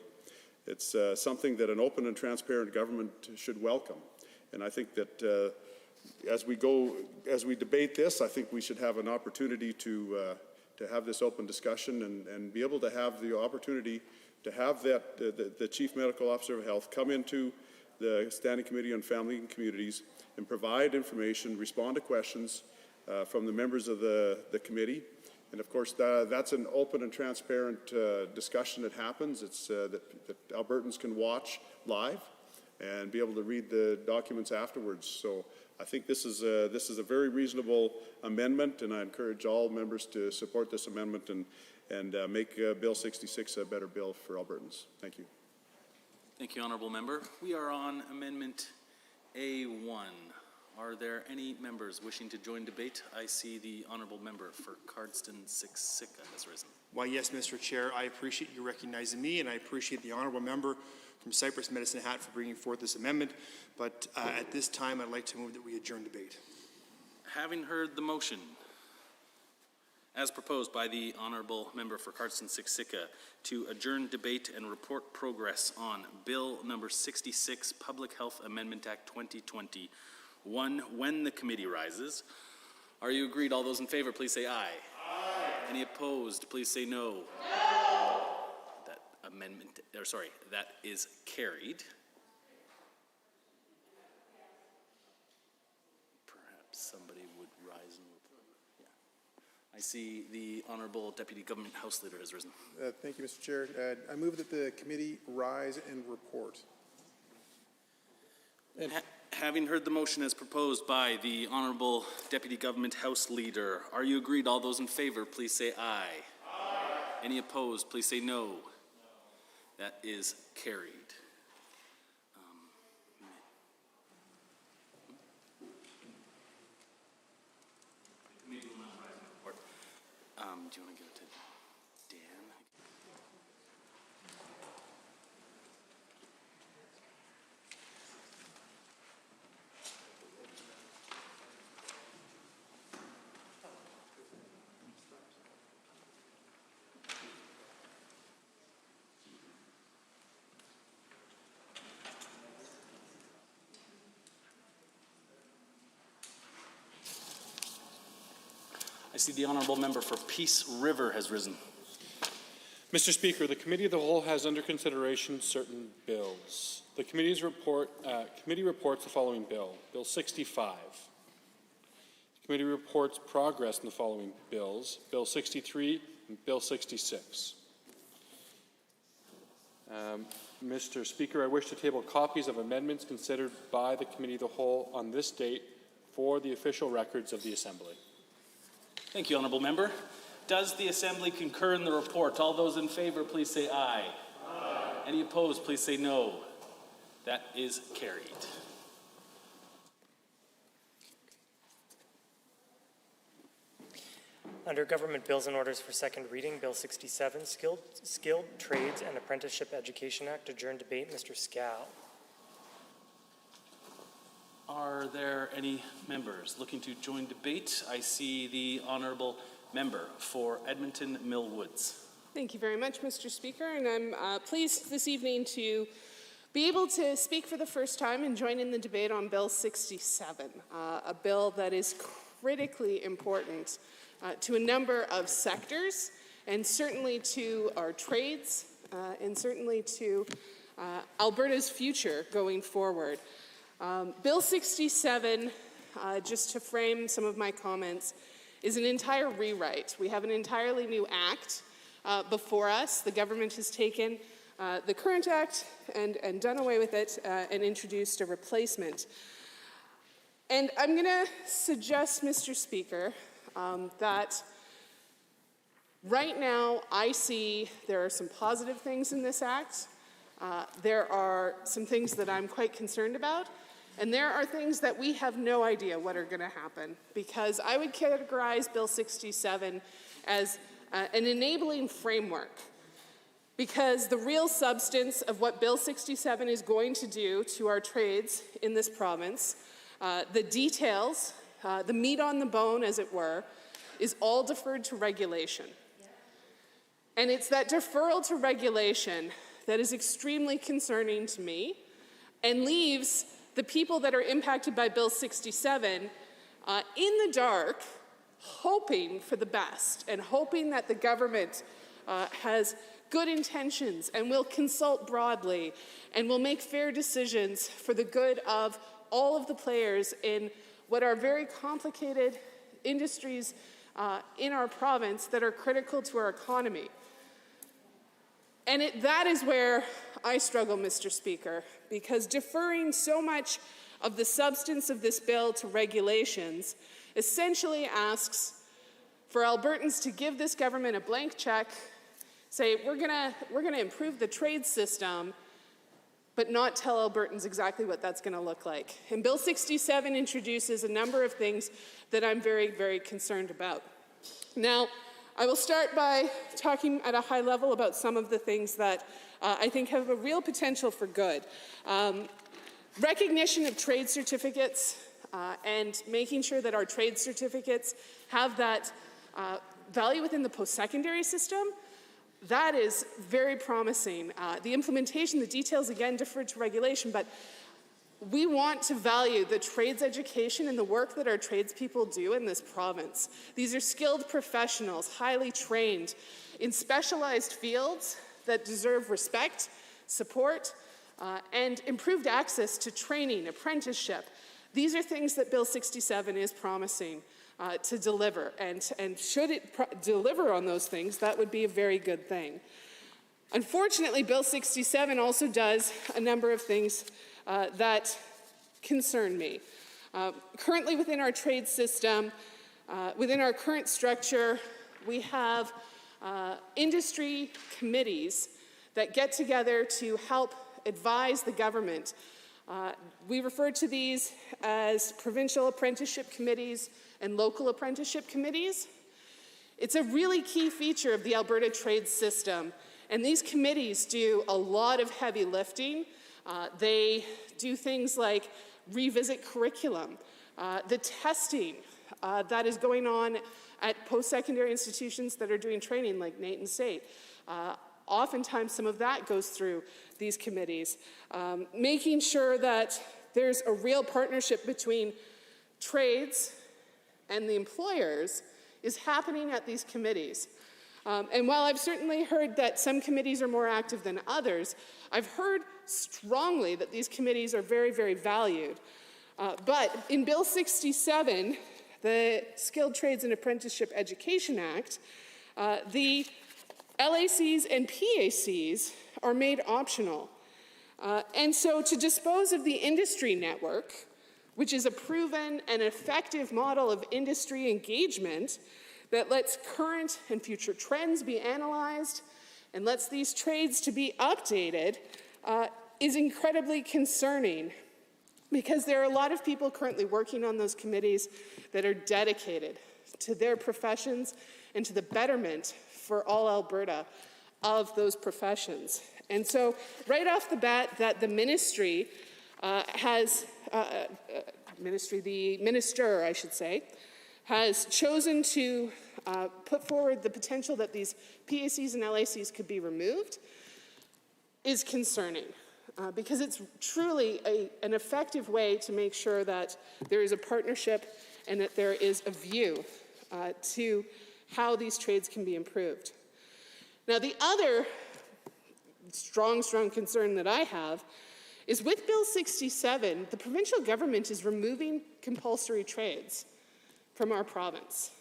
It's something that an open and transparent government should welcome. And I think that as we debate this, I think we should have an opportunity to have this open discussion and be able to have the opportunity to have the Chief Medical Officer of Health come into the Standing Committee on Family and Communities and provide information, respond to questions from the members of the committee, And of course, that's an open and transparent discussion that happens. It's that Albertans can watch live and be able to read the documents afterwards. So I think this is a very reasonable amendment, and I encourage all members to support this amendment and make Bill 66 a better bill for Albertans. Thank you. Thank you, Honourable Member. We are on Amendment A1. Are there any members wishing to join debate? I see the Honourable Member for Cardston-Siksika has risen. Why, yes, Mr. Chair, I appreciate you recognizing me, and I appreciate the honourable member from Cypress Medicine Hat for bringing forth this amendment. But at this time, I'd like to move that we adjourn debate. Having heard the motion as proposed by the Honourable Member for Cardston-Siksika to adjourn debate and report progress on Bill number 66, Public Health Amendment Act 2020, when the committee rises. Are you agreed? All those in favor, please say aye. Aye. Any opposed, please say no. No. That is carried. Perhaps somebody would rise and report. Yeah. I see the Honourable Deputy Government House Leader has risen. Thank you, Mr. Chair. I move that the committee rise and report. Having heard the motion as proposed by the Honourable Deputy Government House Leader, are you agreed? All those in favor, please say aye. Aye. Any opposed, please say no. That is carried. Do you want to give it to Dan? I see the Honourable Member for Peace River has risen. Mr. Speaker, the Committee of the Whole has under consideration certain bills. The committee reports the following bill, Bill 65. The committee reports progress in the following bills, Bill 63 and Bill 66. Mr. Speaker, I wish to table copies of amendments considered by the Committee of the Whole on this date for the official records of the Assembly. Thank you, Honourable Member. Does the Assembly concur in the report? All those in favour, please say aye. Aye. Any opposed, please say no. That is carried. Under Government Bills and Orders for Second Reading, Bill 67, Skilled Trades and Apprenticeship Education Act, adjourn debate. Mr. Scow. Are there any members looking to join debate? I see the Honourable Member for Edmonton Millwoods. Thank you very much, Mr. Speaker, and I'm pleased this evening to be able to speak for the first time and join in the debate on Bill 67, a bill that is critically important to a number of sectors, and certainly to our trades, and certainly to Alberta's future going forward. Bill 67, just to frame some of my comments, is an entire rewrite. We have an entirely new act before us. The government has taken the current act and done away with it and introduced a replacement. And I'm going to suggest, Mr. Speaker, that right now I see there are some positive things in this act. There are some things that I'm quite concerned about. And there are things that we have no idea what are going to happen, because I would categorize Bill 67 as an enabling framework, because the real substance of what Bill 67 is going to do to our trades in this province, the details, the meat on the bone, as it were, is all deferred to regulation. And it's that deferral to regulation that is extremely concerning to me and leaves the people that are impacted by Bill 67 in the dark, hoping for the best and hoping that the government has good intentions and will consult broadly and will make fair decisions for the good of all of the players in what are very complicated industries in our province that are critical to our economy. And that is where I struggle, Mr. Speaker, because deferring so much of the substance of this bill to regulations essentially asks for Albertans to give this government a blank check, say, we're gonna improve the trade system, but not tell Albertans exactly what that's gonna look like. And Bill 67 introduces a number of things that I'm very, very concerned about. Now, I will start by talking at a high level about some of the things that I think have a real potential for good. Recognition of trade certificates and making sure that our trade certificates have that value within the post-secondary system, that is very promising. The implementation, the details again defer to regulation, but we want to value the trades education and the work that our tradespeople do in this province. These are skilled professionals, highly trained in specialized fields that deserve respect, support, and improved access to training, apprenticeship. These are things that Bill 67 is promising to deliver, and should it deliver on those things, that would be a very good thing. Unfortunately, Bill 67 also does a number of things that concern me. Currently within our trade system, within our current structure, we have industry committees that get together to help advise the government. We refer to these as provincial apprenticeship committees and local apprenticeship committees. It's a really key feature of the Alberta trade system, and these committees do a lot of heavy lifting. They do things like revisit curriculum, the testing that is going on at post-secondary institutions that are doing training like Nate and State. Oftentimes some of that goes through these committees. Making sure that there's a real partnership between trades and the employers is happening at these committees. And while I've certainly heard that some committees are more active than others, I've heard strongly that these committees are very, very valued. But in Bill 67, the Skilled Trades and Apprenticeship Education Act, the LACs and PACs are made optional. And so to dispose of the industry network, which is a proven and effective model of industry engagement that lets current and future trends be analyzed and lets these trades to be updated, is incredibly concerning, because there are a lot of people currently working on those committees that are dedicated to their professions and to the betterment for all Alberta of those professions. And so right off the bat, that the ministry the minister, I should say, has chosen to put forward the potential that these PACs and LACs could be removed is concerning. Because it's truly an effective way to make sure that there is a partnership and that there is a view to how these trades can be improved. Now, the other strong concern that I have is with Bill 67, the provincial government is removing compulsory trades from our province.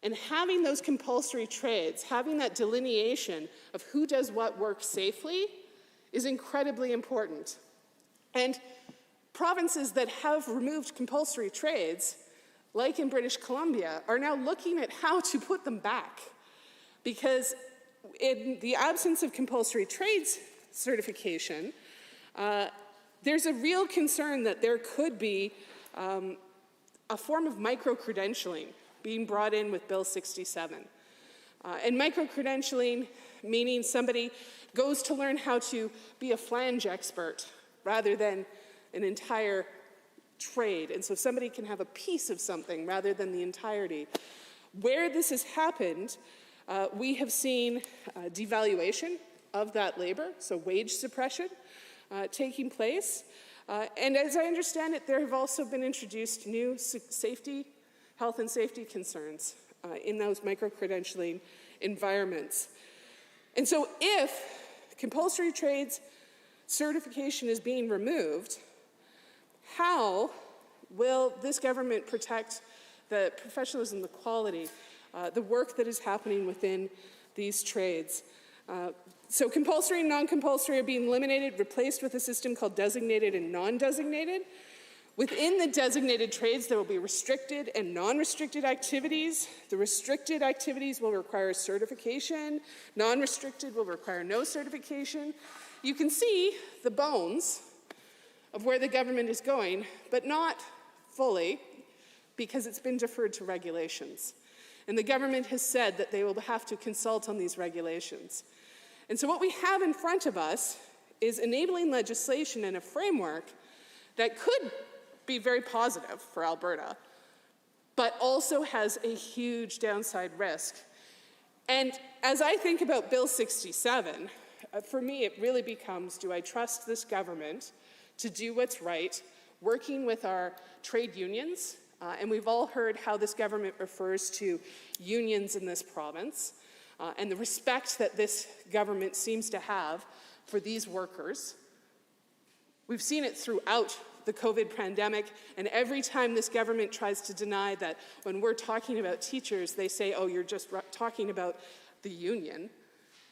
And having those compulsory trades, having that delineation of who does what work safely, is incredibly important. And provinces that have removed compulsory trades, like in British Columbia, are now looking at how to put them back. Because in the absence of compulsory trades certification, there's a real concern that there could be a form of micro-credentialing being brought in with Bill 67. And micro-credentialing meaning somebody goes to learn how to be a flange expert rather than an entire trade. And so somebody can have a piece of something rather than the entirety. Where this has happened, we have seen devaluation of that labor, so wage suppression taking place. And as I understand it, there have also been introduced new health and safety concerns in those micro-credentialing environments. And so if compulsory trades certification is being removed, how will this government protect the professionalism, the quality, the work that is happening within these trades. So compulsory and non-compulsory are being eliminated, replaced with a system called designated and non-designated. Within the designated trades, there will be restricted and non-restricted activities. The restricted activities will require certification. Non-restricted will require no certification. You can see the bones of where the government is going, but not fully, because it's been deferred to regulations. And the government has said that they will have to consult on these regulations. And so what we have in front of us is enabling legislation and a framework that could be very positive for Alberta, but also has a huge downside risk. And as I think about Bill 67, for me it really becomes, do I trust this government to do what's right, working with our trade unions, and we've all heard how this government refers to unions in this province, and the respect that this government seems to have for these workers. We've seen it throughout the COVID pandemic, and every time this government tries to deny that when we're talking about teachers, they say, oh, you're just talking about the union,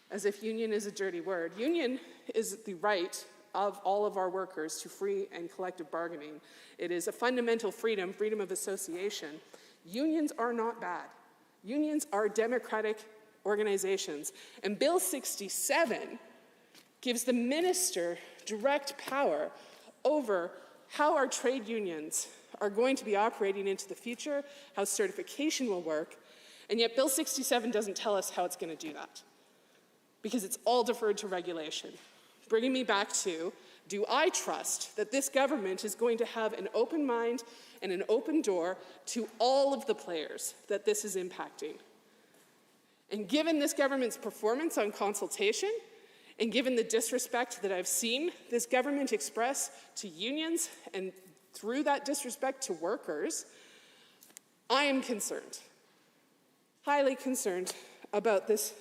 as if union is a dirty word. Union is the right of all of our workers to free and collective bargaining. It is a fundamental freedom, freedom of association. Unions are not bad. Unions are democratic organizations. And Bill 67 gives the minister direct power over how our trade unions are going to be operating into the future, how certification will work, and yet Bill 67 doesn't tell us how it's going to do that, because it's all deferred to regulation. Bringing me back to, do I trust that this government is going to have an open mind and an open door to all of the players that this is impacting? And given this government's performance on consultation, and given the disrespect that I've seen this government express to unions and through that disrespect to workers, I am concerned, highly concerned about this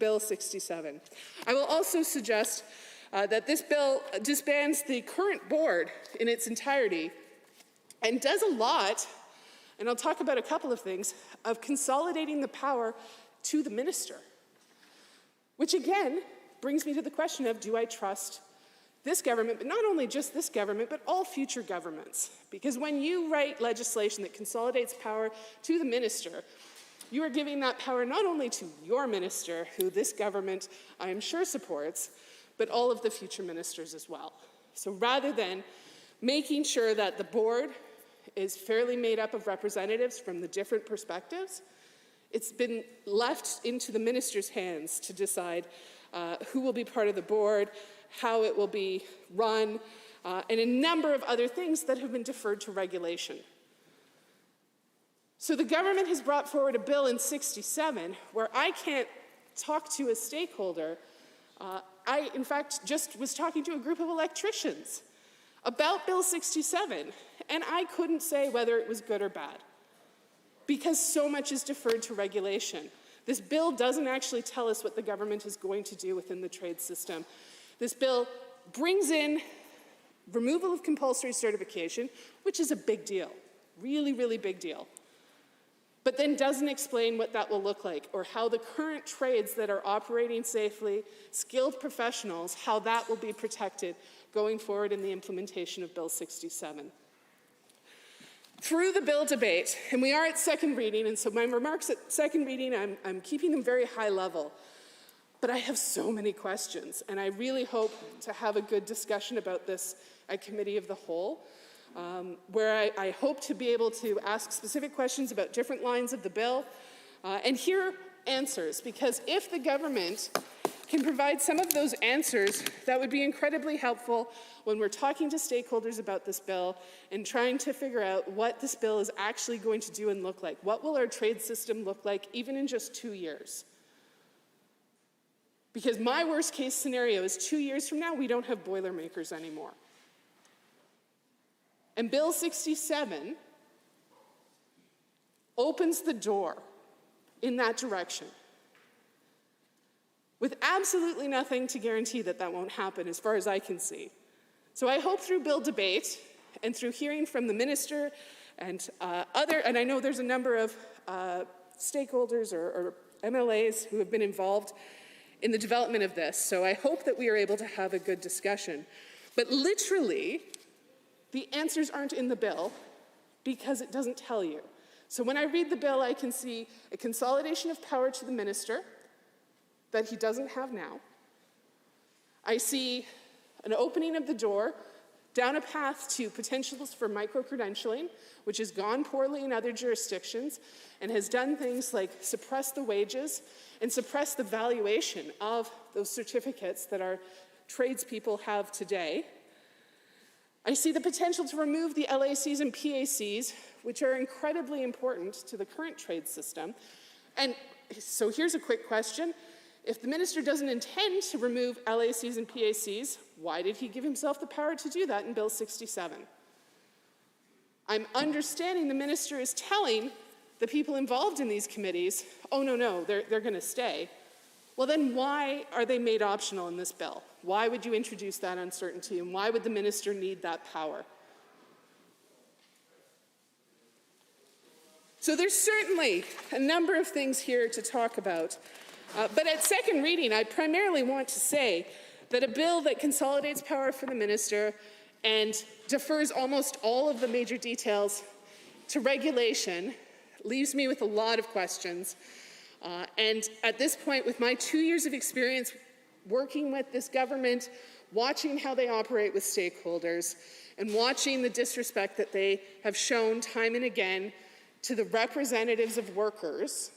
Bill 67. I will also suggest that this bill disbands the current board in its entirety and does a lot, and I'll talk about a couple of things, of consolidating the power to the minister, which again brings me to the question of, do I trust this government, but not only just this government, but all future governments? Because when you write legislation that consolidates power to the minister, you are giving that power not only to your minister, who this government, I am sure, supports, but all of the future ministers as well. So rather than making sure that the board is fairly made up of representatives from the different perspectives, it's been left into the minister's hands to decide who will be part of the board, how it will be run, and a number of other things that have been deferred to regulation. So the government has brought forward a bill in 67 where I can't talk to a stakeholder. I, in fact, just was talking to a group of electricians about Bill 67, and I couldn't say whether it was good or bad, because so much is deferred to regulation. This bill doesn't actually tell us what the government is going to do within the trade system. This bill brings in removal of compulsory certification, which is a big deal, really, really big deal, but then doesn't explain what that will look like, or how the current trades that are operating safely, skilled professionals, how that will be protected going forward in the implementation of Bill 67. Through the bill debate, and we are at second reading, and so my remarks at second reading, I'm keeping them very high level, but I have so many questions, and I really hope to have a good discussion about this at Committee of the Whole, where I hope to be able to ask specific questions about different lines of the bill and hear answers, because if the government can provide some of those answers, that would be incredibly helpful when we're talking to stakeholders about this bill and trying to figure out what this bill is actually going to do and look like. What will our trade system look like even in just 2 years? Because my worst case scenario is 2 years from now, we don't have Boilermakers anymore. And Bill 67 opens the door in that direction, with absolutely nothing to guarantee that that won't happen, as far as I can see. So I hope through bill debate and through hearing from the minister and and I know there's a number of stakeholders or MLAs who have been involved in the development of this, so I hope that we are able to have a good discussion. But literally, the answers aren't in the bill because it doesn't tell you. So when I read the bill, I can see a consolidation of power to the minister that he doesn't have now. I see an opening of the door down a path to potentials for micro-credentialing, which has gone poorly in other jurisdictions and has done things like suppress the wages and suppress the valuation of those certificates that our tradespeople have today. I see the potential to remove the LACs and PACs, which are incredibly important to the current trade system. And so here's a quick question. If the minister doesn't intend to remove LACs and PACs, why did he give himself the power to do that in Bill 67? I'm understanding the minister is telling the people involved in these committees, oh, no, they're going to stay. Well, then why are they made optional in this bill? Why would you introduce that uncertainty, and why would the minister need that power? So there's certainly a number of things here to talk about. But at second reading, I primarily want to say that a bill that consolidates power for the minister and defers almost all of the major details to regulation leaves me with a lot of questions. And at this point, with my 2 years of experience working with this government, watching how they operate with stakeholders, and watching the disrespect that they have shown time and again to the representatives of workers,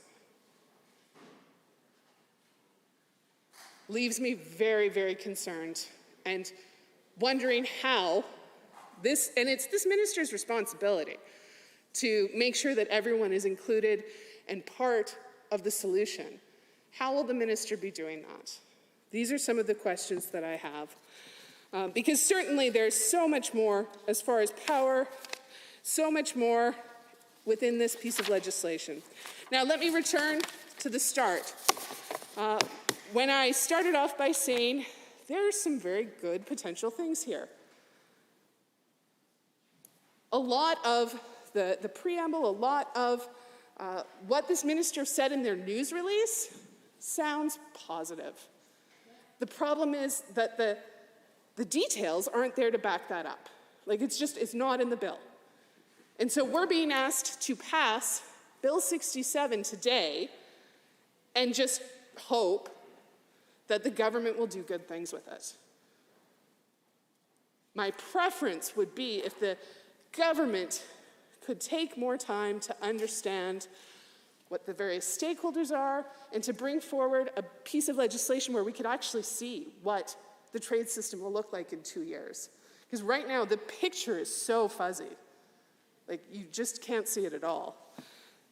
leaves me very, very concerned and wondering how this, and it's this minister's responsibility to make sure that everyone is included and part of the solution. How will the minister be doing that? These are some of the questions that I have. Because certainly there's so much more as far as power, so much more within this piece of legislation. Now let me return to the start. When I started off by saying there are some very good potential things here. A lot of the preamble, a lot of what this minister said in their news release sounds positive. The problem is that the details aren't there to back that up. Like it's not in the bill. And so we're being asked to pass Bill 67 today and just hope that the government will do good things with it. My preference would be if the government could take more time to understand what the various stakeholders are and to bring forward a piece of legislation where we could actually see what the trade system will look like in 2 years. Because right now, the picture is so fuzzy. Like, you just can't see it at all.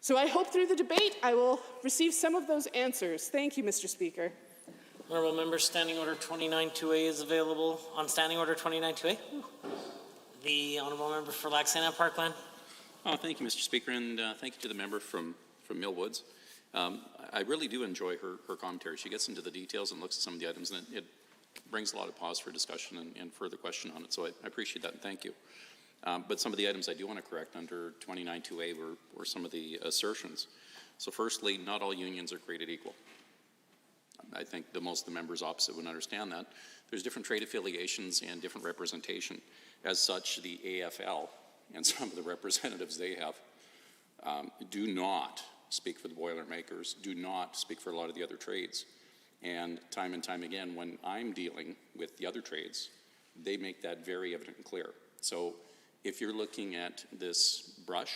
So I hope through the debate, I will receive some of those answers. Thank you, Mr. Speaker. Honourable Member, Standing Order 29-2A is available. On Standing Order 29-2A, the Honourable Member for Lac-Saint-Anne Parkland. Thank you, Mr. Speaker, and thank you to the member from Millwoods. I really do enjoy her commentary. She gets into the details and looks at some of the items, and it brings a lot of pause for discussion and further question on it, so I appreciate that, and thank you. But some of the items I do want to correct under 29-2A were some of the assertions. So firstly, not all unions are created equal. I think most of the members opposite would understand that. There's different trade affiliations and different representation. As such, the AFL and some of the representatives they have do not speak for the Boilermakers, do not speak for a lot of the other trades. And time again, when I'm dealing with the other trades, they make that very evident and clear. So if you're looking at this brush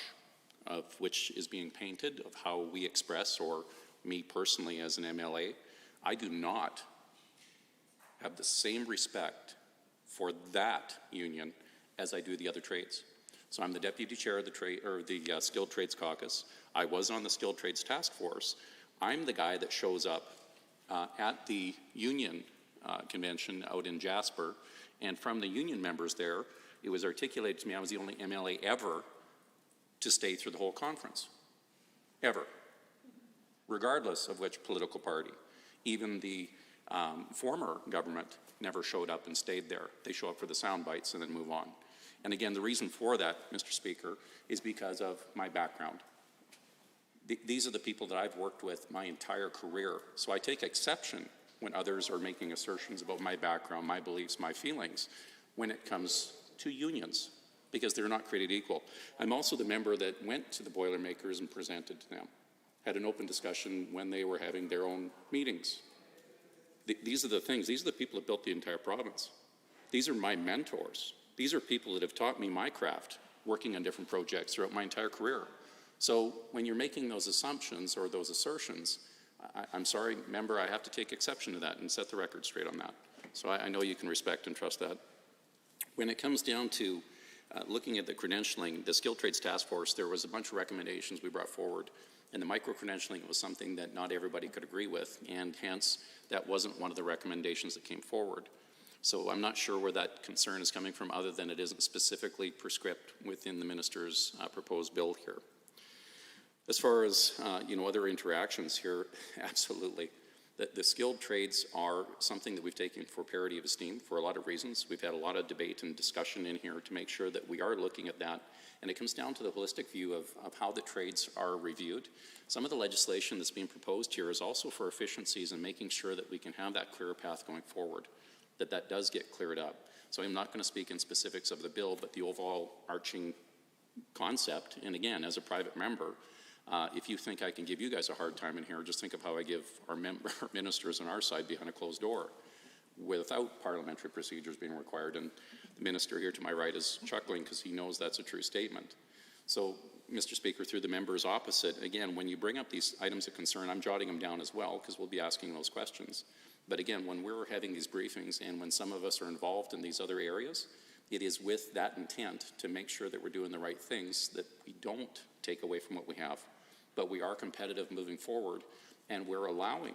of which is being painted of how we express, or me personally as an MLA, I do not have the same respect for that union as I do the other trades. So I'm the deputy chair of the Skilled Trades Caucus. I was on the Skilled Trades Task Force. I'm the guy that shows up at the union convention out in Jasper, and from the union members there, it was articulated to me I was the only MLA ever to stay through the whole conference, ever, regardless of which political party. Even the former government never showed up and stayed there. They show up for the sound bites and then move on. And again, the reason for that, Mr. Speaker, is because of my background. These are the people that I've worked with my entire career. So I take exception when others are making assertions about my background, my beliefs, my feelings, when it comes to unions, because they're not created equal. I'm also the member that went to the Boilermakers and presented to them, had an open discussion when they were having their own meetings. These are the things, these are the people that built the entire province. These are my mentors. These are people that have taught me my craft, working on different projects throughout my entire career. So when you're making those assumptions or those assertions, I'm sorry, member, I have to take exception to that and set the record straight on that. So I know you can respect and trust that. When it comes down to looking at the credentialing, the Skilled Trades Task Force, there was a bunch of recommendations we brought forward, and the micro-credentialing was something that not everybody could agree with, and hence that wasn't one of the recommendations that came forward. So I'm not sure where that concern is coming from, other than it isn't specifically prescribed within the minister's proposed bill here. As far as other interactions here, absolutely. The skilled trades are something that we've taken for parity of esteem for a lot of reasons. We've had a lot of debate and discussion in here to make sure that we are looking at that. And it comes down to the holistic view of how the trades are reviewed. Some of the legislation that's being proposed here is also for efficiencies and making sure that we can have that clear path going forward, that does get cleared up. So I'm not going to speak in specifics of the bill, but the overall arching concept, and again, as a private member, if you think I can give you guys a hard time in here, just think of how I give our ministers on our side behind a closed door without parliamentary procedures being required. And the minister here to my right is chuckling because he knows that's a true statement. So, Mr. Speaker, through the members opposite, again, when you bring up these items of concern, I'm jotting them down as well because we'll be asking those questions. But again, when we're having these briefings and when some of us are involved in these other areas, it is with that intent to make sure that we're doing the right things, that we don't take away from what we have, but we are competitive moving forward, and we're allowing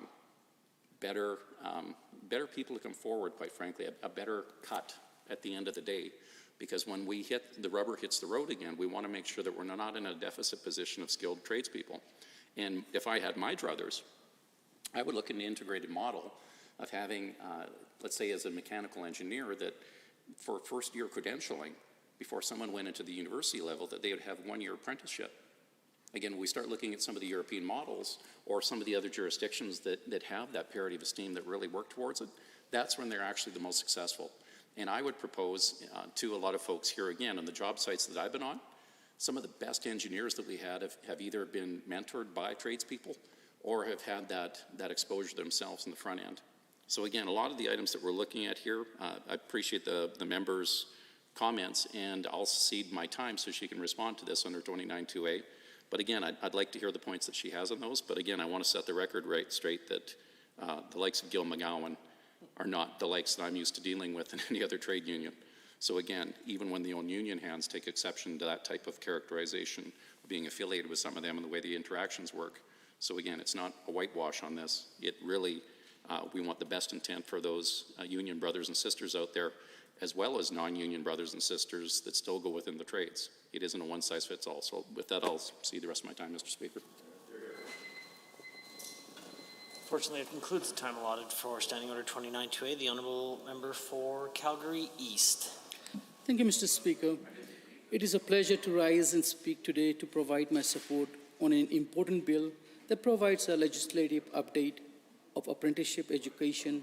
better people to come forward, quite frankly, a better cut at the end of the day. Because when the rubber hits the road again, we want to make sure that we're not in a deficit position of skilled tradespeople. And if I had my druthers, I would look at an integrated model of having, let's say as a mechanical engineer, that for first year credentialing, before someone went into the university level, that they would have 1 year apprenticeship. Again, when we start looking at some of the European models or some of the other jurisdictions that have that parity of esteem that really work towards it, that's when they're actually the most successful. And I would propose to a lot of folks here, again, on the job sites that I've been on, some of the best engineers that we have either been mentored by tradespeople or have had that exposure themselves in the front end. So again, a lot of the items that we're looking at here, I appreciate the members' comments, and I'll cede my time so she can respond to this under 29.2A. But again, I'd like to hear the points that she has on those. But again, I want to set the record right straight that the likes of Gil McGowan are not the likes that I'm used to dealing with in any other trade union. So again, even when the own union hands take exception to that type of characterization, being affiliated with some of them and the way the interactions work. So again, it's not a whitewash on this. It really, we want the best intent for those union brothers and sisters out there, as well as non-union brothers and sisters that still go within the trades. It isn't a one-size-fits-all. So with that, I'll see the rest of my time, Mr. Speaker. Fortunately, it concludes the time allotted for Standing Order 29.2A. The Honourable Member for Calgary East. Thank you, Mr. Speaker. It is a pleasure to rise and speak today to provide my support on an important bill that provides a legislative update of apprenticeship education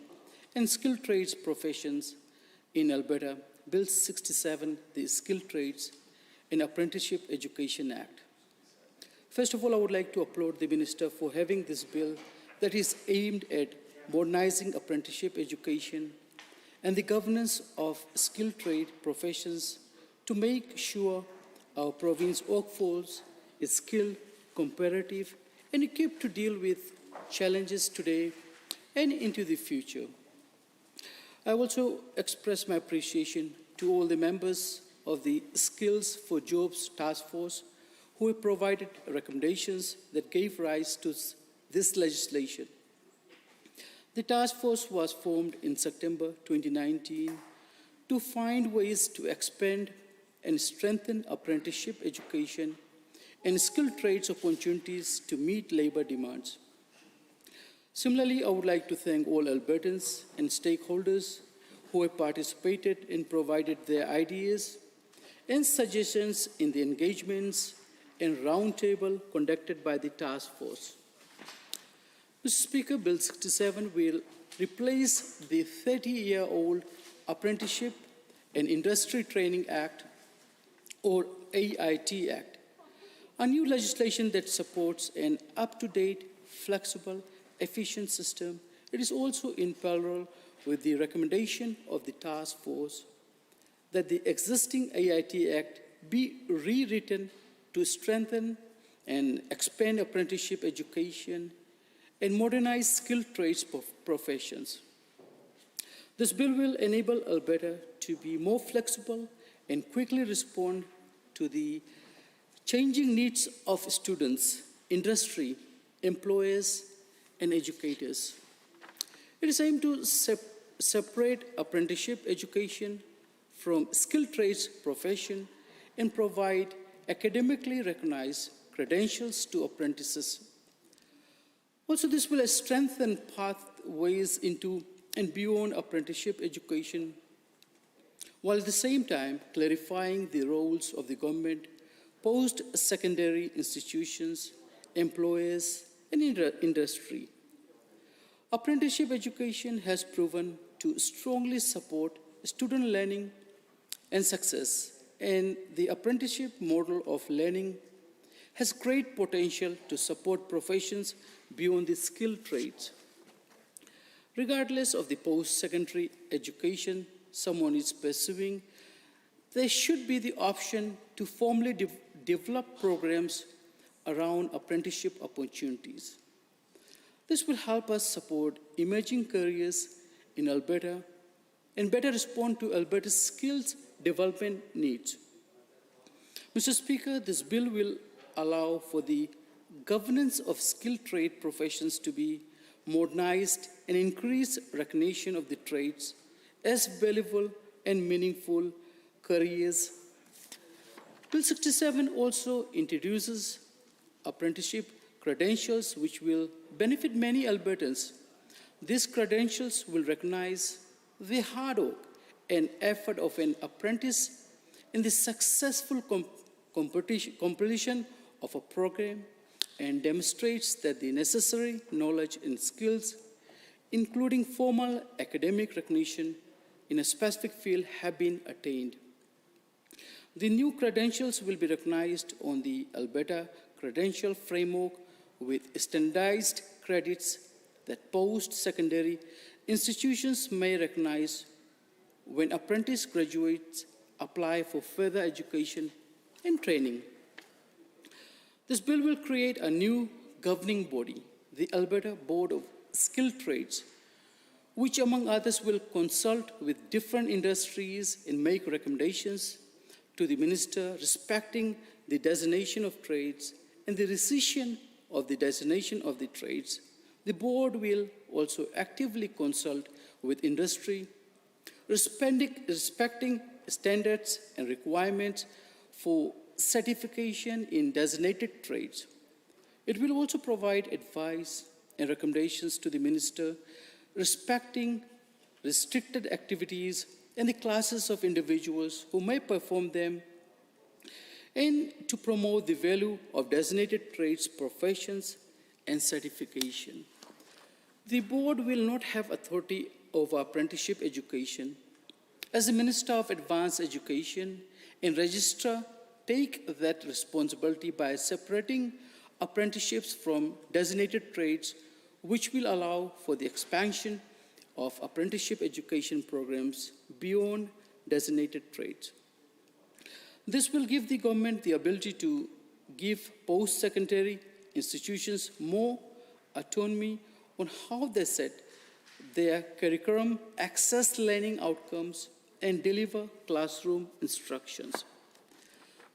and skilled trades professions in Alberta, Bill 67, the Skilled Trades and Apprenticeship Education Act. First of all, I would like to applaud the Minister for having this bill that is aimed at modernizing apprenticeship education and the governance of skilled trade professions to make sure our province workforce is skilled, competitive, and equipped to deal with challenges today and into the future. I also express my appreciation to all the members of the Skills for Jobs Task Force who have provided recommendations that gave rise to this legislation. The task force was formed in September 2019 to find ways to expand and strengthen apprenticeship education and skilled trades opportunities to meet labor demands. Similarly, I would like to thank all Albertans and stakeholders who have participated and provided their ideas and suggestions in the engagements and roundtable conducted by the task force. Mr. Speaker, Bill 67 will replace the 30-year-old Apprenticeship and Industry Training Act, or AIT Act, a new legislation that supports an up-to-date, flexible, efficient system. It is also in parallel with the recommendation of the task force that the existing AIT Act be rewritten to strengthen and expand apprenticeship education and modernize skilled trades professions. This bill will enable Alberta to be more flexible and quickly respond to the changing needs of students, industry, employers, and educators. It is aimed to separate apprenticeship education from skilled trades profession and provide academically recognized credentials to apprentices. Also, this will strengthen pathways into and beyond apprenticeship education, while at the same time clarifying the roles of the government, post-secondary institutions, employers, and industry. Apprenticeship education has proven to strongly support student learning and success, and the apprenticeship model of learning has great potential to support professions beyond the skilled trades. Regardless of the post-secondary education someone is pursuing, there should be the option to formally develop programs around apprenticeship opportunities. This will help us support emerging careers in Alberta and better respond to Alberta's skills development needs. Mr. Speaker, this bill will allow for the governance of skilled trade professions to be modernized and increase recognition of the trades as valuable and meaningful careers. Bill 67 also introduces apprenticeship credentials which will benefit many Albertans. These credentials will recognize the hard work and effort of an apprentice in the successful completion of a program and demonstrates that the necessary knowledge and skills, including formal academic recognition in a specific field, have been attained. The new credentials will be recognized on the Alberta Credential Framework with standardized credits that post-secondary institutions may recognize when apprentice graduates apply for further education and training. This bill will create a new governing body, the Alberta Board of Skilled Trades, which among others will consult with different industries and make recommendations to the minister respecting the designation of trades and the rescission of the designation of the trades. The board will also actively consult with industry, respecting standards and requirements for certification in designated trades. It will also provide advice and recommendations to the minister respecting restricted activities and the classes of individuals who may perform them, and to promote the value of designated trades, professions, and certification. The board will not have authority over apprenticeship education. As the Minister of Advanced Education and Registrar, take that responsibility by separating apprenticeships from designated trades, which will allow for the expansion of apprenticeship education programs beyond designated trades. This will give the government the ability to give post-secondary institutions more autonomy on how they set their curriculum, access learning outcomes, and deliver classroom instructions.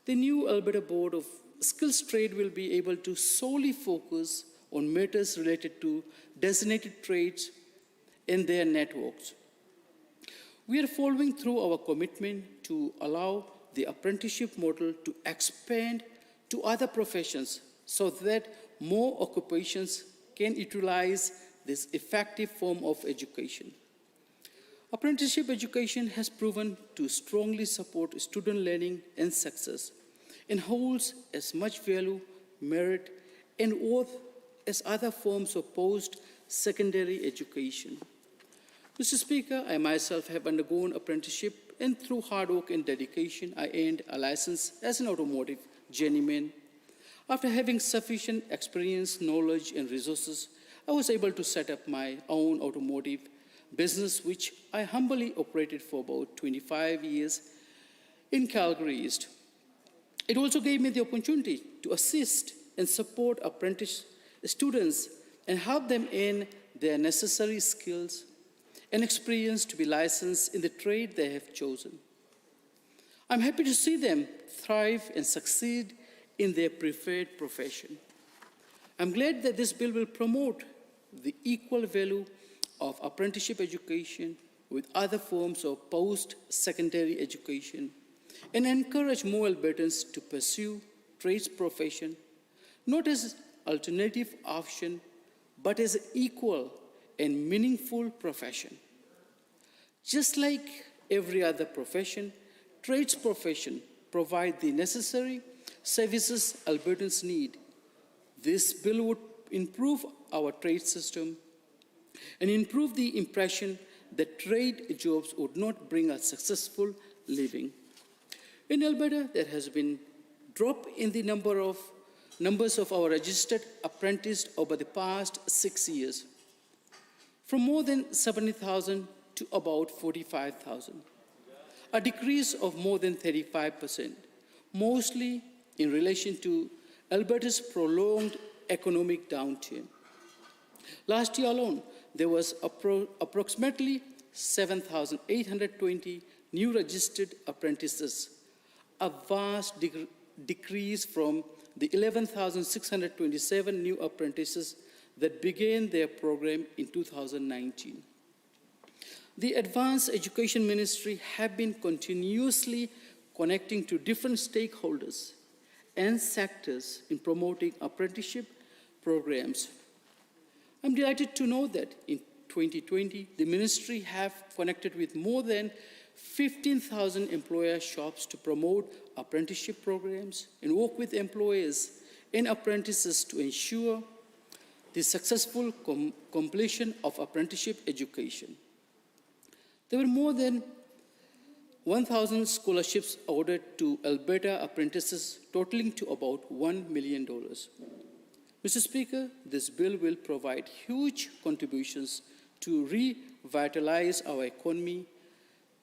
The new Alberta Board of Skills Trade will be able to solely focus on matters related to designated trades and their networks. We are following through our commitment to allow the apprenticeship model to expand to other professions so that more occupations can utilize this effective form of education. Apprenticeship education has proven to strongly support student learning and success and holds as much value, merit, and worth as other forms of post-secondary education. Mr. Speaker, I myself have undergone apprenticeship, and through hard work and dedication, I earned a license as an automotive journeyman. After having sufficient experience, knowledge, and resources, I was able to set up my own automotive business, which I humbly operated for about 25 years in Calgary East. It also gave me the opportunity to assist and support apprentice students and help them earn their necessary skills and experience to be licensed in the trade they have chosen. I'm happy to see them thrive and succeed in their preferred profession. I'm glad that this bill will promote the equal value of apprenticeship education with other forms of post-secondary education and encourage more Albertans to pursue trades profession, not as alternative option, but as an equal and meaningful profession. Just like every other profession, trades profession provide the necessary services Albertans need. This bill would improve our trade system and improve the impression that trade jobs would not bring a successful living. In Alberta, there has been a drop in the numbers of our registered apprentices over the past 6 years, from more than 70,000 to about 45,000, a decrease of more than 35%, mostly in relation to Alberta's prolonged economic downturn. Last year alone, there was approximately 7,820 new registered apprentices, a vast decrease from the 11,627 new apprentices that began their program in 2019. The Advanced Education Ministry have been continuously connecting to different stakeholders and sectors in promoting apprenticeship programs. I'm delighted to know that in 2020, the ministry have connected with more than 15,000 employer shops to promote apprenticeship programs and work with employers and apprentices to ensure the successful completion of apprenticeship education. There were more than 1,000 scholarships awarded to Alberta apprentices, totaling to about $1 million. Mr. Speaker, this bill will provide huge contributions to revitalize our economy,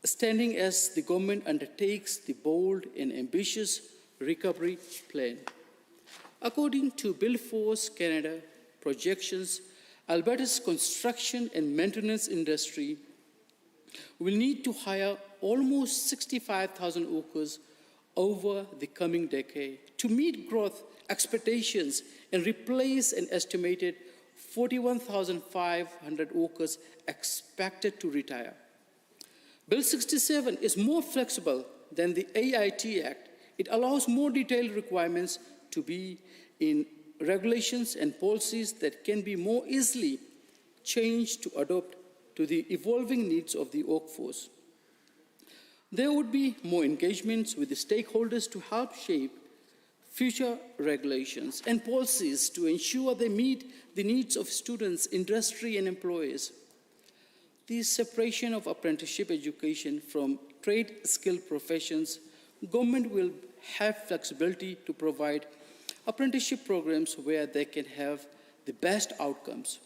standing as the government undertakes the bold and ambitious recovery plan. According to Bill Force Canada projections, Alberta's construction and maintenance industry will need to hire almost 65,000 workers over the coming decade to meet growth expectations and replace an estimated 41,500 workers expected to retire. Bill 67 is more flexible than the AIT Act. It allows more detailed requirements to be in regulations and policies that can be more easily changed to adapt to the evolving needs of the workforce. There would be more engagements with the stakeholders to help shape future regulations and policies to ensure they meet the needs of students, industry, and employees. The separation of apprenticeship education from trade skill professions, government will have flexibility to provide apprenticeship programs where they can have the best outcomes.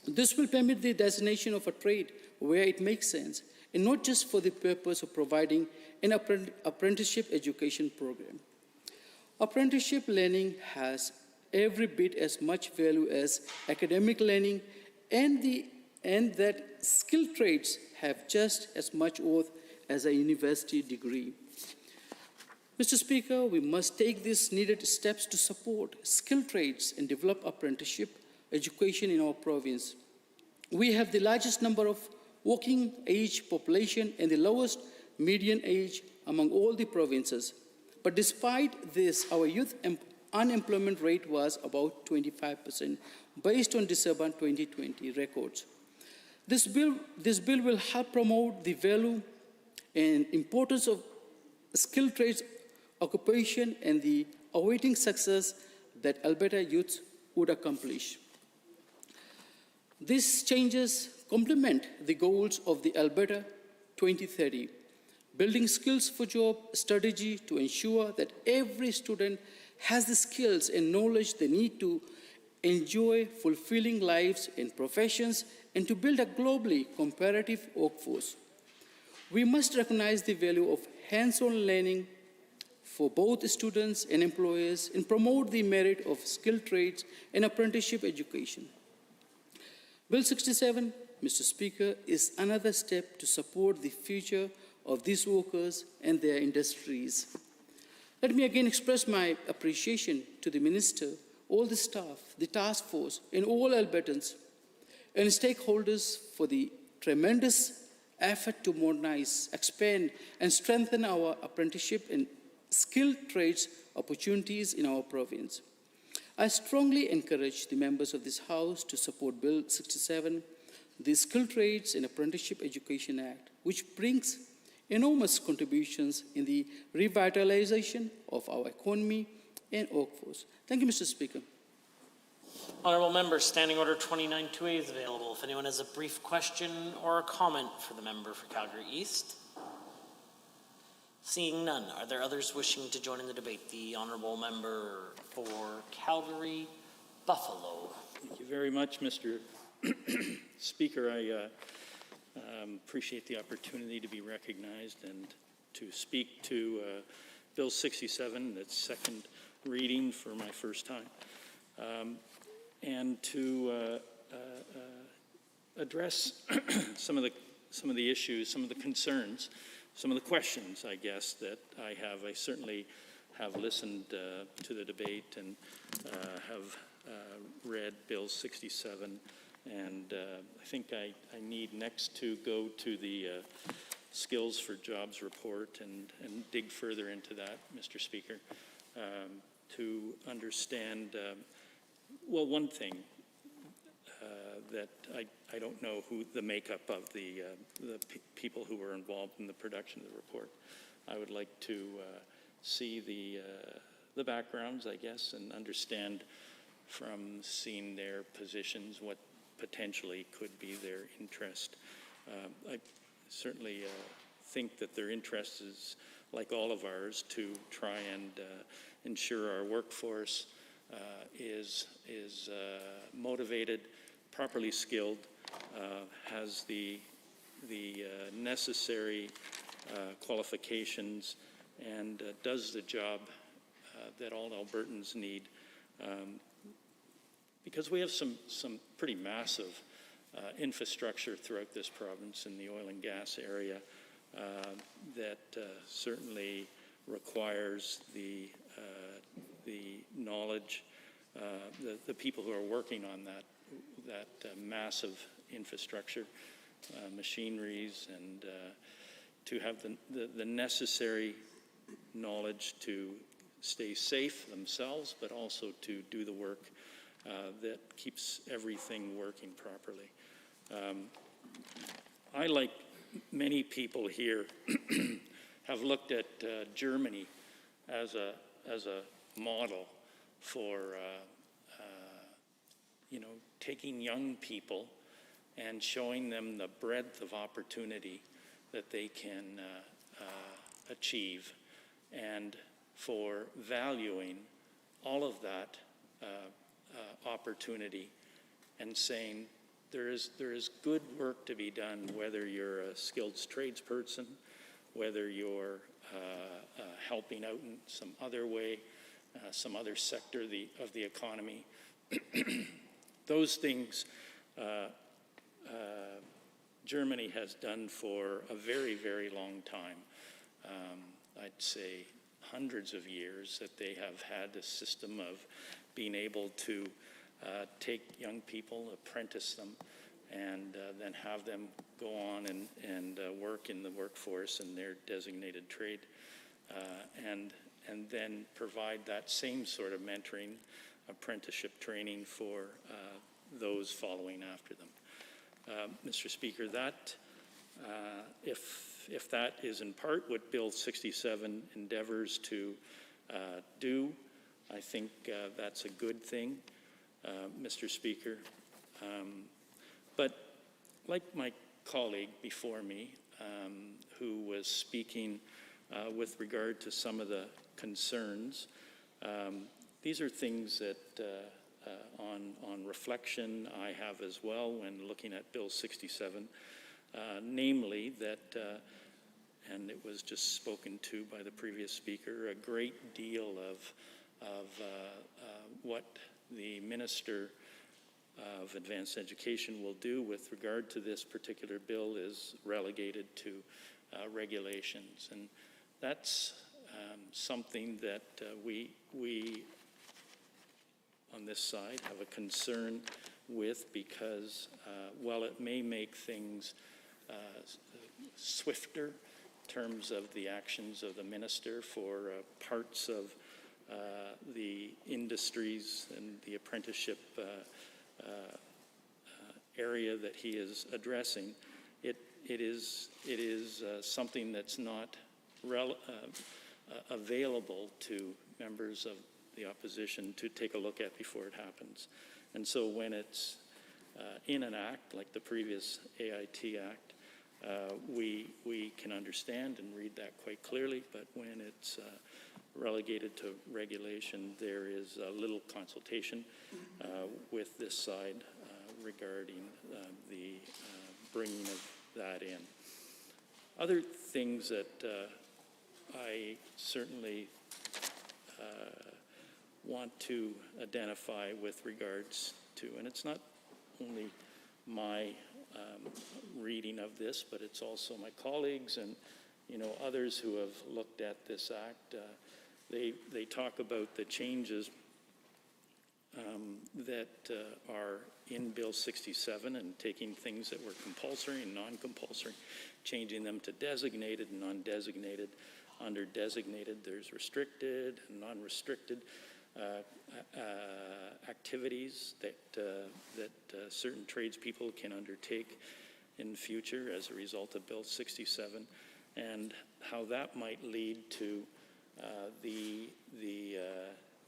This will permit the designation of a trade where it makes sense, and not just for the purpose of providing an apprenticeship education program. Apprenticeship learning has every bit as much value as academic learning, and that skilled trades have just as much worth as a university degree. Mr. Speaker, we must take these needed steps to support skilled trades and develop apprenticeship education in our province. We have the largest number of working age population and the lowest median age among all the provinces. But despite this, our youth unemployment rate was about 25% based on December 2020 records. This bill will help promote the value and importance of skilled trades occupation and the awaiting success that Alberta youth would accomplish. These changes complement the goals of the Alberta 2030 building skills for job strategy to ensure that every student has the skills and knowledge they need to enjoy fulfilling lives and professions and to build a globally comparative workforce. We must recognize the value of hands-on learning for both students and employers and promote the merit of skilled trades and apprenticeship education. Bill 67, Mr. Speaker, is another step to support the future of these workers and their industries. Let me again express my appreciation to the Minister, all the staff, the task force, and all Albertans and stakeholders for the tremendous effort to modernize, expand, and strengthen our apprenticeship and skilled trades opportunities in our province. I strongly encourage the members of this House to support Bill 67, the Skilled Trades and Apprenticeship Education Act, which brings enormous contributions in the revitalization of our economy and workforce. Thank you, Mr. Speaker. Honourable members, Standing Order 29-2A is available. If anyone has a brief question or a comment for the member for Calgary East. Seeing none, are there others wishing to join in the debate? The Honourable Member for Calgary Buffalo. Thank you very much, Mr. Speaker. I appreciate the opportunity to be recognized and to speak to Bill 67, that's second reading for my first time, and to address some of the issues, some of the concerns, some of the questions, I guess, that I have. I certainly have listened to the debate and have read Bill 67, and I think I need next to go to the Skills for Jobs report and dig further into that, Mr. Speaker, to understand, well, one thing, that I don't know who the makeup of the people who were involved in the production of the report. I would like to see the backgrounds, I guess, and understand from seeing their positions what potentially could be their interest. I certainly think that their interest is, like all of ours, to try and ensure our workforce is motivated, properly skilled, has the necessary qualifications, and does the job that all Albertans need. Because we have some pretty massive infrastructure throughout this province in the oil and gas area that certainly requires the knowledge, the people who are working on that massive infrastructure, machineries, and to have the necessary knowledge to stay safe themselves, but also to do the work that keeps everything working properly. I, like many people here, have looked at Germany as a model for taking young people and showing them the breadth of opportunity that they can achieve, and for valuing all of that opportunity and saying there is good work to be done, whether you're a skilled tradesperson, whether you're helping out in some other way, some other sector of the economy. Those things Germany has done for a very, very long time. I'd say hundreds of years that they have had a system of being able to take young people, apprentice them, and then have them go on and work in the workforce in their designated trade, and then provide that same sort of mentoring, apprenticeship training for those following after them. Mr. Speaker, that if that is in part what Bill 67 endeavors to do, I think that's a good thing, Mr. Speaker. But like my colleague before me, who was speaking with regard to some of the concerns, these are things that on reflection I have as well when looking at Bill 67, namely that, and it was just spoken to by the previous speaker, a great deal of what the Minister of Advanced Education will do with regard to this particular bill is relegated to regulations. And that's something that we on this side have a concern with, because while it may make things swifter in terms of the actions of the minister for parts of the industries and the apprenticeship area that he is addressing, it is something that's not available to members of the opposition to take a look at before it happens. And so when it's in an act like the previous AIT Act, we can understand and read that quite clearly, but when it's relegated to regulation, there is little consultation with this side regarding the bringing of that in. Other things that I certainly want to identify with regards to, and it's not only my reading of this, but it's also my colleagues and others who have looked at this act. They talk about the changes that are in Bill 67 and taking things that were compulsory and non-compulsory, changing them to designated and non-designated. Under designated, there's restricted and non-restricted activities that certain tradespeople can undertake in the future as a result of Bill 67, and how that might lead to the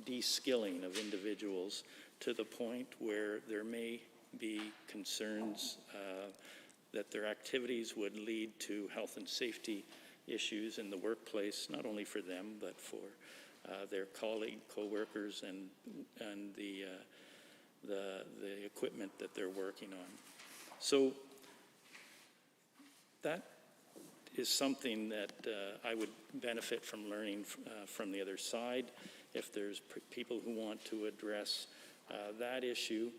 de-skilling of individuals to the point where there may be concerns that their activities would lead to health and safety issues in the workplace, not only for them, but for their co-workers and the equipment that they're working on. So that is something that I would benefit from learning from the other side. If there's people who want to address that issue,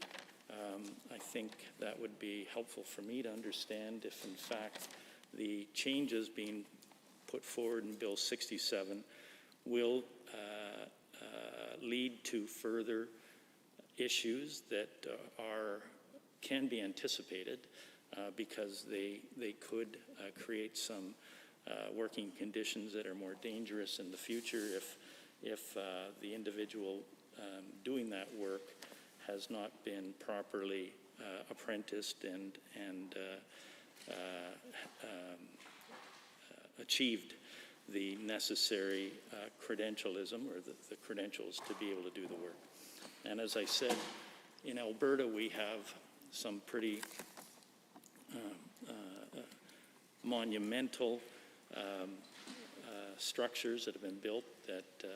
I think that would be helpful for me to understand if, in fact, the changes being put forward in Bill 67 will lead to further issues that can be anticipated because they could create some working conditions that are more dangerous in the future if the individual doing that work has not been properly apprenticed and achieved the necessary credentialism or the credentials to be able to do the work. And as I said, in Alberta we have some pretty monumental structures that have been built that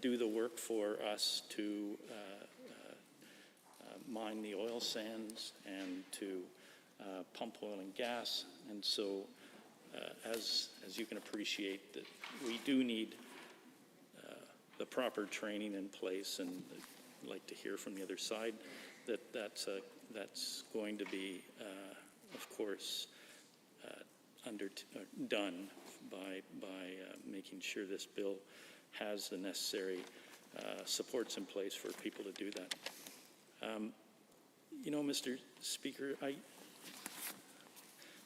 do the work for us to mine the oil sands and to pump oil and gas. And so as you can appreciate, that we do need the proper training in place, and I'd like to hear from the other side that's going to be, of course, done by making sure this bill has the necessary supports in place for people to do that. Mr. Speaker,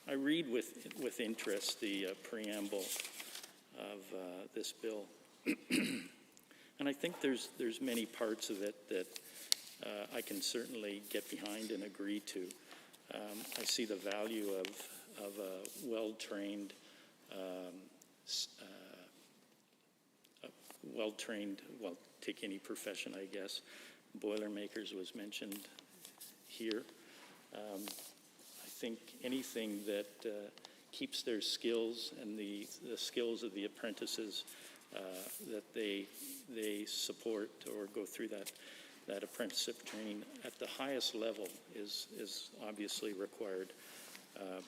I read with interest the preamble of this bill, and I think there's many parts of it that I can certainly get behind and agree to. I see the value of a well-trained, well, take any profession, I guess. Boilermakers was mentioned here. I think anything that keeps their skills and the skills of the apprentices that they support or go through that apprenticeship training at the highest level is obviously required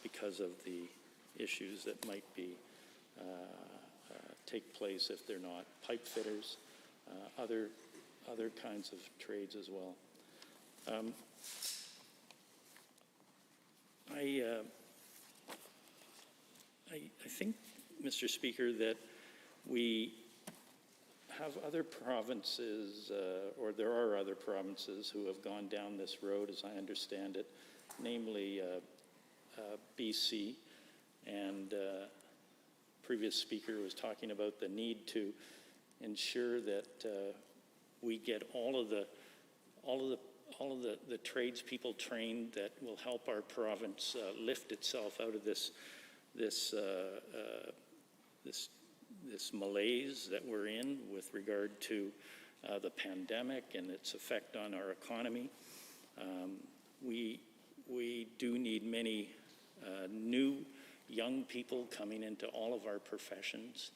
because of the issues that might be take place if they're not pipe fitters, other kinds of trades as well. I think, Mr. Speaker, that we have other provinces, or there are other provinces who have gone down this road, as I understand it, namely BC, and previous speaker was talking about the need to ensure that we get all of the tradespeople trained that will help our province lift itself out of this malaise that we're in with regard to the pandemic and its effect on our economy. We do need many new young people coming into all of our professions,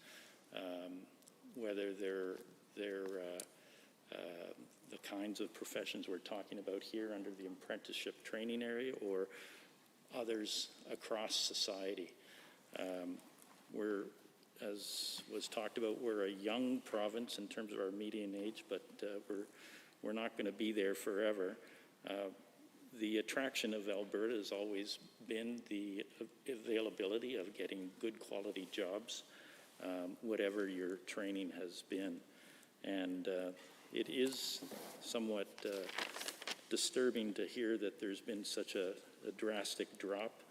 whether they're the kinds of professions we're talking about here under the apprenticeship training area or others across society. We're, as was talked about, we're a young province in terms of our median age, but we're not going to be there forever. The attraction of Alberta has always been the availability of getting good quality jobs, whatever your training has been. And it is somewhat disturbing to hear that there's been such a drastic drop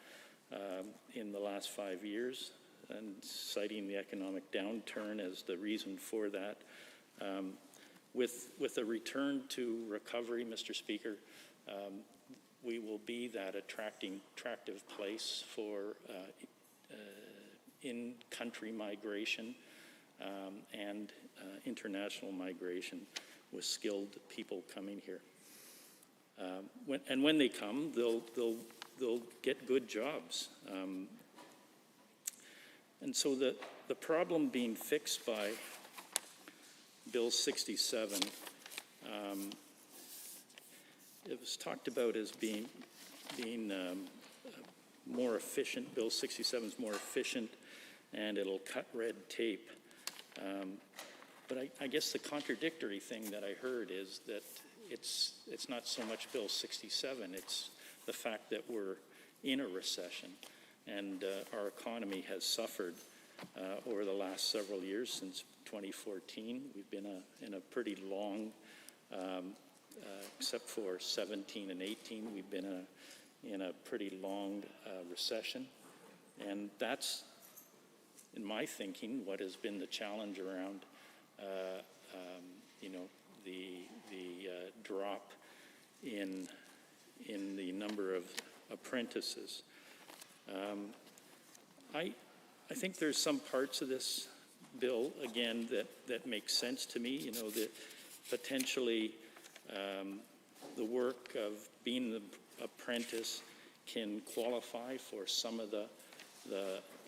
in the last 5 years, and citing the economic downturn as the reason for that. With a return to recovery, Mr. Speaker, we will be that attractive place for in-country migration and international migration with skilled people coming here. When they come, they'll get good jobs. And so the problem being fixed by Bill 67, it was talked about as being more efficient. Bill 67 is more efficient, and it'll cut red tape. But I guess the contradictory thing that I heard is that it's not so much Bill 67, it's the fact that we're in a recession, and our economy has suffered over the last several years. Since 2014, we've been in a pretty long, except for 17 and 18, we've been in a pretty long recession. And that's, in my thinking, what has been the challenge around the drop in the number of apprentices. I think there's some parts of this bill, again, that make sense to me. You know, that potentially the work of being the apprentice can qualify for some of the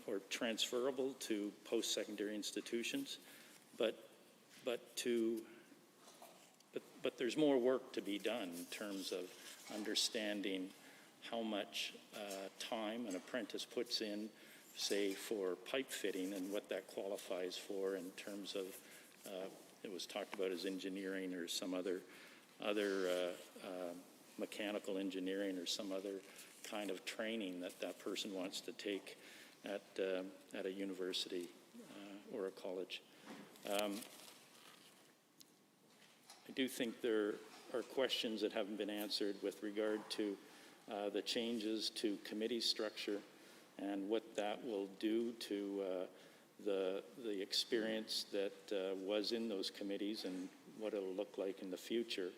or transferable to post-secondary institutions, but there's more work to be done in terms of understanding how much time an apprentice puts in, say, for pipe fitting, and what that qualifies for in terms of, it was talked about as engineering or some other mechanical engineering or some other kind of training that person wants to take at a university or a college. I do think there are questions that haven't been answered with regard to the changes to committee structure and what that will do to the experience that was in those committees and what it'll look like in the future.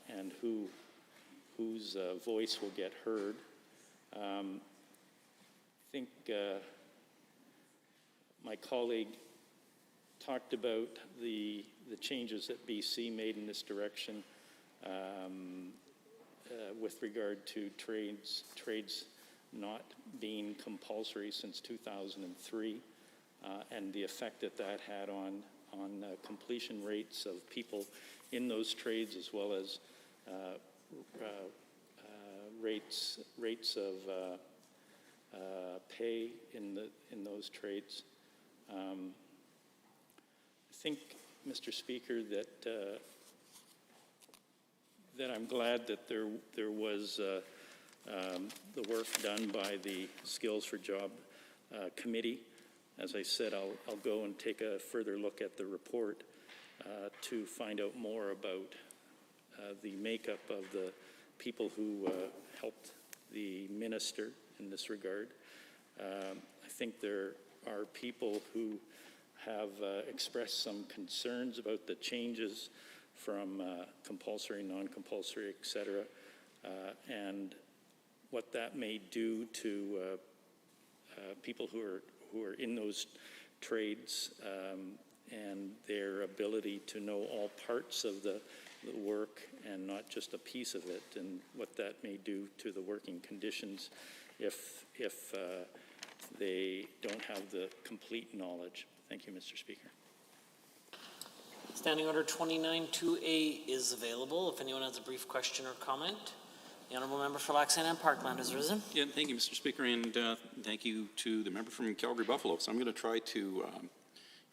and whose voice will get heard. I think my colleague talked about the changes that BC made in this direction with regard to trades not being compulsory since 2003, and the effect that that had on completion rates of people in those trades, as well as rates of pay in those trades. I think, Mr. Speaker, that I'm glad that there was the work done by the Skills for Job Committee. As I said, I'll go and take a further look at the report to find out more about the makeup of the people who helped the minister in this regard. I think there are people who have expressed some concerns about the changes from compulsory, non-compulsory, et cetera, and what that may do to people who are in those trades and their ability to know all parts of the work and not just a piece of it, and what that may do to the working conditions if they don't have the complete knowledge. Thank you, Mr. Speaker. Standing Order 29-2A is available. If anyone has a brief question or comment. The Honourable Member for Lac-Saint Anne Parkland has risen. Yeah, thank you, Mr. Speaker, and thank you to the member from Calgary-Buffalo. So I'm going to try to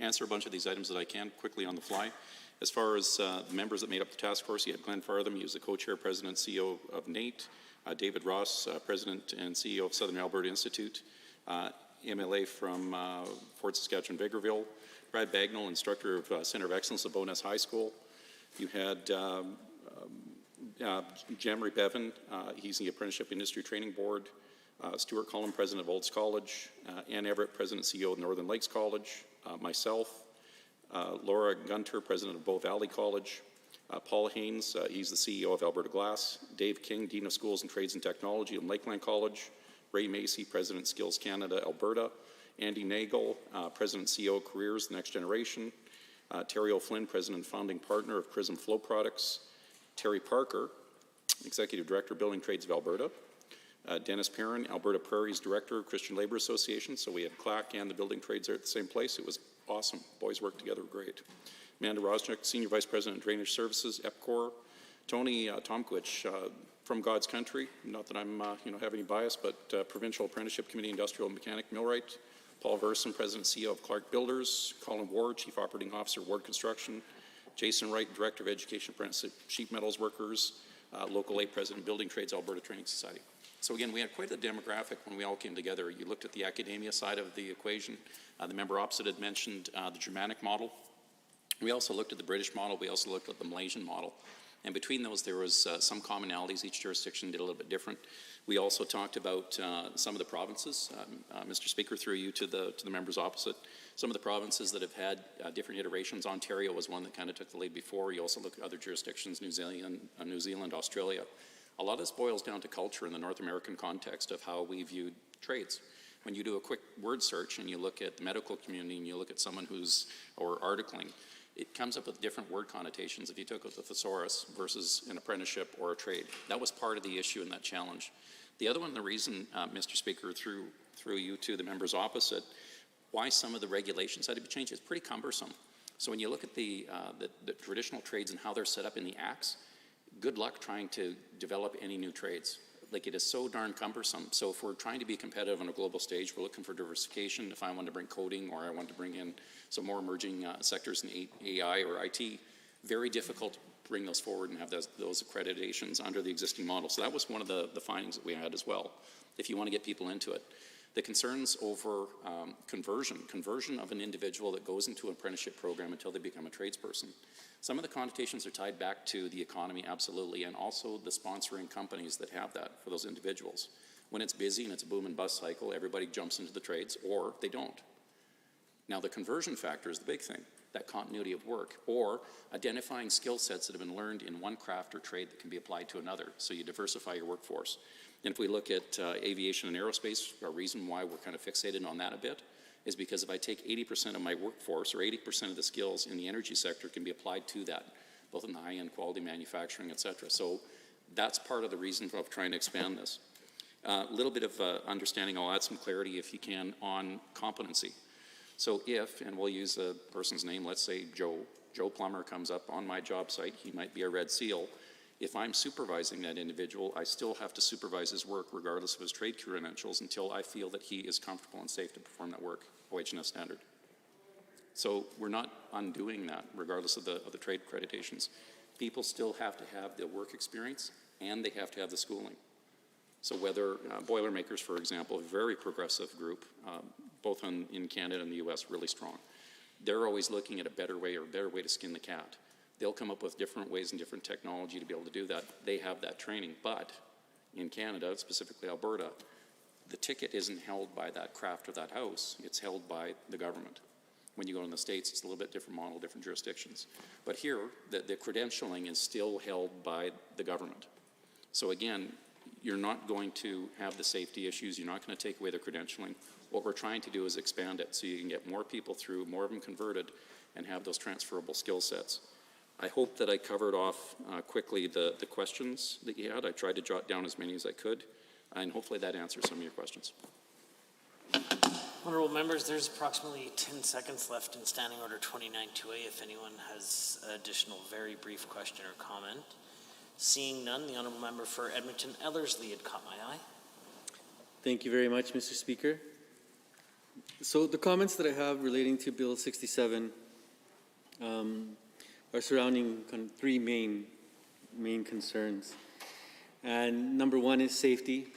answer a bunch of these items that I can quickly on the fly. As far as the members that made up the task force, you had Glenn Fartham, he was the co-chair, president, CEO of NATE, David Ross, president and CEO of Southern Alberta Institute, MLA from Fort Saskatchewan-Vegreville, Brad Bagnall, instructor of Center of Excellence at Bowness High School. You had Jamry Bevan, he's the Apprenticeship Industry Training Board, Stuart Cullum, president of Olds College, Ann Everett, president and CEO of Northern Lakes College, myself, Laura Gunter, president of Bow Valley College, Paul Haynes, he's the CEO of Alberta Glass, Dave King, Dean of Schools and Trades and Technology at Lakeland College, Ray Macy, president Skills Canada, Alberta, Andy Nagel, president and CEO of Careers, The Next Generation, Terry O'Flynn, president and founding partner of Prism Flow Products, Terry Parker, executive director of Building Trades of Alberta, Dennis Perrin, Alberta Prairie's director of Christian Labour Association. So we had CLAC and the building trades there at the same place. It was awesome. Boys worked together great. Amanda Rosnick, senior vice president of Drainage Services, EPCOR. Tony Tomkowicz from God's Country. Not that I'm have any bias, but Provincial Apprenticeship Committee, Industrial Mechanic Millwright. Paul Verson, president and CEO of Clark Builders. Colin Ward, chief operating officer, Ward Construction. Jason Wright, director of education, apprenticeship, sheet metals workers. Local 8 president, Building Trades Alberta Training Society. So again, we had quite a demographic when we all came together. You looked at the academia side of the equation. The member opposite had mentioned the Germanic model. We also looked at the British model. We also looked at the Malaysian model. And between those, there was some commonalities. Each jurisdiction did a little bit different. We also talked about some of the provinces. Mr. Speaker, through you to the members opposite. Some of the provinces that have had different iterations. Ontario was one that kind of took the lead before. You also look at other jurisdictions, New Zealand, Australia. A lot of this boils down to culture in the North American context of how we viewed trades. When you do a quick word search and you look at the medical community and you look at someone or articling, it comes up with different word connotations if you took out the thesaurus versus an apprenticeship or a trade. That was part of the issue in that challenge. The other one, the reason, Mr. Speaker, through you to the members opposite, why some of the regulations had to be changed, it's pretty cumbersome. So when you look at the traditional trades and how they're set up in the acts, good luck trying to develop any new trades. Like, it is so darn cumbersome. So if we're trying to be competitive on a global stage, we're looking for diversification. If I want to bring coding or I want to bring in some more emerging sectors in AI or IT, very difficult to bring those forward and have those accreditations under the existing model. So that was one of the findings that we had as well, if you want to get people into it. The concerns over conversion of an individual that goes into an apprenticeship program until they become a tradesperson. Some of the connotations are tied back to the economy, absolutely, and also the sponsoring companies that have that for those individuals. When it's busy and it's a boom and bust cycle, everybody jumps into the trades, or they don't. Now, the conversion factor is the big thing. that continuity of work, or identifying skill sets that have been learned in one craft or trade that can be applied to another, so you diversify your workforce. And if we look at aviation and aerospace, a reason why we're kind of fixated on that a bit is because if I take 80% of my workforce, or 80% of the skills in the energy sector can be applied to that, both in the high-end quality manufacturing, et cetera. So that's part of the reason of trying to expand this. A little bit of understanding, I'll add some clarity if you can, on competency. So if, and we'll use a person's name, let's say Joe Plummer comes up on my job site, he might be a Red SEAL. If I'm supervising that individual, I still have to supervise his work regardless of his trade credentials until I feel that he is comfortable and safe to perform that work, OHS standard. So we're not undoing that regardless of the trade accreditations. People still have to have the work experience and they have to have the schooling. So whether Boilermakers, for example, a very progressive group, both in Canada and the US, really strong. They're always looking at a better way to skin the cat. They'll come up with different ways and different technology to be able to do that. They have that training, but in Canada, specifically Alberta, the ticket isn't held by that craft or that house, it's held by the government. When you go in the States, it's a little bit different model, different jurisdictions. But here, the credentialing is still held by the government. So again, you're not going to have the safety issues, you're not going to take away the credentialing. What we're trying to do is expand it so you can get more people through, more of them converted, and have those transferable skill sets. I hope that I covered off quickly the questions that you had. I tried to jot down as many as I could, and hopefully that answers some of your questions. Honorable members, there's approximately 10 seconds left in Standing Order 29-2A if anyone has additional very brief question or comment. Seeing none, the Honourable Member for Edmonton Ellerslie had caught my eye. Thank you very much, Mr. Speaker. So the comments that I have relating to Bill 67 are surrounding kind of three main concerns. And number one is safety,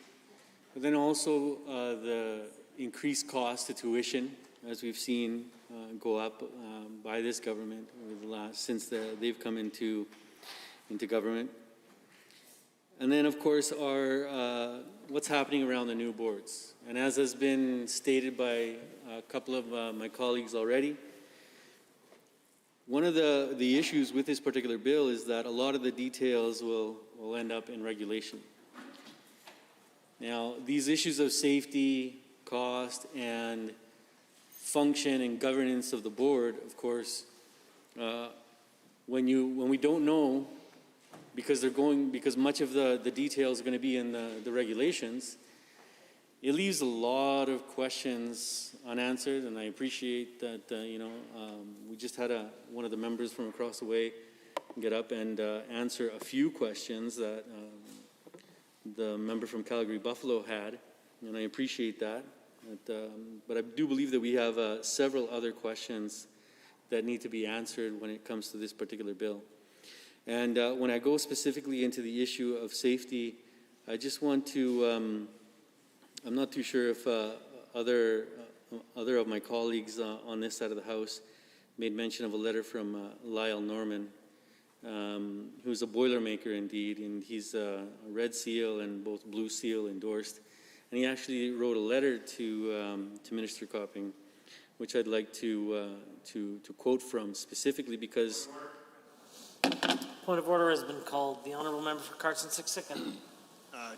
but then also the increased cost to tuition, as we've seen go up by this government over the last, since they've come into government. And then, of course, our what's happening around the new boards. And as has been stated by a couple of my colleagues already, one of the issues with this particular bill is that a lot of the details will end up in regulation. Now, these issues of safety, cost, and function and governance of the board, of course, when we don't know, because much of the details are going to be in the regulations, it leaves a lot of questions unanswered. And I appreciate that we just had one of the members from across the way get up and answer a few questions that the member from Calgary Buffalo had, and I appreciate that. But I do believe that we have several other questions that need to be answered when it comes to this particular bill. And when I go specifically into the issue of safety, I just want to, I'm not too sure if other of my colleagues on this side of the House made mention of a letter from Lyle Norman, who's a Boilermaker indeed, and he's a Red SEAL and both Blue SEAL endorsed. And he actually wrote a letter to Minister Copping, which I'd like to quote from specifically because... Point of order has been called. The Honourable Member for Carson-Siksika.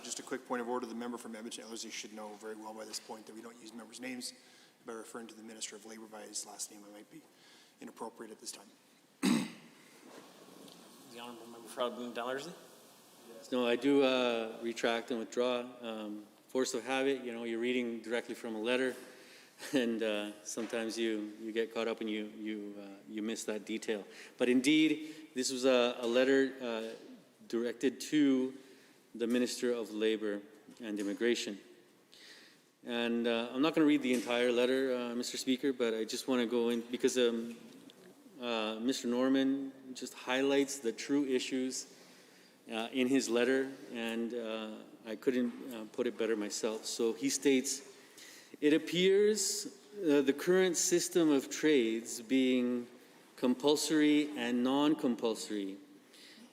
Just a quick point of order. The member from Edmonton Ellerslie should know very well by this point that we don't use members' names. By referring to the Minister of Labour by his last name, it might be inappropriate at this time. The Honourable Member for Edmonton Ellerslie. No, I do retract and withdraw. Force of habit, you're reading directly from a letter, and sometimes you get caught up and you miss that detail. But indeed, this was a letter directed to the Minister of Labour and Immigration. And I'm not going to read the entire letter, Mr. Speaker, but I just want to go in because Mr. Norman just highlights the true issues in his letter, and I couldn't put it better myself. So he states, it appears the current system of trades being compulsory and non-compulsory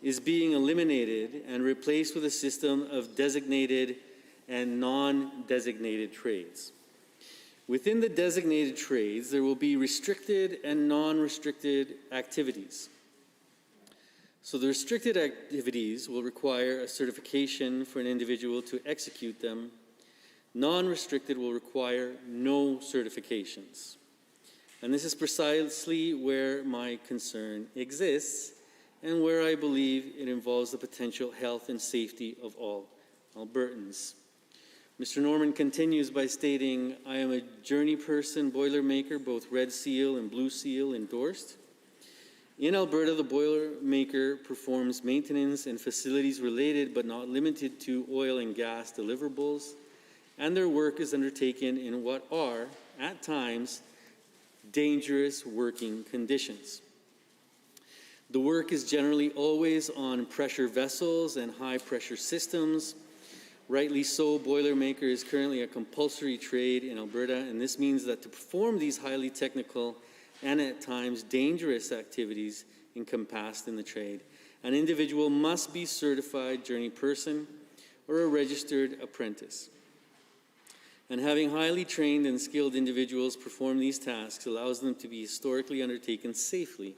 is being eliminated and replaced with a system of designated and non-designated trades. Within the designated trades, there will be restricted and non-restricted activities. So the restricted activities will require a certification for an individual to execute them. Non-restricted will require no certifications. And this is precisely where my concern exists and where I believe it involves the potential health and safety of all Albertans. Mr. Norman continues by stating, I am a journey person, Boilermaker, both Red Seal and Blue Seal endorsed. In Alberta, the Boilermaker performs maintenance and facilities related but not limited to oil and gas deliverables, and their work is undertaken in what are, at times, dangerous working conditions. The work is generally always on pressure vessels and high pressure systems. Rightly so, Boilermaker is currently a compulsory trade in Alberta, and this means that to perform these highly technical and at times dangerous activities encompassed in the trade, an individual must be certified journey person or a registered apprentice. And having highly trained and skilled individuals perform these tasks allows them to be historically undertaken safely.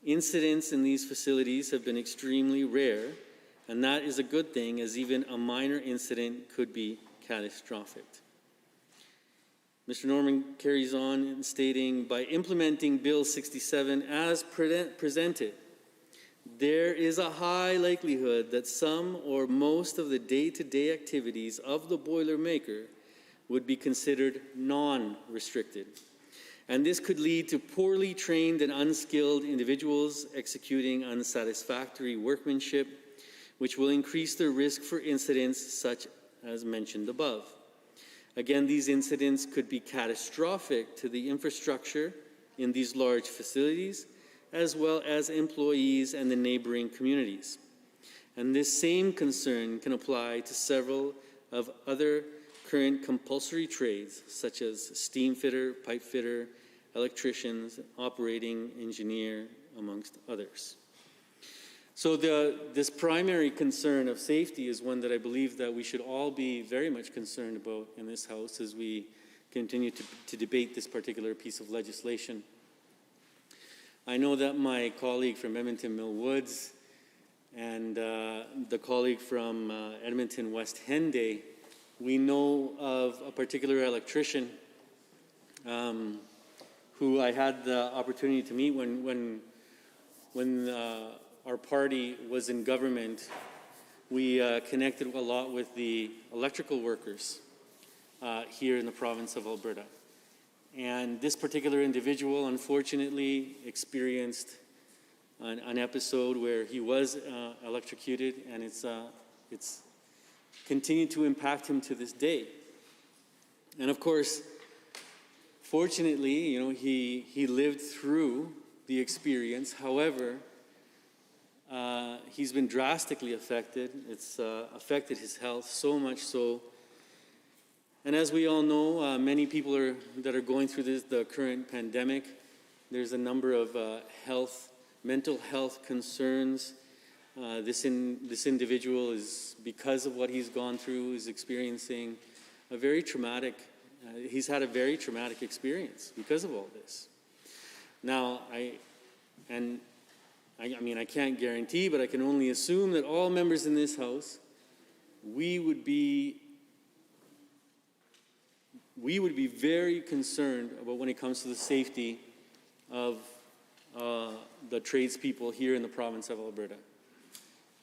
Incidents in these facilities have been extremely rare, and that is a good thing, as even a minor incident could be catastrophic. Mr. Norman carries on in stating, by implementing Bill 67 as presented, there is a high likelihood that some or most of the day-to-day activities of the Boilermaker would be considered non-restricted. And this could lead to poorly trained and unskilled individuals executing unsatisfactory workmanship, which will increase the risk for incidents such as mentioned above. Again, these incidents could be catastrophic to the infrastructure in these large facilities, as well as employees and the neighboring communities. And this same concern can apply to several of other current compulsory trades, such as steam fitter, pipe fitter, electricians, operating engineer, amongst others. So this primary concern of safety is one that I believe that we should all be very much concerned about in this House as we continue to debate this particular piece of legislation. I know that my colleague from Edmonton Mill Woods and the colleague from Edmonton West Henday, we know of a particular electrician who I had the opportunity to meet when our party was in government. We connected a lot with the electrical workers here in the province of Alberta. And this particular individual, unfortunately, experienced an episode where he was electrocuted, and it's continued to impact him to this day. And of course, fortunately, he lived through the experience. However, he's been drastically affected. It's affected his health so much so. And as we all know, many people that are going through the current pandemic. There's a number of mental health concerns. This individual is, because of what he's gone through, is experiencing a very traumatic. He's had a very traumatic experience because of all this. Now, I mean, I can't guarantee, but I can only assume that all members in this House, we would be very concerned about when it comes to the safety of the tradespeople here in the province of Alberta.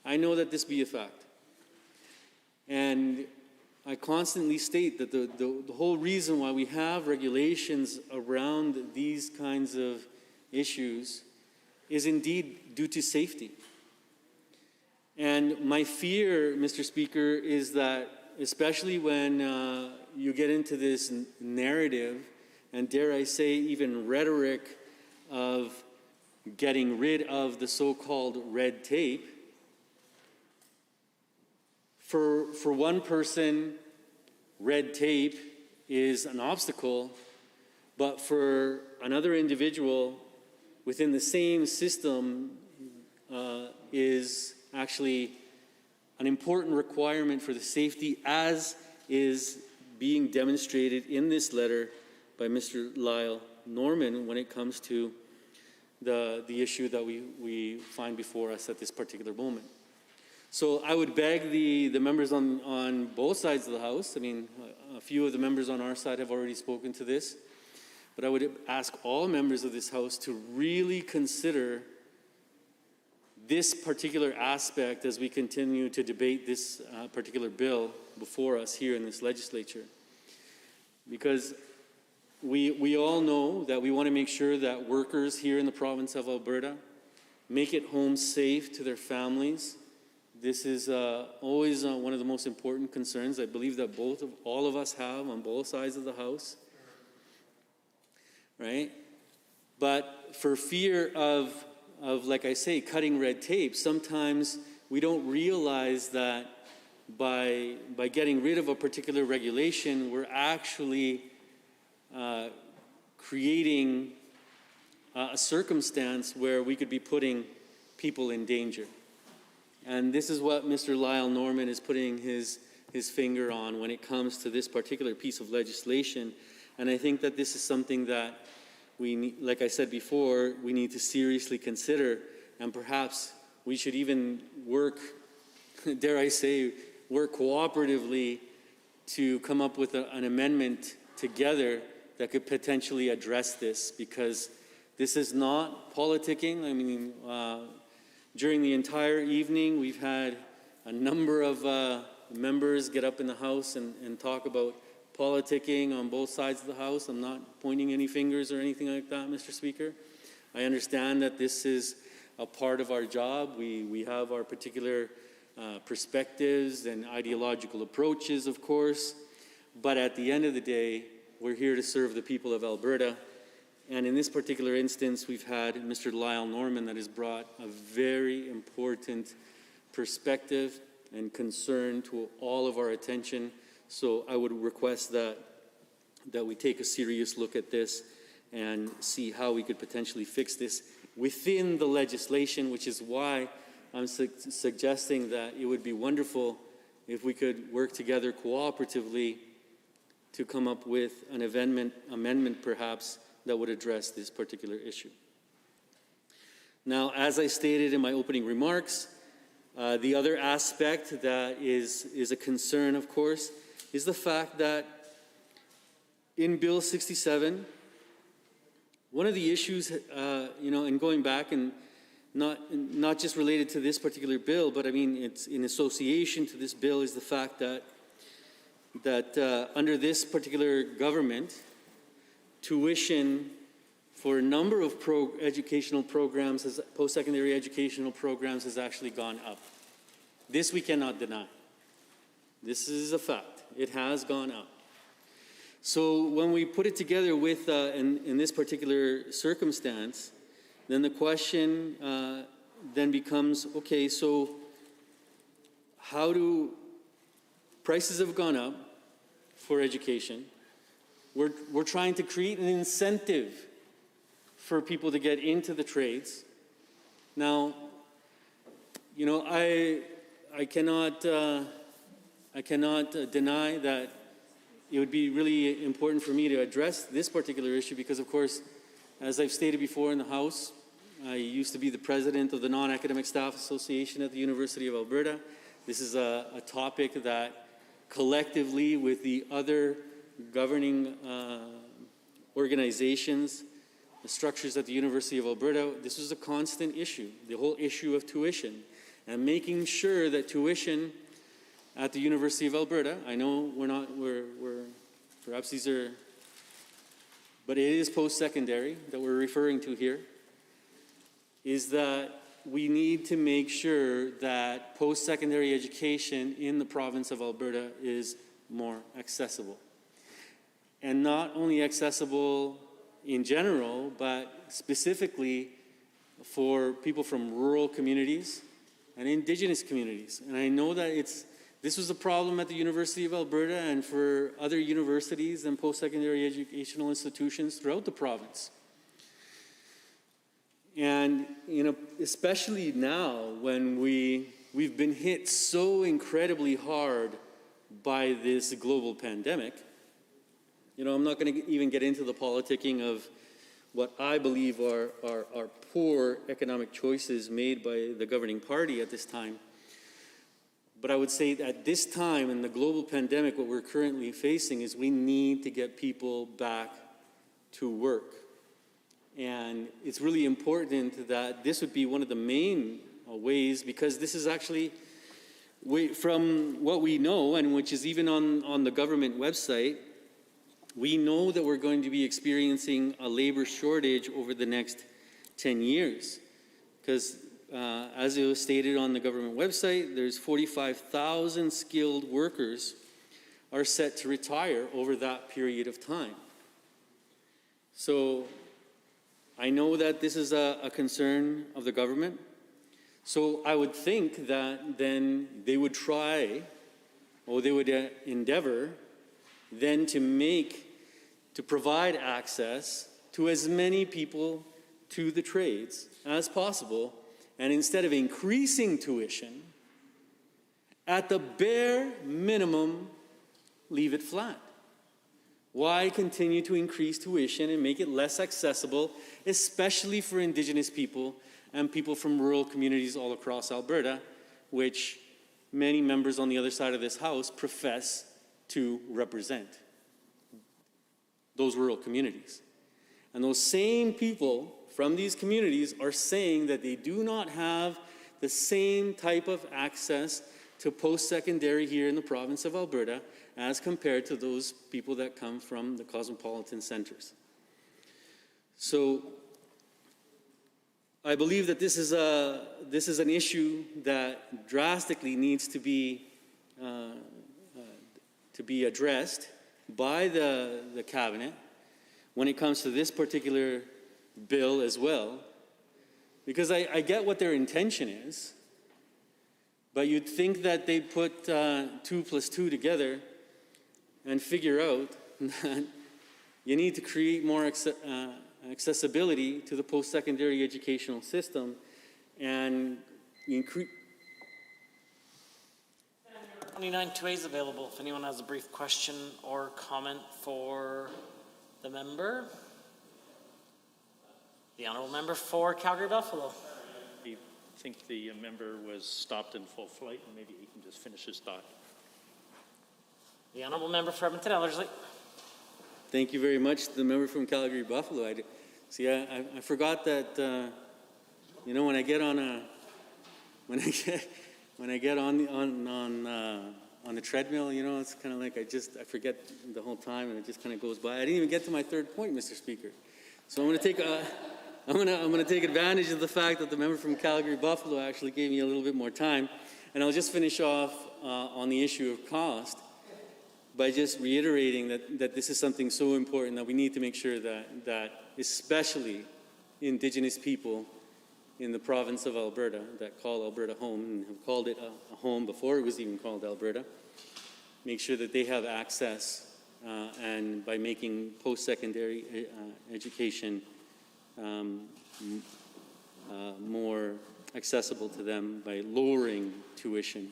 I know that this be a fact. And I constantly state that the whole reason why we have regulations around these kinds of issues is indeed due to safety. And my fear, Mr. Speaker, is that especially when you get into this narrative, and dare I say even rhetoric of getting rid of the so-called red tape, for one person, red tape is an obstacle, but for another individual within the same system is actually an important requirement for the safety, as is being demonstrated in this letter by Mr. Lyle Norman when it comes to the issue that we find before us at this particular moment. So I would beg the members on both sides of the House, I mean, a few of the members on our side have already spoken to this, but I would ask all members of this House to really consider this particular aspect as we continue to debate this particular bill before us here in this legislature. Because we all know that we want to make sure that workers here in the province of Alberta make it home safe to their families. This is always one of the most important concerns I believe that all of us have on both sides of the House, right? But for fear of, like I say, cutting red tape, sometimes we don't realize that by getting rid of a particular regulation, we're actually creating a circumstance where we could be putting people in danger. And this is what Mr. Lyle Norman is putting his finger on when it comes to this particular piece of legislation. And I think that this is something that we need, like I said before, we need to seriously consider, and perhaps we should even work, dare I say, work cooperatively to come up with an amendment together that could potentially address this, because this is not politicking. I mean, during the entire evening, we've had a number of members get up in the House and talk about politicking on both sides of the House. I'm not pointing any fingers or anything like that, Mr. Speaker. I understand that this is a part of our job. We have our particular perspectives and ideological approaches, of course, but at the end of the day, we're here to serve the people of Alberta. And in this particular instance, we've had Mr. Lyle Norman that has brought a very important perspective and concern to all of our attention. So I would request that we take a serious look at this and see how we could potentially fix this within the legislation, which is why I'm suggesting that it would be wonderful if we could work together cooperatively to come up with an amendment perhaps that would address this particular issue. Now, as I stated in my opening remarks, the other aspect that is a concern, of course, is the fact that in Bill 67, one of the issues, and going back and not just related to this particular bill, but I mean it's in association to this bill, is the fact that under this particular government, tuition for a number of educational programs, post-secondary educational programs, has actually gone up. This we cannot deny. This is a fact. It has gone up. So when we put it together with, in this particular circumstance, then the question then becomes, okay, so how do prices have gone up for education? We're trying to create an incentive for people to get into the trades. Now, I cannot deny that it would be really important for me to address this particular issue because, of course, as I've stated before in the House, I used to be the president of the Non-Academic Staff Association at the University of Alberta. This is a topic that collectively with the other governing organizations, the structures at the University of Alberta, this was a constant issue, the whole issue of tuition, and making sure that tuition at the University of Alberta, I know we're perhaps these are, but it is post-secondary that we're referring to here, is that we need to make sure that post-secondary education in the province of Alberta is more accessible. And not only accessible in general, but specifically for people from rural communities and Indigenous communities. And I know that this was a problem at the University of Alberta and for other universities and post-secondary educational institutions throughout the province. And especially now when we've been hit so incredibly hard by this global pandemic, You know, I'm not going to even get into the politicking of what I believe are poor economic choices made by the governing party at this time. But I would say that at this time in the global pandemic, what we're currently facing is we need to get people back to work. And it's really important that this would be one of the main ways, because this is actually, from what we know, and which is even on the government website, we know that we're going to be experiencing a labor shortage over the next 10 years. Because as it was stated on the government website, there's 45,000 skilled workers are set to retire over that period of time. So I know that this is a concern of the government. So I would think that then they would try, or they would endeavor, then to provide access to as many people to the trades as possible, and instead of increasing tuition, at the bare minimum, leave it flat. Why continue to increase tuition and make it less accessible, especially for Indigenous people and people from rural communities all across Alberta, which many members on the other side of this House profess to represent, those rural communities. And those same people from these communities are saying that they do not have the same type of access to post-secondary here in the province of Alberta as compared to those people that come from the cosmopolitan centers. So I believe that this is an issue that drastically needs to be addressed by the cabinet when it comes to this particular bill as well, because I get what their intention is, but you'd think that they'd put 2 plus 2 together and figure out that you need to create more accessibility to the post-secondary educational system and increase. 29-2A is available if anyone has a brief question or comment for the member. The honourable member for Calgary Buffalo. I think the member was stopped in full flight, and maybe he can just finish his thought. The honourable member for Edmonton Ellerslie. Thank you very much to the member from Calgary Buffalo. I forgot that when I get on the treadmill, it's kind of like I forget the whole time, and it just kind of goes by. I didn't even get to my third point, Mr. Speaker. So I'm going to take advantage of the fact that the member from Calgary Buffalo actually gave me a little bit more time, and I'll just finish off on the issue of cost by just reiterating that this is something so important that we need to make sure that especially Indigenous people in the province of Alberta that call Alberta home and have called it a home before it was even called Alberta, make sure that they have access and by making post-secondary education more accessible to them by lowering tuition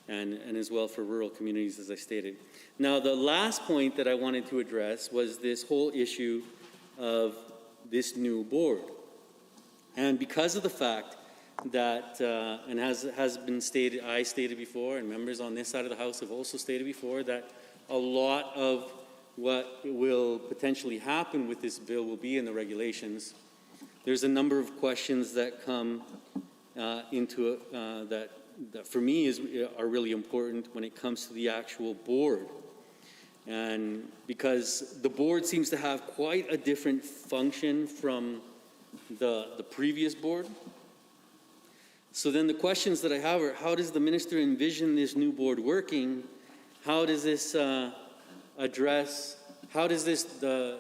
and as well for rural communities, as I stated. Now, the last point that I wanted to address was this whole issue of this new board. And because of the fact that, and has been stated, I stated before, and members on this side of the House have also stated before, that a lot of what will potentially happen with this bill will be in the regulations. There's a number of questions that come into it that for me are really important when it comes to the actual board. And because the board seems to have quite a different function from the previous board. So then the questions that I have are, how does the minister envision this new board working? How does this address, how does this, the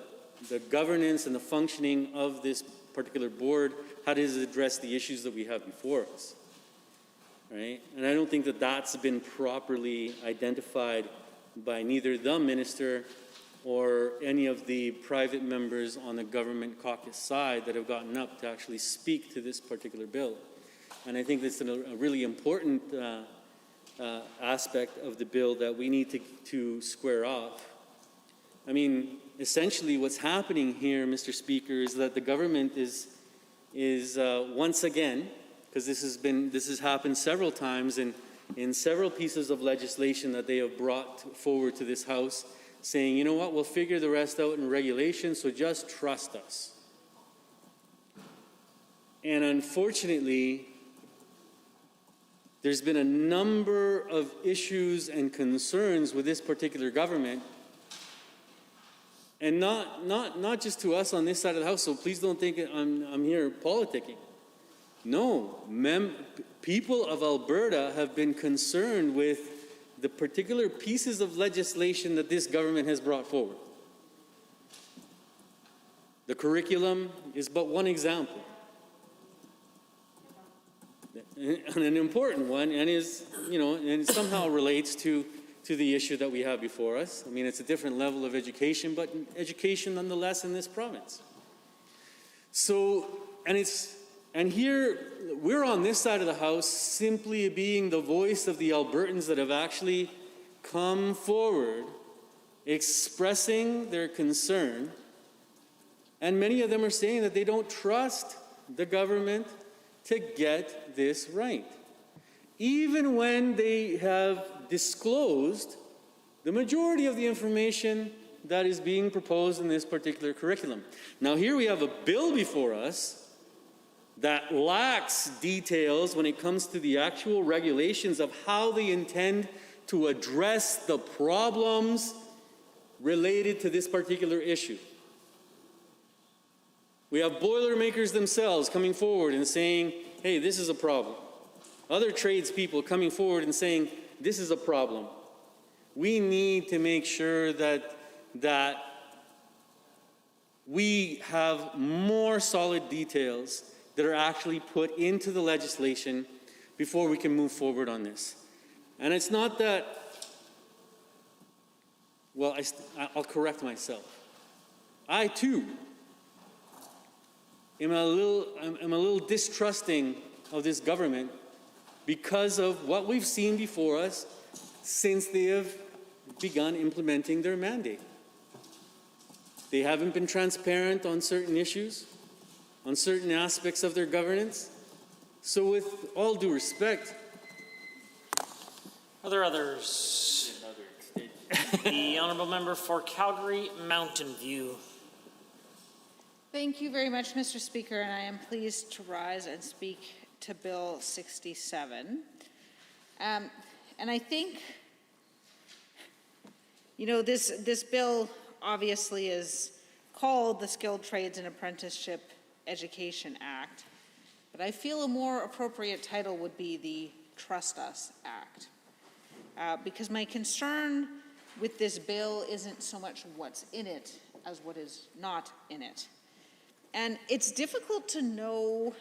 governance and the functioning of this particular board, how does it address the issues that we have before us? Right? And I don't think that that's been properly identified by neither the minister or any of the private members on the government caucus side that have gotten up to actually speak to this particular bill. And I think that's a really important aspect of the bill that we need to square off I mean, essentially what's happening here, Mr. Speaker, is that the government is once again, because this has happened several times in several pieces of legislation that they have brought forward to this House, saying, you know what, we'll figure the rest out in regulation, so just trust us. And unfortunately, there's been a number of issues and concerns with this particular government, and not just to us on this side of the House, so please don't think I'm here politicking. No, people of Alberta have been concerned with the particular pieces of legislation that this government has brought forward. The curriculum is but one example. And an important one, and is, you know, and it somehow relates to the issue that we have before us. I mean, it's a different level of education, but education nonetheless in this province. So, and here, we're on this side of the House simply being the voice of the Albertans that have actually come forward expressing their concern, and many of them are saying that they don't trust the government to get this right, even when they have disclosed the majority of the information that is being proposed in this particular curriculum. Now, here we have a bill before us that lacks details when it comes to the actual regulations of how they intend to address the problems related to this particular issue. We have Boilermakers themselves coming forward and saying, hey, this is a problem. Other tradespeople coming forward and saying, this is a problem. We need to make sure that we have more solid details that are actually put into the legislation before we can move forward on this. And it's not that, well, I'll correct myself. I too am a little distrusting of this government because of what we've seen before us since they have begun implementing their mandate. They haven't been transparent on certain issues, on certain aspects of their governance. So with all due respect, Are there others? The honourable member for Calgary Mountain View. Thank you very much, Mr. Speaker, and I am pleased to rise and speak to Bill 67. And I think, you know, this bill obviously is called the Skilled Trades and Apprenticeship Education Act, but I feel a more appropriate title would be the Trust Us Act. Because my concern with this bill isn't so much what's in it as what is not in it. And it's difficult to know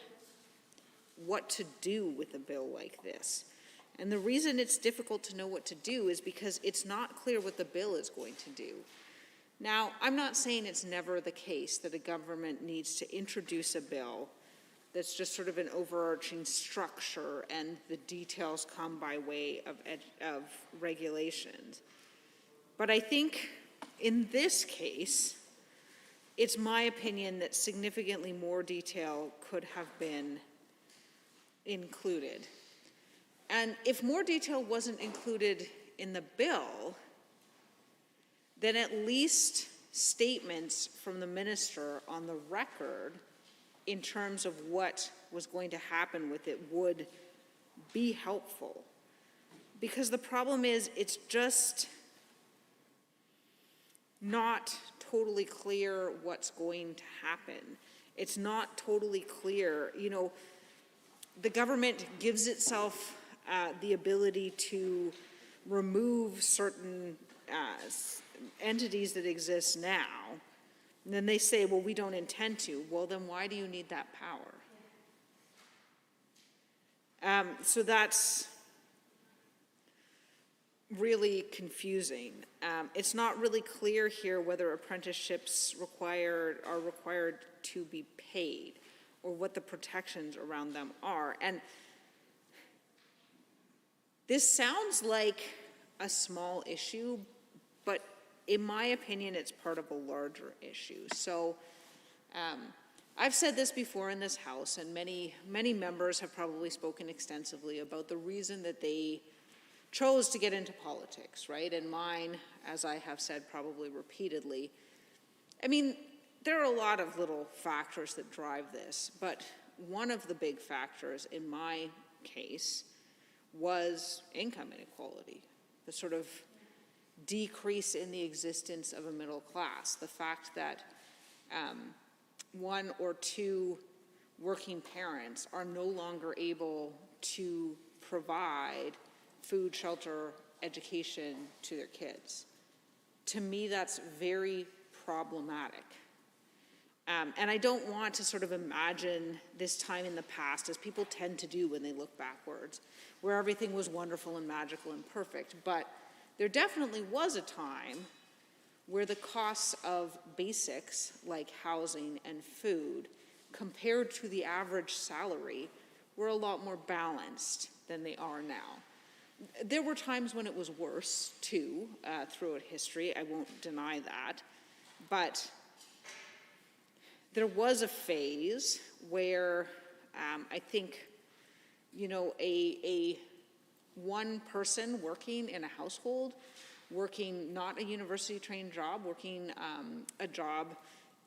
what to do with a bill like this. And the reason it's difficult to know what to do is because it's not clear what the bill is going to do. Now, I'm not saying it's never the case that a government needs to introduce a bill that's just sort of an overarching structure and the details come by way of regulations. But I think in this case, it's my opinion that significantly more detail could have been included. And if more detail wasn't included in the bill, then at least statements from the minister on the record in terms of what was going to happen with it would be helpful. Because the problem is, it's just not totally clear what's going to happen. It's not totally clear. You know, the government gives itself the ability to remove certain entities that exist now, and then they say, well, we don't intend to. Well, then why do you need that power? So that's really confusing. It's not really clear here whether apprenticeships are required to be paid or what the protections around them are. And this sounds like a small issue, but in my opinion, it's part of a larger issue. So I've said this before in this House, and many members have probably spoken extensively about the reason that they chose to get into politics, right? And mine, as I have said probably repeatedly, I mean, there are a lot of little factors that drive this, but one of the big factors in my case was income inequality, the sort of decrease in the existence of a middle class, the fact that one or two working parents are no longer able to provide food, shelter, education to their kids. To me, that's very problematic. And I don't want to sort of imagine this time in the past, as people tend to do when they look backwards, where everything was wonderful and magical and perfect. But there definitely was a time where the costs of basics like housing and food compared to the average salary were a lot more balanced than they are now. There were times when it was worse too, throughout history, I won't deny that, but there was a phase where I think, you know, a one person working in a household, working not a university-trained job, working a job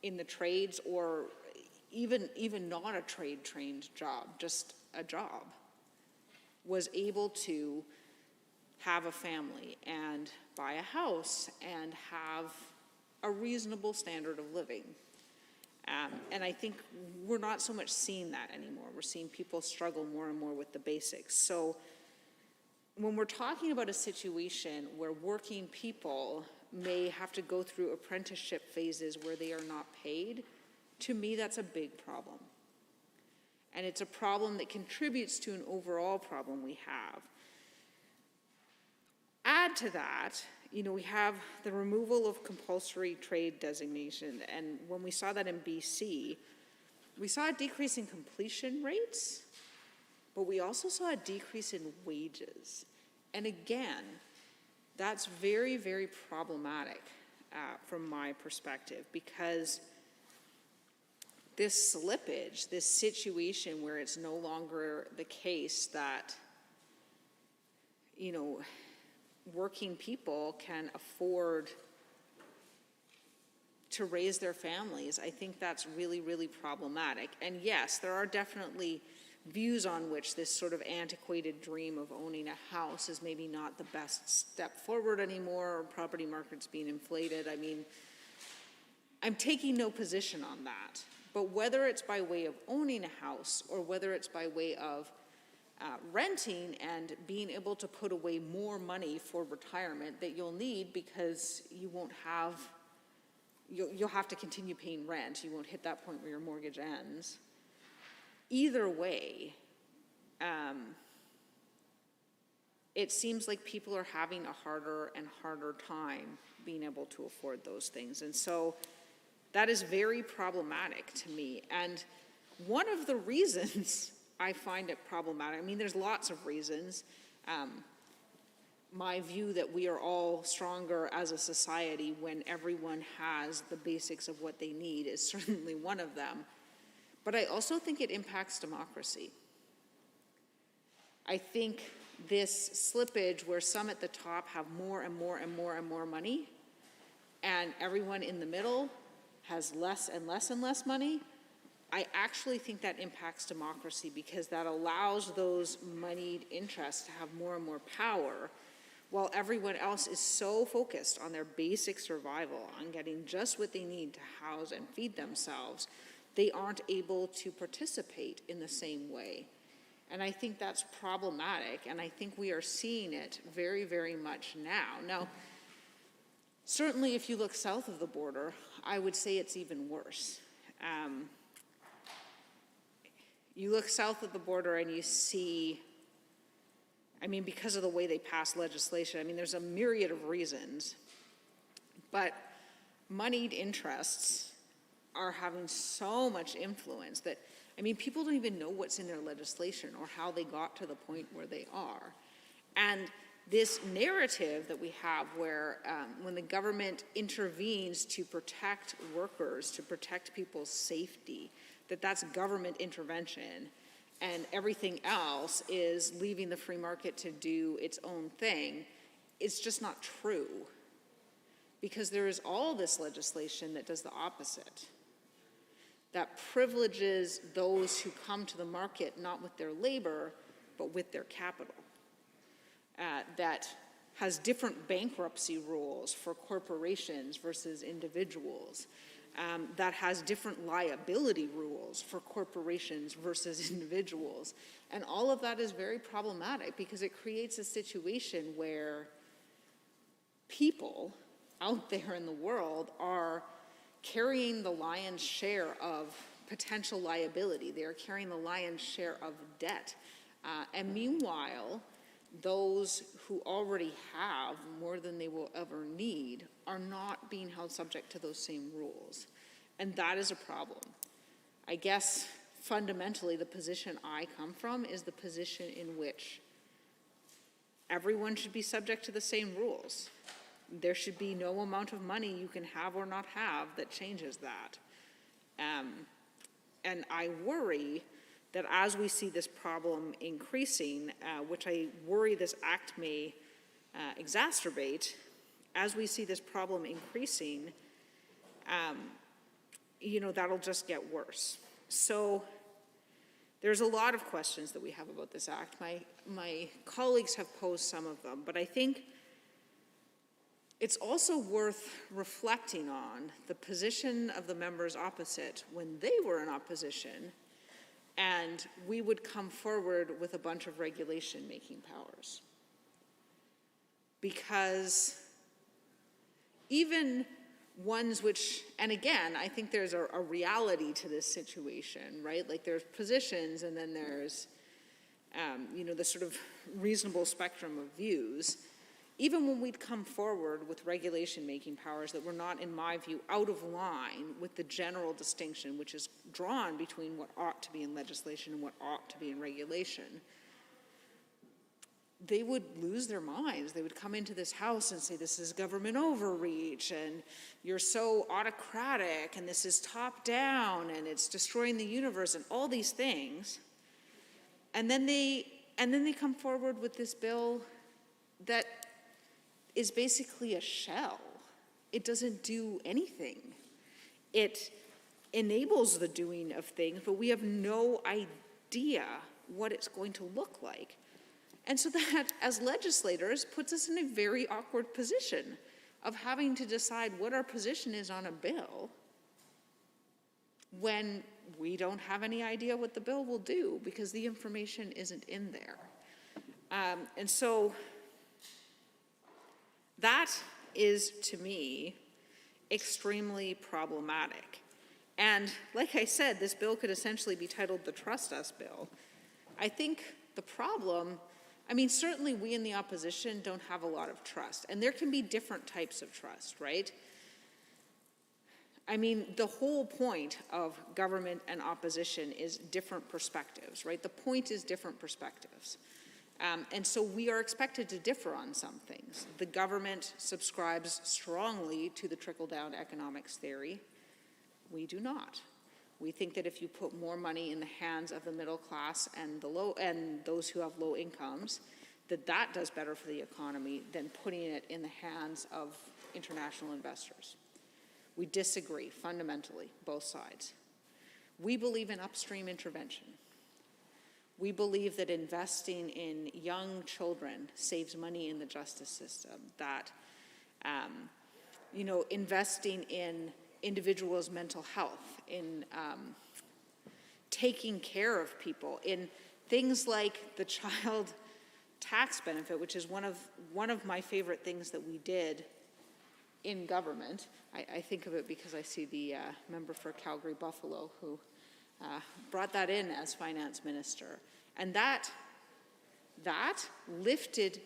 in the trades, or even not a trade-trained job, just a job, was able to have a family and buy a house and have a reasonable standard of living. And I think we're not so much seeing that anymore. We're seeing people struggle more and more with the basics. So when we're talking about a situation where working people may have to go through apprenticeship phases where they are not paid, to me, that's a big problem. And it's a problem that contributes to an overall problem we have. Add to that, you know, we have the removal of compulsory trade designation, and when we saw that in BC, we saw a decrease in completion rates, but we also saw a decrease in wages. And again, that's very, very problematic from my perspective, because this slippage, this situation where it's no longer the case that, you know, working people can afford to raise their families, I think that's really, really problematic. And yes, there are definitely views on which this sort of antiquated dream of owning a house is maybe not the best step forward anymore, or property markets being inflated. I mean, I'm taking no position on that. But whether it's by way of owning a house or whether it's by way of renting and being able to put away more money for retirement that you'll need, because you won't have, you'll have to continue paying rent. You won't hit that point where your mortgage ends. Either way, it seems like people are having a harder and harder time being able to afford those things. And so that is very problematic to me. And one of the reasons I find it problematic, I mean, there's lots of reasons. My view that we are all stronger as a society when everyone has the basics of what they need is certainly one of them. But I also think it impacts democracy. I think this slippage where some at the top have more and more and more and more money, and everyone in the middle has less and less and less money, I actually think that impacts democracy, because that allows those moneyed interests to have more and more power, while everyone else is so focused on their basic survival, on getting just what they need to house and feed themselves, they aren't able to participate in the same way. And I think that's problematic, and I think we are seeing it very, very much now. Now, certainly if you look south of the border, I would say it's even worse. You look south of the border and you see, I mean, because of the way they pass legislation, I mean, there's a myriad of reasons, but moneyed interests are having so much influence that, I mean, people don't even know what's in their legislation or how they got to the point where they are. And this narrative that we have where when the government intervenes to protect workers, to protect people's safety, that's government intervention, and everything else is leaving the free market to do its own thing, it's just not true. Because there is all this legislation that does the opposite, that privileges those who come to the market not with their labor, but with their capital. That has different bankruptcy rules for corporations versus individuals, that has different liability rules for corporations versus individuals. And all of that is very problematic because it creates a situation where people out there in the world are carrying the lion's share of potential liability. They are carrying the lion's share of debt. And meanwhile, those who already have more than they will ever need are not being held subject to those same rules. And that is a problem. I guess fundamentally the position I come from is the position in which everyone should be subject to the same rules. There should be no amount of money you can have or not have that changes that. And I worry that as we see this problem increasing, which I worry this act may exacerbate, as we see this problem increasing, that'll just get worse. So there's a lot of questions that we have about this act. My colleagues have posed some of them, but I think it's also worth reflecting on the position of the members opposite when they were in opposition and we would come forward with a bunch of regulation-making powers. Because even ones which, and again, I think there's a reality to this situation, right? Like there's positions and then there's, the sort of reasonable spectrum of views. Even when we'd come forward with regulation-making powers that were not, in my view, out of line with the general distinction which is drawn between what ought to be in legislation and what ought to be in regulation, they would lose their minds. They would come into this house and say, this is government overreach, and you're so autocratic, and this is top-down, and it's destroying the universe, and all these things. And then they come forward with this bill that is basically a shell. It doesn't do anything. It enables the doing of things, but we have no idea what it's going to look like. And so that, as legislators, puts us in a very awkward position of having to decide what our position is on a bill when we don't have any idea what the bill will do because the information isn't in there. And so that is, to me, extremely problematic. And like I said, this bill could essentially be titled the Trust Us Bill. I think the problem, certainly we in the opposition don't have a lot of trust, and there can be different types of trust, right? The whole point of government and opposition is different perspectives, right? The point is different perspectives. And so we are expected to differ on some things. The government subscribes strongly to the trickle-down economics theory. We do not. We think that if you put more money in the hands of the middle class and those who have low incomes, that does better for the economy than putting it in the hands of international investors. We disagree fundamentally, both sides. We believe in upstream intervention. We believe that investing in young children saves money in the justice system, that investing in individuals' mental health, in taking care of people, in things like the child tax benefit, which is one of my favorite things that we did in government. I think of it because I see the member for Calgary Buffalo who brought that in as finance minister. And that lifted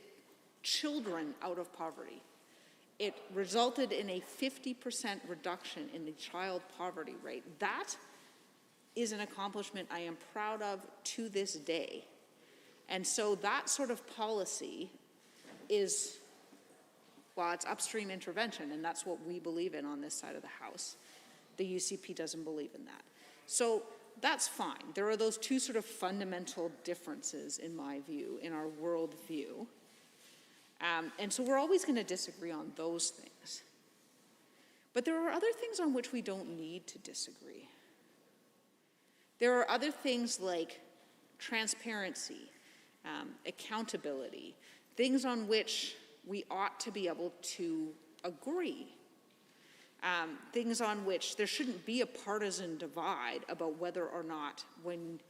children out of poverty. It resulted in a 50% reduction in the child poverty rate. That is an accomplishment I am proud of to this day. And so that sort of policy is, well, it's upstream intervention, and that's what we believe in on this side of the House. The UCP doesn't believe in that. So that's fine. There are those two sort of fundamental differences, in my view, in our worldview. And so we're always going to disagree on those things. But there are other things on which we don't need to disagree. There are other things like transparency, accountability, things on which we ought to be able to agree. Things on which there shouldn't be a partisan divide about whether or not, when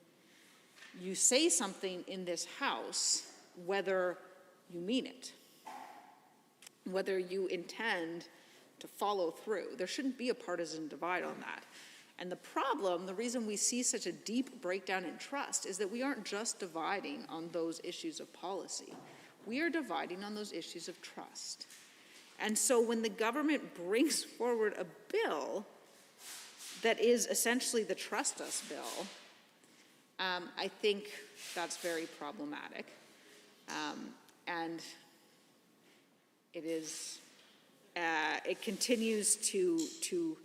you say something in this House, whether you mean it, whether you intend to follow through. There shouldn't be a partisan divide on that. And the problem, the reason we see such a deep breakdown in trust, is that we aren't just dividing on those issues of policy. We are dividing on those issues of trust. And so when the government brings forward a bill that is essentially the Trust Us bill, I think that's very problematic. And it is, it continues to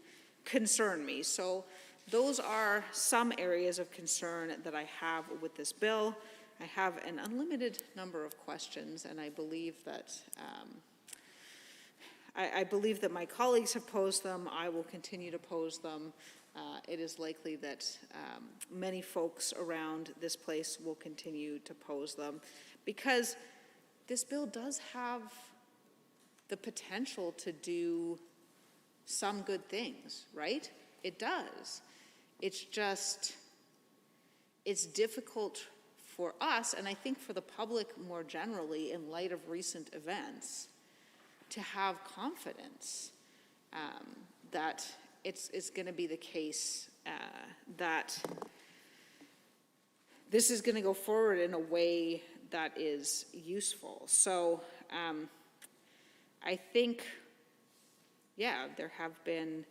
concern me. So those are some areas of concern that I have with this bill. I have an unlimited number of questions, and I believe that I believe that my colleagues have posed them. I will continue to pose them. It is likely that many folks around this place will continue to pose them, because this bill does have the potential to do some good things, right? It does. It's just, it's difficult for us, and I think for the public more generally, in light of recent events, to have confidence that it's going to be the case that this is going to go forward in a way that is useful. So I think, yeah, there have been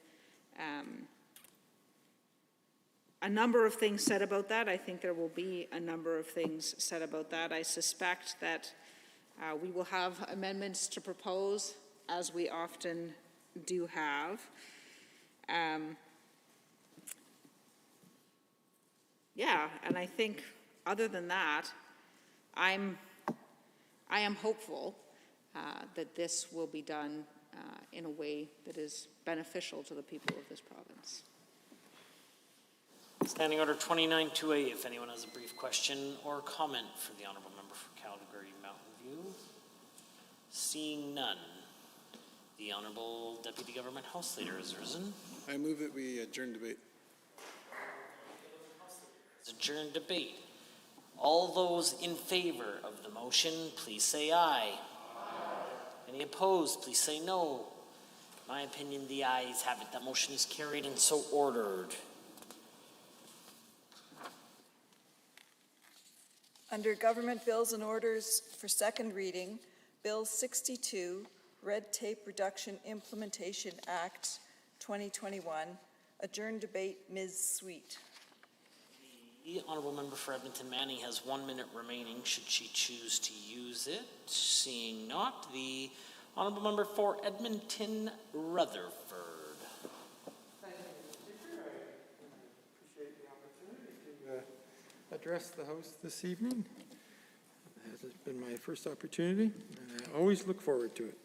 a number of things said about that. I think there will be a number of things said about that. I suspect that we will have amendments to propose, as we often do have. Yeah, and I think other than that, I am hopeful that this will be done in a way that is beneficial to the people of this province. Standing Order 29-2A, if anyone has a brief question or comment for the Honourable Member for Calgary Mountain View. Seeing none, the Honourable Deputy Government House Leader has risen. I move that we adjourn debate. Adjourn debate. All those in favor of the motion, please say aye. Any opposed, please say no. In my opinion, the ayes have it. That motion is carried and so ordered. Under Government Bills and Orders for second reading, Bill 62, Red Tape Reduction Implementation Act 2021. Adjourn debate, Ms. Sweet. The Honourable Member for Edmonton Manning has 1 minute remaining should she choose to use it. Seeing not, the Honourable Member for Edmonton Rutherford. Thank you, Mr. Speaker. I appreciate the opportunity to address the House this evening. It has been my first opportunity, and I always look forward to it.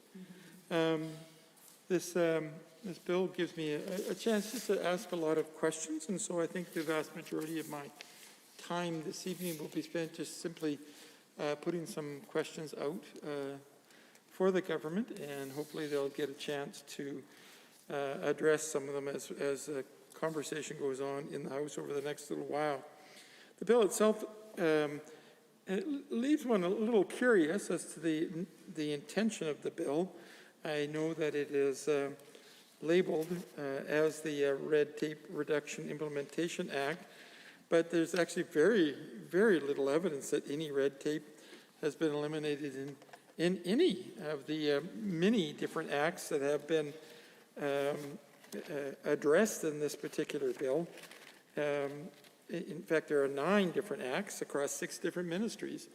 This bill gives me a chance just to ask a lot of questions, and so I think the vast majority of my time this evening will be spent just simply putting some questions out for the government, and hopefully they'll get a chance to address some of them as the conversation goes on in the House over the next little while. The bill itself it leaves one a little curious as to the intention of the bill. I know that it is labeled as the Red Tape Reduction Implementation Act, but there's actually very, very little evidence that any red tape has been eliminated in any of the many different acts that have been addressed in this particular bill. In fact, there are 9 different acts across 6 different ministries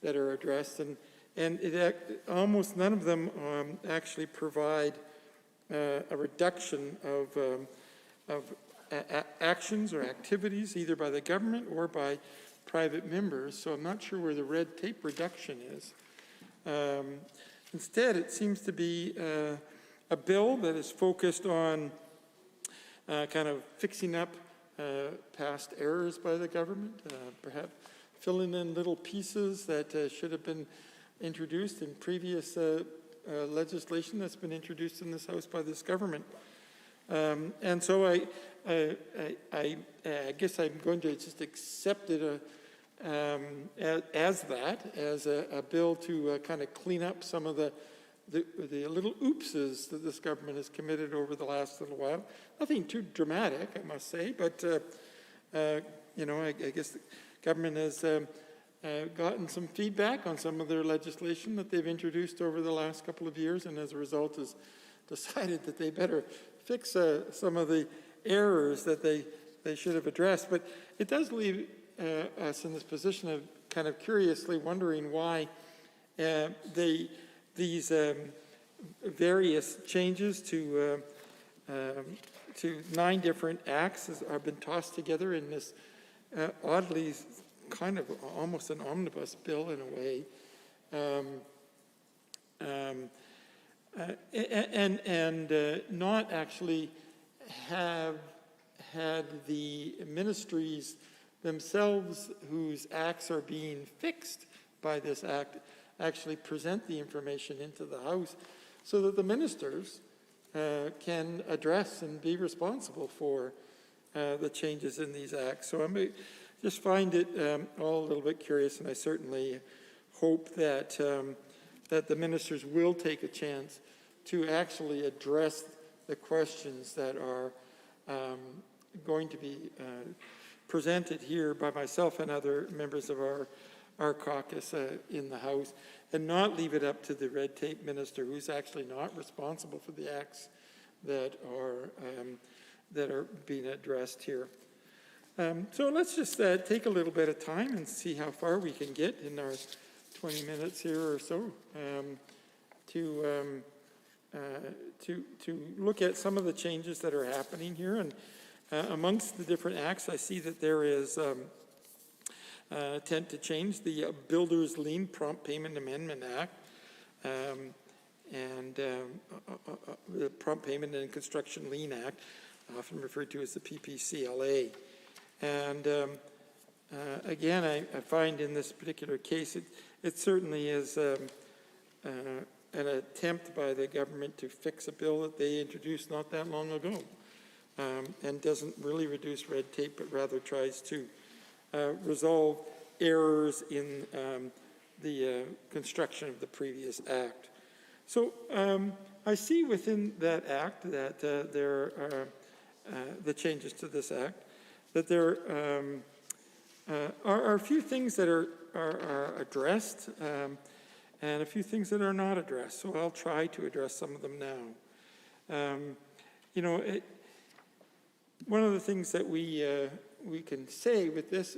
that are addressed, and and almost none of them actually provide a reduction of actions or activities either by the government or by private members, so I'm not sure where the red tape reduction is. Instead, it seems to be a bill that is focused on kind of fixing up past errors by the government, perhaps filling in little pieces that should have been introduced in previous legislation that's been introduced in this House by this government. And so I guess I'm going to just accept it as a bill to kind of clean up some of the little oopses that this government has committed over the last little while. Nothing too dramatic, I must say, but you know, I guess the government has gotten some feedback on some of their legislation that they've introduced over the last couple of years, and as a result has decided that they better fix some of the errors that they should have addressed. But it does leave us in this position of kind of curiously wondering why these various changes to 9 different acts have been tossed together in this oddly kind of almost an omnibus bill in a way. And not actually have had the ministries themselves whose acts are being fixed by this act actually present the information into the House so that the ministers can address and be responsible for the changes in these acts. So I just find it all a little bit curious, and I certainly hope that that the ministers will take a chance to actually address the questions that are going to be presented here by myself and other members of our caucus in the House, and not leave it up to the red tape minister who's actually not responsible for the acts that are being addressed here. So let's just take a little bit of time and see how far we can get in our 20 minutes here or so to look at some of the changes that are happening here. And amongst the different acts, I see that there is attempt to change the Builders Lien Prompt Payment Amendment Act and the Prompt Payment and Construction Lien Act, often referred to as the PPCLA. And again, I find in this particular case, it certainly is an attempt by the government to fix a bill that they introduced not that long ago, and doesn't really reduce red tape, but rather tries to resolve errors in the construction of the previous act. So I see within that act that there are the changes to this act, that there are a few things that are addressed and a few things that are not addressed. So I'll try to address some of them now. You know, one of the things that we can say with this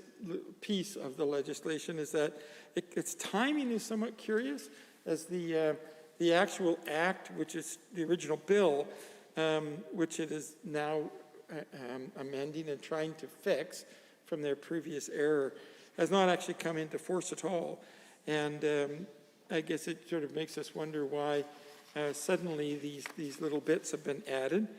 piece of the legislation is that its timing is somewhat curious, as the actual act, which is the original bill, which it is now amending and trying to fix from their previous error, has not actually come into force at all. And I guess it sort of makes us wonder why suddenly these little bits have been added.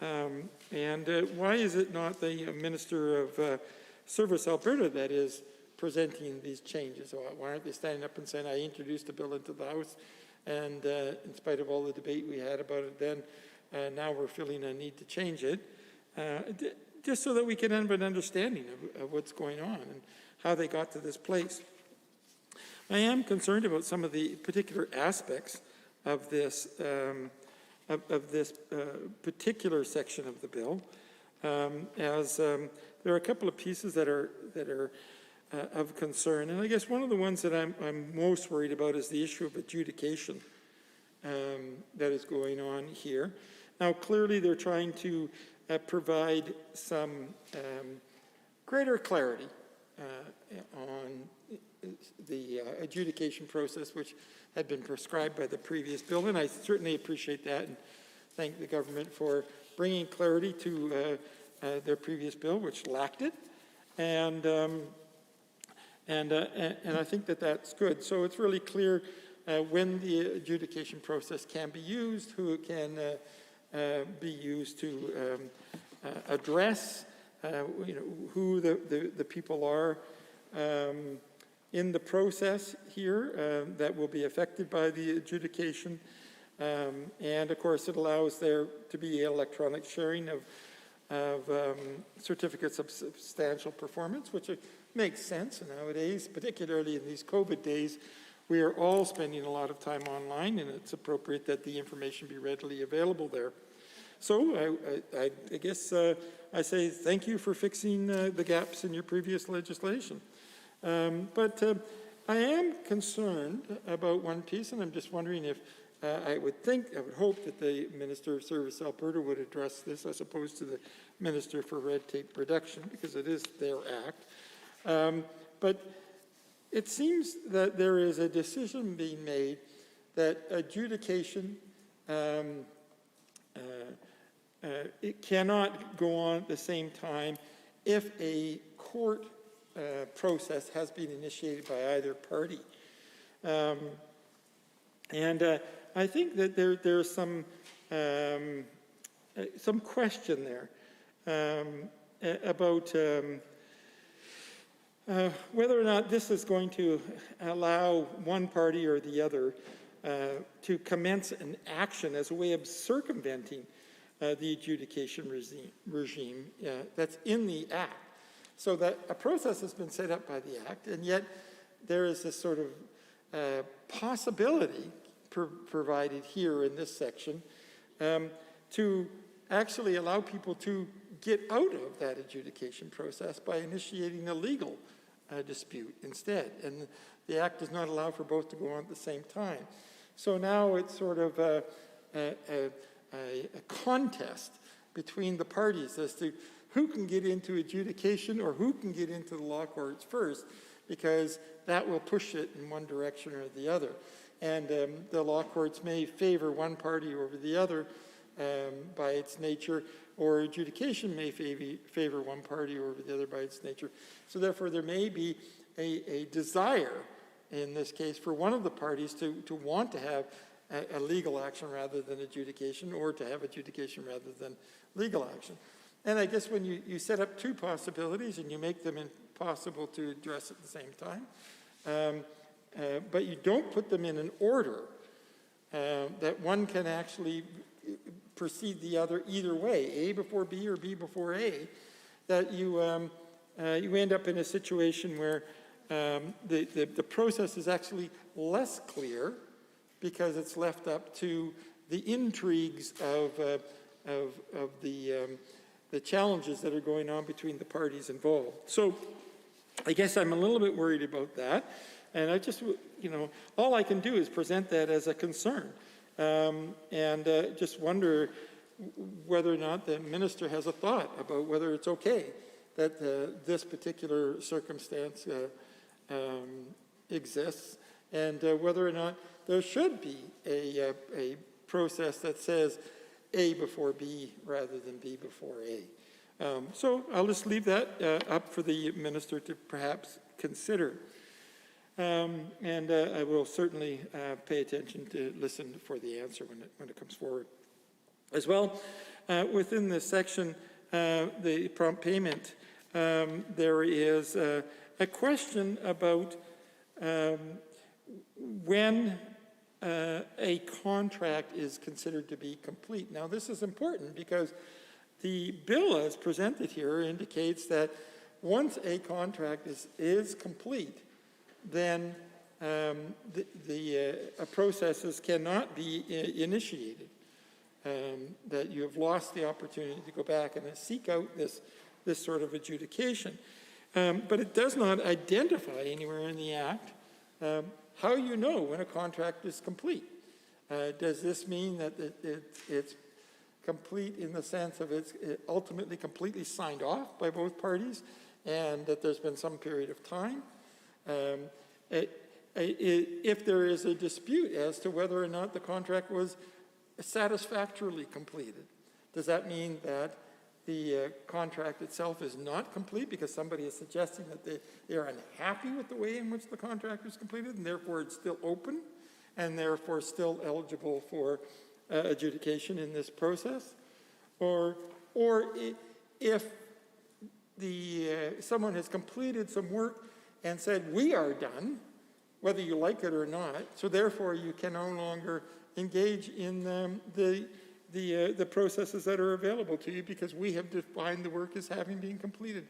And why is it not the Minister of Service Alberta that is presenting these changes? Why aren't they standing up and saying, I introduced a bill into the House, and in spite of all the debate we had about it then, now we're feeling a need to change it, just so that we can have an understanding of what's going on and how they got to this place. I am concerned about some of the particular aspects of this particular section of the bill, as there are a couple of pieces that are of concern. And I guess one of the ones that I'm most worried about is the issue of adjudication that is going on here. Now, clearly they're trying to provide some greater clarity the adjudication process which had been prescribed by the previous bill, and I certainly appreciate that and thank the government for bringing clarity to their previous bill, which lacked it, and I think that that's good. So it's really clear when the adjudication process can be used, who it can be used to address, who the people are in the process here that will be affected by the adjudication. And of course, it allows there to be electronic sharing of certificates of substantial performance, which makes sense nowadays, particularly in these COVID days. We are all spending a lot of time online, and it's appropriate that the information be readily available there. So I guess I say thank you for fixing the gaps in your previous legislation. But I am concerned about one piece, and I'm just wondering if I would hope that the Minister of Service Alberta would address this as opposed to the Minister for Red Tape Reduction, because it is their act. But it seems that there is a decision being made that adjudication it cannot go on at the same time if a court process has been initiated by either party. And I think that there's some question there about whether or not this is going to allow one party or the other to commence an action as a way of circumventing the adjudication regime that's in the Act. So that a process has been set up by the Act, and yet there is this sort of possibility provided here in this section to actually allow people to get out of that adjudication process by initiating a legal dispute instead. And the Act does not allow for both to go on at the same time. So now it's sort of a contest between the parties as to who can get into adjudication or who can get into the law courts first, because that will push it in one direction or the other. And the law courts may favor one party over the other by its nature, or adjudication may favor one party over the other by its nature. So therefore, there may be a desire, in this case, for one of the parties to want to have a legal action rather than adjudication, or to have adjudication rather than legal action. And I guess when you set up two possibilities and you make them impossible to address at the same time, but you don't put them in an order that one can actually proceed the other either way, A before B or B before A, that you end up in a situation where the process is actually less clear because it's left up to the intrigues of the challenges that are going on between the parties involved. So I guess I'm a little bit worried about that. And I just, all I can do is present that as a concern. And just wonder whether or not the minister has a thought about whether it's okay that this particular circumstance exists, and whether or not there should be a process that says A before B rather than B before A. So I'll just leave that up for the minister to perhaps consider. And I will certainly pay attention to listen for the answer when it comes forward. As well, within this section, the prompt payment, there is a question about when a contract is considered to be complete. Now, this is important because the bill as presented here indicates that once a contract is complete, then processes cannot be initiated, that you have lost the opportunity to go back and seek out this sort of adjudication. But it does not identify anywhere in the Act how you know when a contract is complete. Does this mean that it's complete in the sense of it's ultimately completely signed off by both parties and that there's been some period of time? if there is a dispute as to whether or not the contract was satisfactorily completed. Does that mean that the contract itself is not complete because somebody is suggesting that they are unhappy with the way in which the contract was completed and therefore it's still open and therefore still eligible for adjudication in this process? Or if someone has completed some work and said, we are done, whether you like it or not, so therefore you can no longer engage in the processes that are available to you because we have defined the work as having been completed.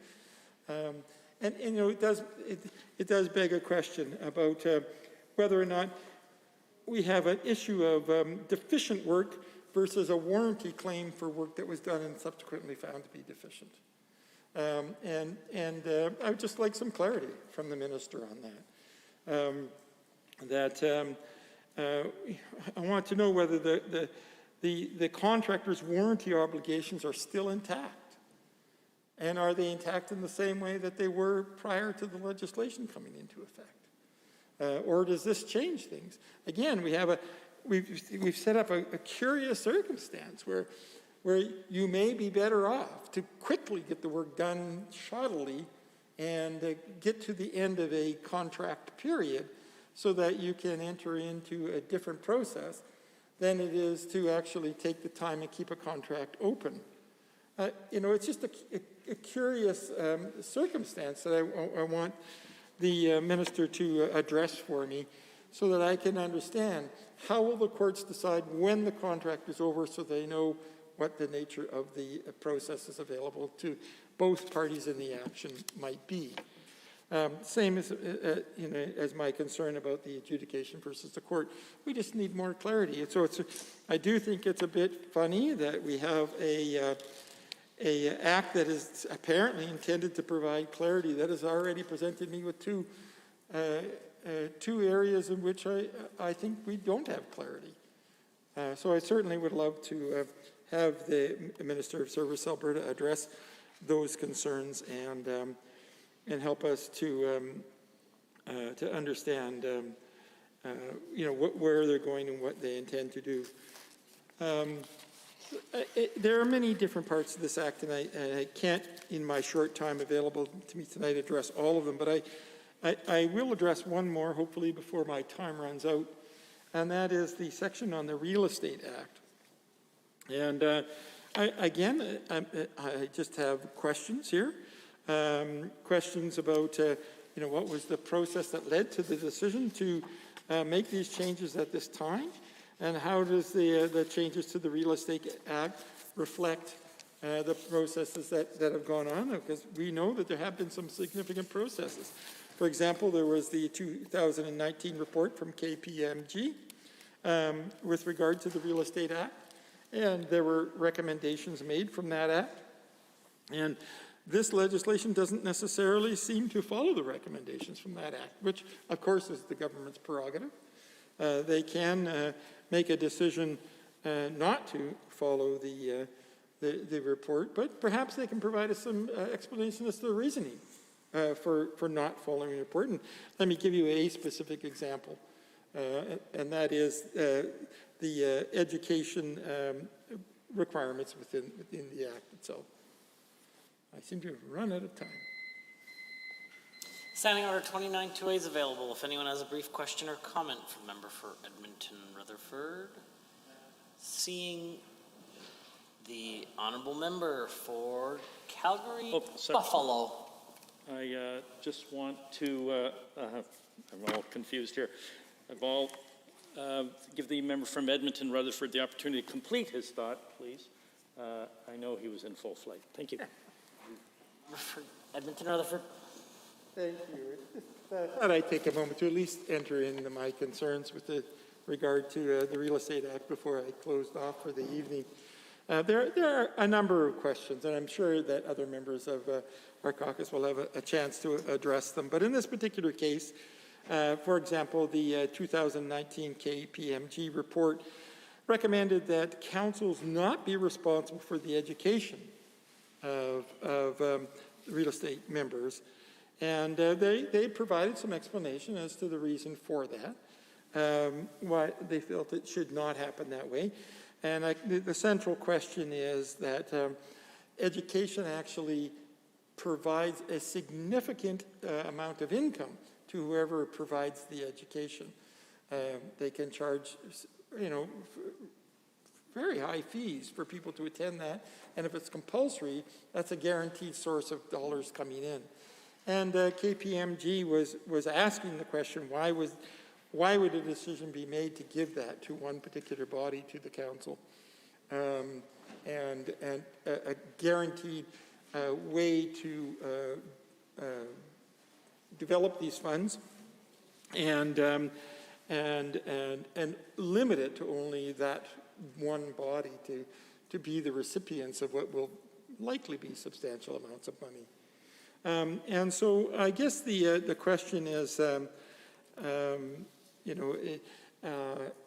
And you know, it does beg a question about whether or not we have an issue of deficient work versus a warranty claim for work that was done and subsequently found to be deficient. I would just like some clarity from the minister on that. I want to know whether the contractor's warranty obligations are still intact. And are they intact in the same way that they were prior to the legislation coming into effect? Or does this change things? Again, we've set up a curious circumstance where you may be better off to quickly get the work done shoddily and get to the end of a contract period so that you can enter into a different process than it is to actually take the time and keep a contract open. You know, it's just a curious circumstance that I want the minister to address for me so that I can understand how will the courts decide when the contract is over so they know what the nature of the processes available to both parties in the action might be. Same as, you know, as my concern about the adjudication versus the court. We just need more clarity. And so I do think it's a bit funny that we have a act that is apparently intended to provide clarity that has already presented me with two areas in which I think we don't have clarity. So I certainly would love to have the Minister of Service Alberta address those concerns and help us to understand, you know, where they're going and what they intend to do. There are many different parts of this act, and I can't, in my short time available to me tonight, address all of them, but I will address one more, hopefully, before my time runs out, and that is the section on the Real Estate Act. And I just have questions here. Questions about, you know, what was the process that led to the decision to make these changes at this time, and how does the changes to the Real Estate Act reflect the processes that have gone on? Because we know that there have been some significant processes. For example, there was the 2019 report from KPMG with regard to the Real Estate Act, and there were recommendations made from that act. And this legislation doesn't necessarily seem to follow the recommendations from that act, which, of course, is the government's prerogative. They can make a decision not to follow the report, but perhaps they can provide us some explanation as to the reasoning for not following the report. And let me give you a specific example, and that is the education requirements within the Act itself. I seem to have run out of time. Standing Order 29-2A is available if anyone has a brief question or comment from member for Edmonton Rutherford. Seeing the honourable member for Calgary Buffalo. I just want to, I'm all confused here. I'll give the member from Edmonton Rutherford the opportunity to complete his thought, please. I know he was in full flight. Thank you. Edmonton Rutherford. Thank you. I thought I'd take a moment to at least enter into my concerns with regard to the Real Estate Act before I closed off for the evening. There are a number of questions, and I'm sure that other members of our caucus will have a chance to address them. But in this particular case, for example, the 2019 KPMG report recommended that councils not be responsible for the education of real estate members. And they provided some explanation as to the reason for that, why they felt it should not happen that way. And the central question is that education actually provides a significant amount of income to whoever provides the education. They can charge, very high fees for people to attend that, and if it's compulsory, that's a guaranteed source of dollars coming in. And KPMG was asking the question, why would a decision be made to give that to one particular body, to the council, and a guaranteed way to develop these funds and limit it to only that one body to be the recipients of what will likely be substantial amounts of money. And so I guess the question is,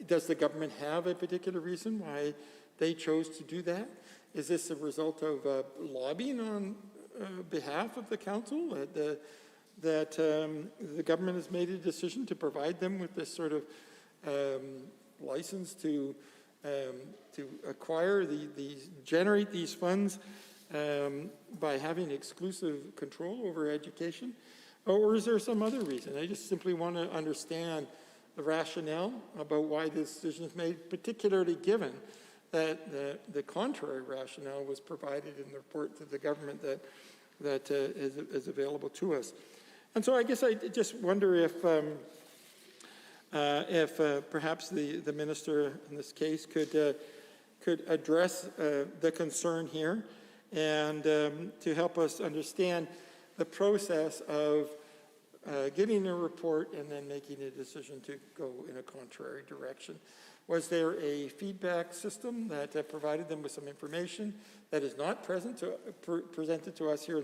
does the government have a particular reason why they chose to do that? Is this a result of lobbying on behalf of the council that the government has made a decision to provide them with this sort of license to acquire generate these funds by having exclusive control over education? Or is there some other reason? I just simply want to understand the rationale about why this decision is made, particularly given that the contrary rationale was provided in the report to the government that is available to us. And so I guess I just wonder if perhaps the minister in this case could address the concern here and to help us understand the process of getting a report and then making a decision to go in a contrary direction. Was there a feedback system that provided them with some information that is not presented to us here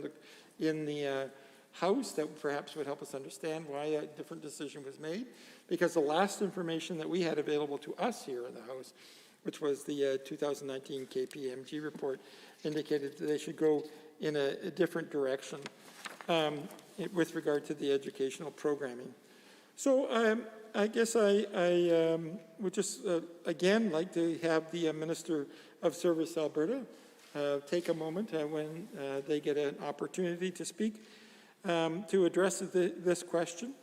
in the House that perhaps would help us understand why a different decision was made? Because the last information that we had available to us here in the House, which was the 2019 KPMG report, indicated that they should go in a different direction with regard to the educational programming. So I guess I would just again like to have the Minister of Service Alberta take a moment when they get an opportunity to speak to address this question.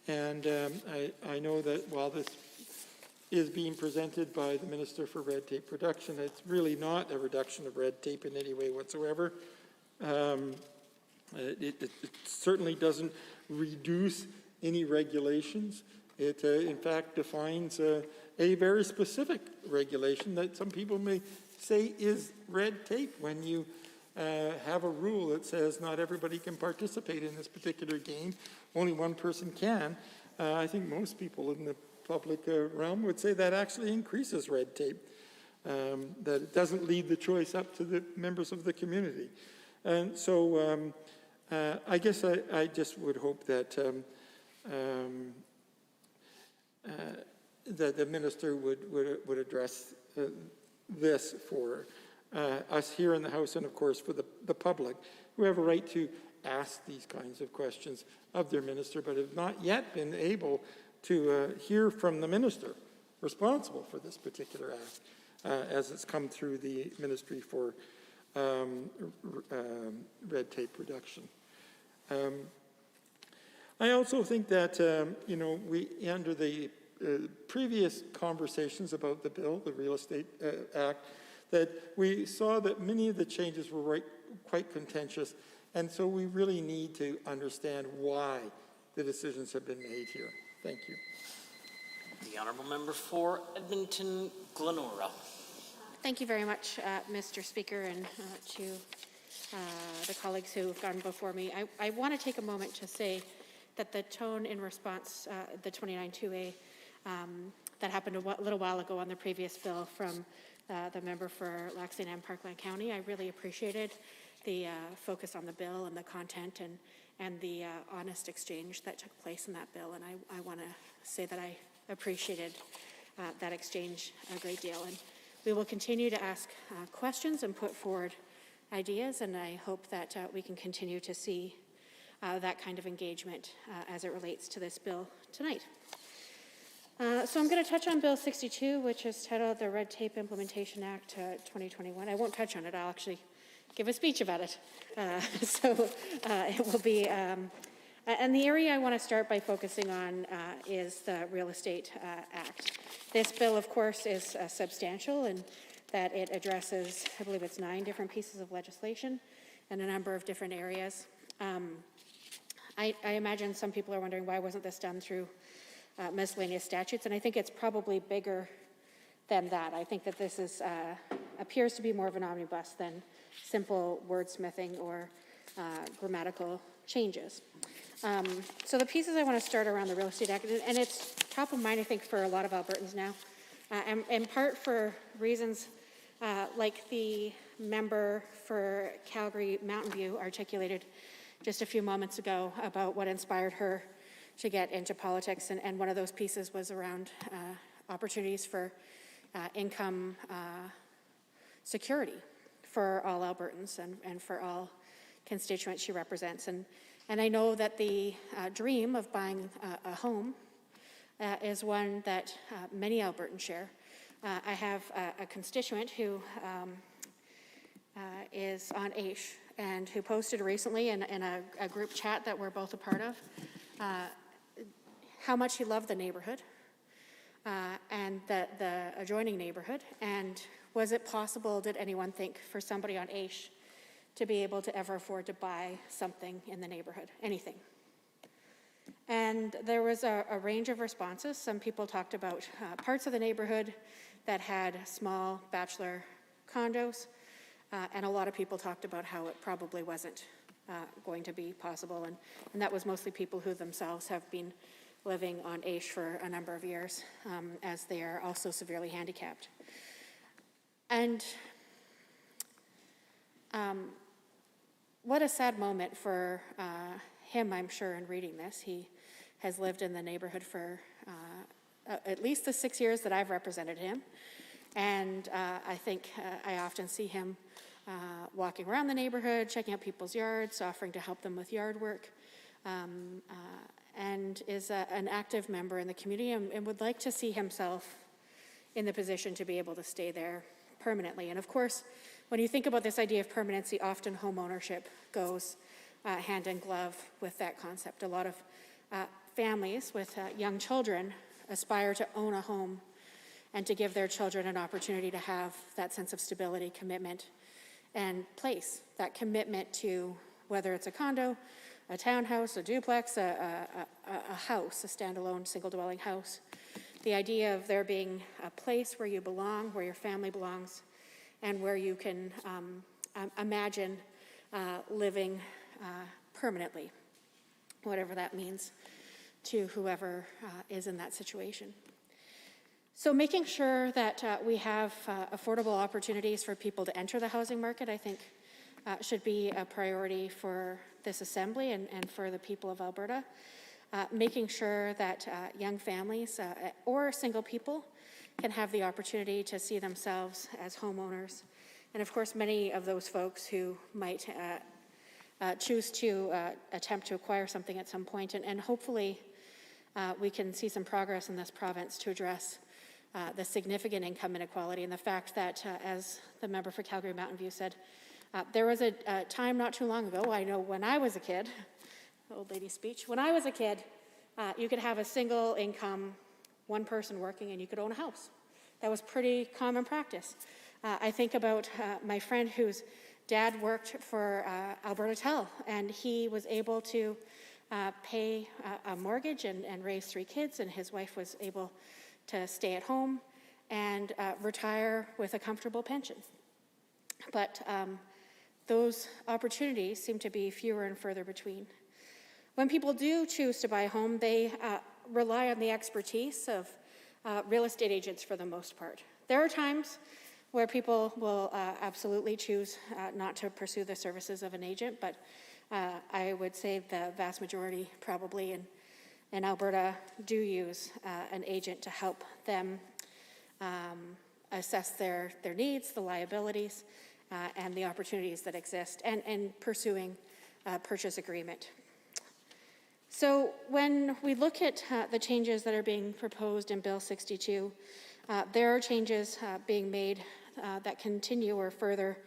And I know that while this is being presented by the Minister for Red Tape Reduction, it's really not a reduction of red tape in any way whatsoever. It certainly doesn't reduce any regulations. It, in fact, defines a very specific regulation that some people may say is red tape when you have a rule that says not everybody can participate in this particular game, only one person can. I think most people in the public realm would say that actually increases red tape, that it doesn't leave the choice up to the members of the community. And so I guess I just would hope that that the minister would address this for us here in the House and, of course, for the public who have a right to ask these kinds of questions of their minister, but have not yet been able to hear from the minister responsible for this particular act as it's come through the Ministry for Red Tape Reduction. I also think that, we, under the previous conversations about the bill, the Real Estate Act, that we saw that many of the changes were quite contentious, and so we really need to understand why the decisions have been made here. Thank you. The Honourable Member for Edmonton Glenora. Thank you very much, Mr. Speaker, and to the colleagues who have gone before me. I want to take a moment to say that the tone in response, the 29-2A, that happened a little while ago on the previous bill from the member for Laxton and Parkland County, I really appreciated the focus on the bill and the content and the honest exchange that took place in that bill. And I want to say that I appreciated that exchange a great deal. And we will continue to ask questions and put forward ideas, and I hope that we can continue to see that kind of engagement as it relates to this bill tonight. So I'm going to touch on Bill 62, which is titled the Red Tape Implementation Act 2021. I won't touch on it. I'll actually give a speech about it. It will be, and the area I want to start by focusing on is the Real Estate Act. This bill, of course, is substantial in that it addresses, I believe it's 9 different pieces of legislation in a number of different areas. I imagine some people are wondering why wasn't this done through miscellaneous statutes, and I think it's probably bigger than that. I think that this is appears to be more of an omnibus than simple wordsmithing or grammatical changes. So the pieces I want to start around the Real Estate Act, and it's top of mind, I think, for a lot of Albertans now, and in part for reasons like the member for Calgary Mountain View articulated just a few moments ago about what inspired her to get into politics, and one of those pieces was around opportunities for income security for all Albertans and for all constituents she represents. And I know that the dream of buying a home is one that many Albertans share. I have a constituent who is on AISH and who posted recently in a group chat that we're both a part of how much he loved the neighborhood and the adjoining neighborhood, and was it possible, did anyone think, for somebody on AISH to be able to ever afford to buy something in the neighborhood, anything? And there was a range of responses. Some people talked about parts of the neighborhood that had small bachelor condos, and a lot of people talked about how it probably wasn't going to be possible, and that was mostly people who themselves have been living on AISH for a number of years, as they are also severely handicapped. And what a sad moment for him, I'm sure, in reading this. He has lived in the neighborhood for at least the 6 years that I've represented him, and I think I often see him walking around the neighborhood, checking out people's yards, offering to help them with yard work, and is an active member in the community, and would like to see himself in the position to be able to stay there permanently. And of course, when you think about this idea of permanency, often home ownership goes hand in glove with that concept. A lot of families with young children aspire to own a home and to give their children an opportunity to have that sense of stability, commitment, and place. That commitment to whether it's a condo, a townhouse, a duplex, a house, a standalone single-dwelling house. The idea of there being a place where you belong, where your family belongs, and where you can imagine living permanently, whatever that means to whoever is in that situation. So making sure that we have affordable opportunities for people to enter the housing market, I think, should be a priority for this Assembly and for the people of Alberta. Making sure that young families or single people can have the opportunity to see themselves as homeowners. And of course, many of those folks who might choose to attempt to acquire something at some point, and hopefully we can see some progress in this province to address the significant income inequality and the fact that, as the member for Calgary Mountain View said, there was a time not too long ago, I know when I was a kid, old lady speech, when I was a kid, you could have a single income, one person working, and you could own a house. That was pretty common practice. I think about my friend whose dad worked for Alberta Tel, and he was able to pay a mortgage and raise 3 kids, and his wife was able to stay at home and retire with a comfortable pension. But those opportunities seem to be fewer and further between. When people do choose to buy a home, they rely on the expertise of real estate agents for the most part. There are times where people will absolutely choose not to pursue the services of an agent, but I would say the vast majority probably in Alberta do use an agent to help them assess their needs, the liabilities, and the opportunities that exist, and pursuing a purchase agreement. So when we look at the changes that are being proposed in Bill 62, there are changes being made that continue or further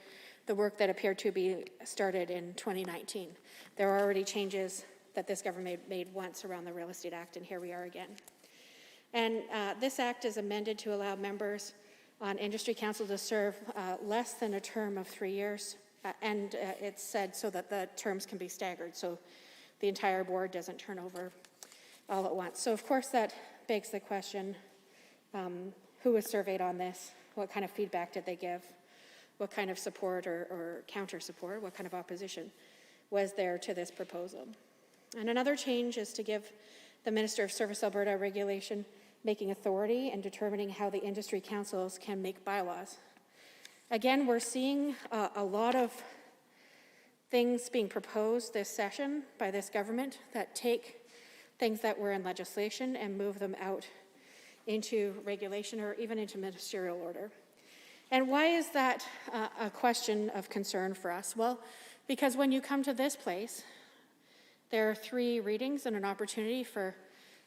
the work that appeared to be started in 2019. There are already changes that this government made once around the Real Estate Act, and here we are again. And this act is amended to allow members on Industry Council to serve less than a term of 3 years, and it's said so that the terms can be staggered, so the entire board doesn't turn over all at once. So of course that begs the question, who was surveyed on this? What kind of feedback did they give? What kind of support or counter support, what kind of opposition was there to this proposal? And another change is to give the Minister of Service Alberta regulation making authority and determining how the industry councils can make bylaws. Again, we're seeing a lot of things being proposed this session by this government that take things that were in legislation and move them out into regulation or even into ministerial order. And why is that a question of concern for us? Well, because when you come to this place, there are 3 readings and an opportunity for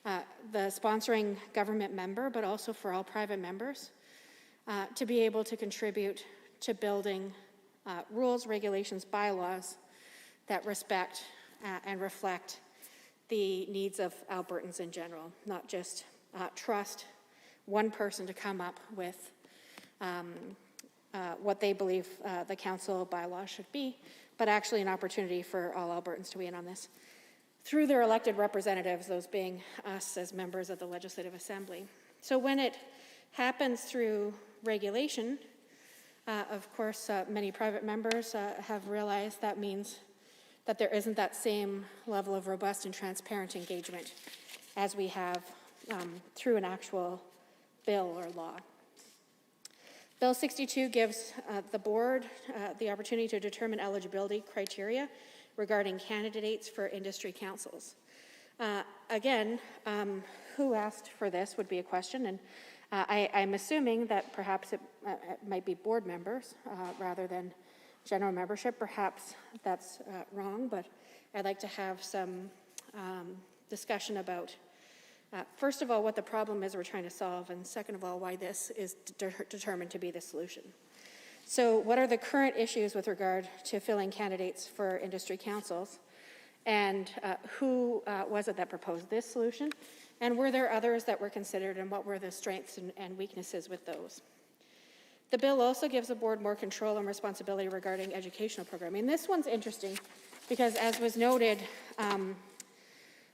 the sponsoring government member, but also for all private members, to be able to contribute to building rules, regulations, bylaws that respect and reflect the needs of Albertans in general, not just trust one person to come up with what they believe the council bylaw should be, but actually an opportunity for all Albertans to weigh in on this through their elected representatives, those being us as members of the Legislative Assembly. So when it happens through regulation, of course, many private members have realized that means that there isn't that same level of robust and transparent engagement as we have through an actual bill or law. Bill 62 gives the board the opportunity to determine eligibility criteria regarding candidates for industry councils. Again, who asked for this would be a question, and I'm assuming that perhaps it might be board members rather than general membership. Perhaps that's wrong, but I'd like to have some discussion about, first of all, what the problem is we're trying to solve, and second of all, why this is determined to be the solution. So what are the current issues with regard to filling candidates for industry councils? And who was it that proposed this solution? And were there others that were considered, and what were the strengths and weaknesses with those? The bill also gives the board more control and responsibility regarding educational programming. This one's interesting because, as was noted,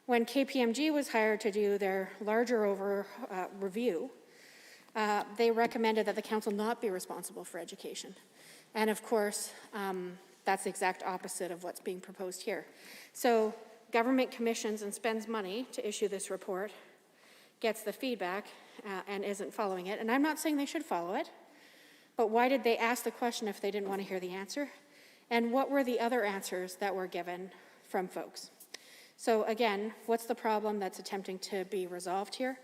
when KPMG was hired to do their larger review, they recommended that the council not be responsible for education. And of course, that's the exact opposite of what's being proposed here. So government commissions and spends money to issue this report, gets the feedback, and isn't following it. And I'm not saying they should follow it, but why did they ask the question if they didn't want to hear the answer? And what were the other answers that were given from folks? So again, what's the problem that's attempting to be resolved here?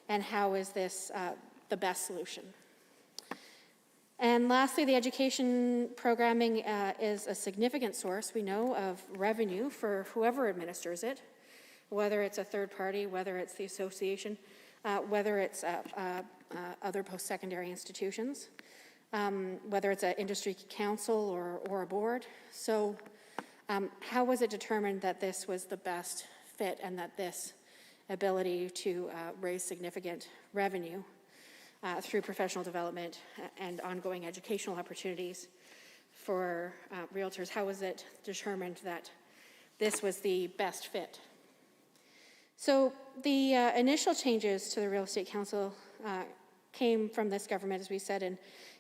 And how is this the best solution? And lastly, the education programming is a significant source, we know, of revenue for whoever administers it, whether it's a third party, whether it's the association, whether it's other post-secondary institutions, whether it's an industry council or a board. So how was it determined that this was the best fit and that this ability to raise significant revenue through professional development and ongoing educational opportunities for realtors, how was it determined that this was the best fit? So the initial changes to the Real Estate Council came from this government, as we said, in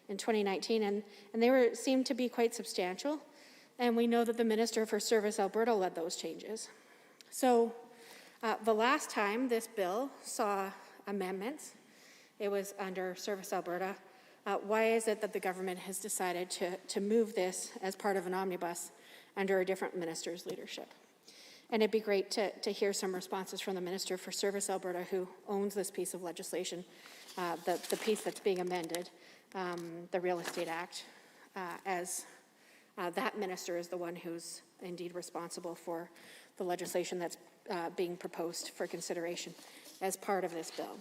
2019, and they seemed to be quite substantial. And we know that the Minister for Service Alberta led those changes. So the last time this bill saw amendments, it was under Service Alberta. Why is it that the government has decided to move this as part of an omnibus under a different minister's leadership? And it'd be great to hear some responses from the Minister for Service Alberta, who owns this piece of legislation, the piece that's being amended, the Real Estate Act, as that minister is the one who's indeed responsible for the legislation that's being proposed for consideration as part of this bill.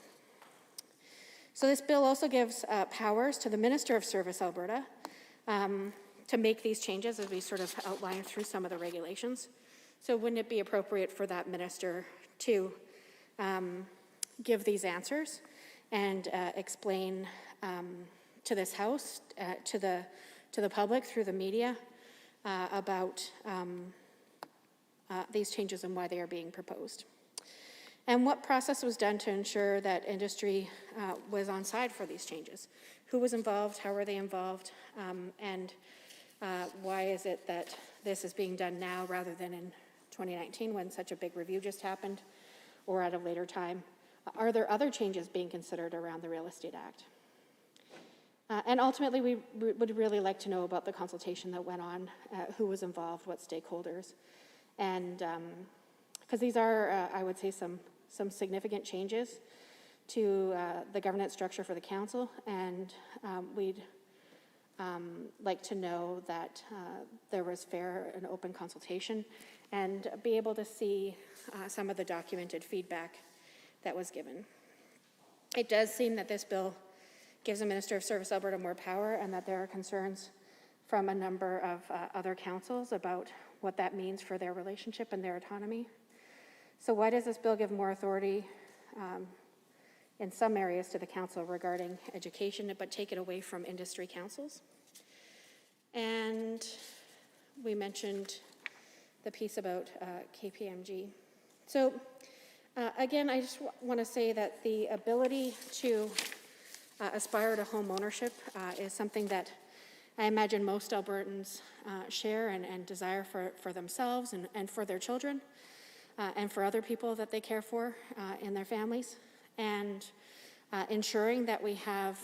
So this bill also gives powers to the Minister of Service Alberta to make these changes, as we sort of outlined through some of the regulations. So wouldn't it be appropriate for that minister to give these answers and explain to this House, to the public through the media about these changes and why they are being proposed? And what process was done to ensure that industry was on side for these changes? Who was involved? How were they involved? And why is it that this is being done now rather than in 2019 when such a big review just happened, or at a later time? Are there other changes being considered around the Real Estate Act? And ultimately, we would really like to know about the consultation that went on, who was involved, what stakeholders, and because these are, I would say, some significant changes to the governance structure for the council, and we'd like to know that there was fair and open consultation and be able to see some of the documented feedback that was given. It does seem that this bill gives the Minister of Service Alberta more power, and that there are concerns from a number of other councils about what that means for their relationship and their autonomy. So why does this bill give more authority in some areas to the council regarding education, but take it away from industry councils? And we mentioned the piece about KPMG. So again, I just want to say that the ability to aspire to home ownership is something that I imagine most Albertans share and desire for themselves and for their children and for other people that they care for in their families. And ensuring that we have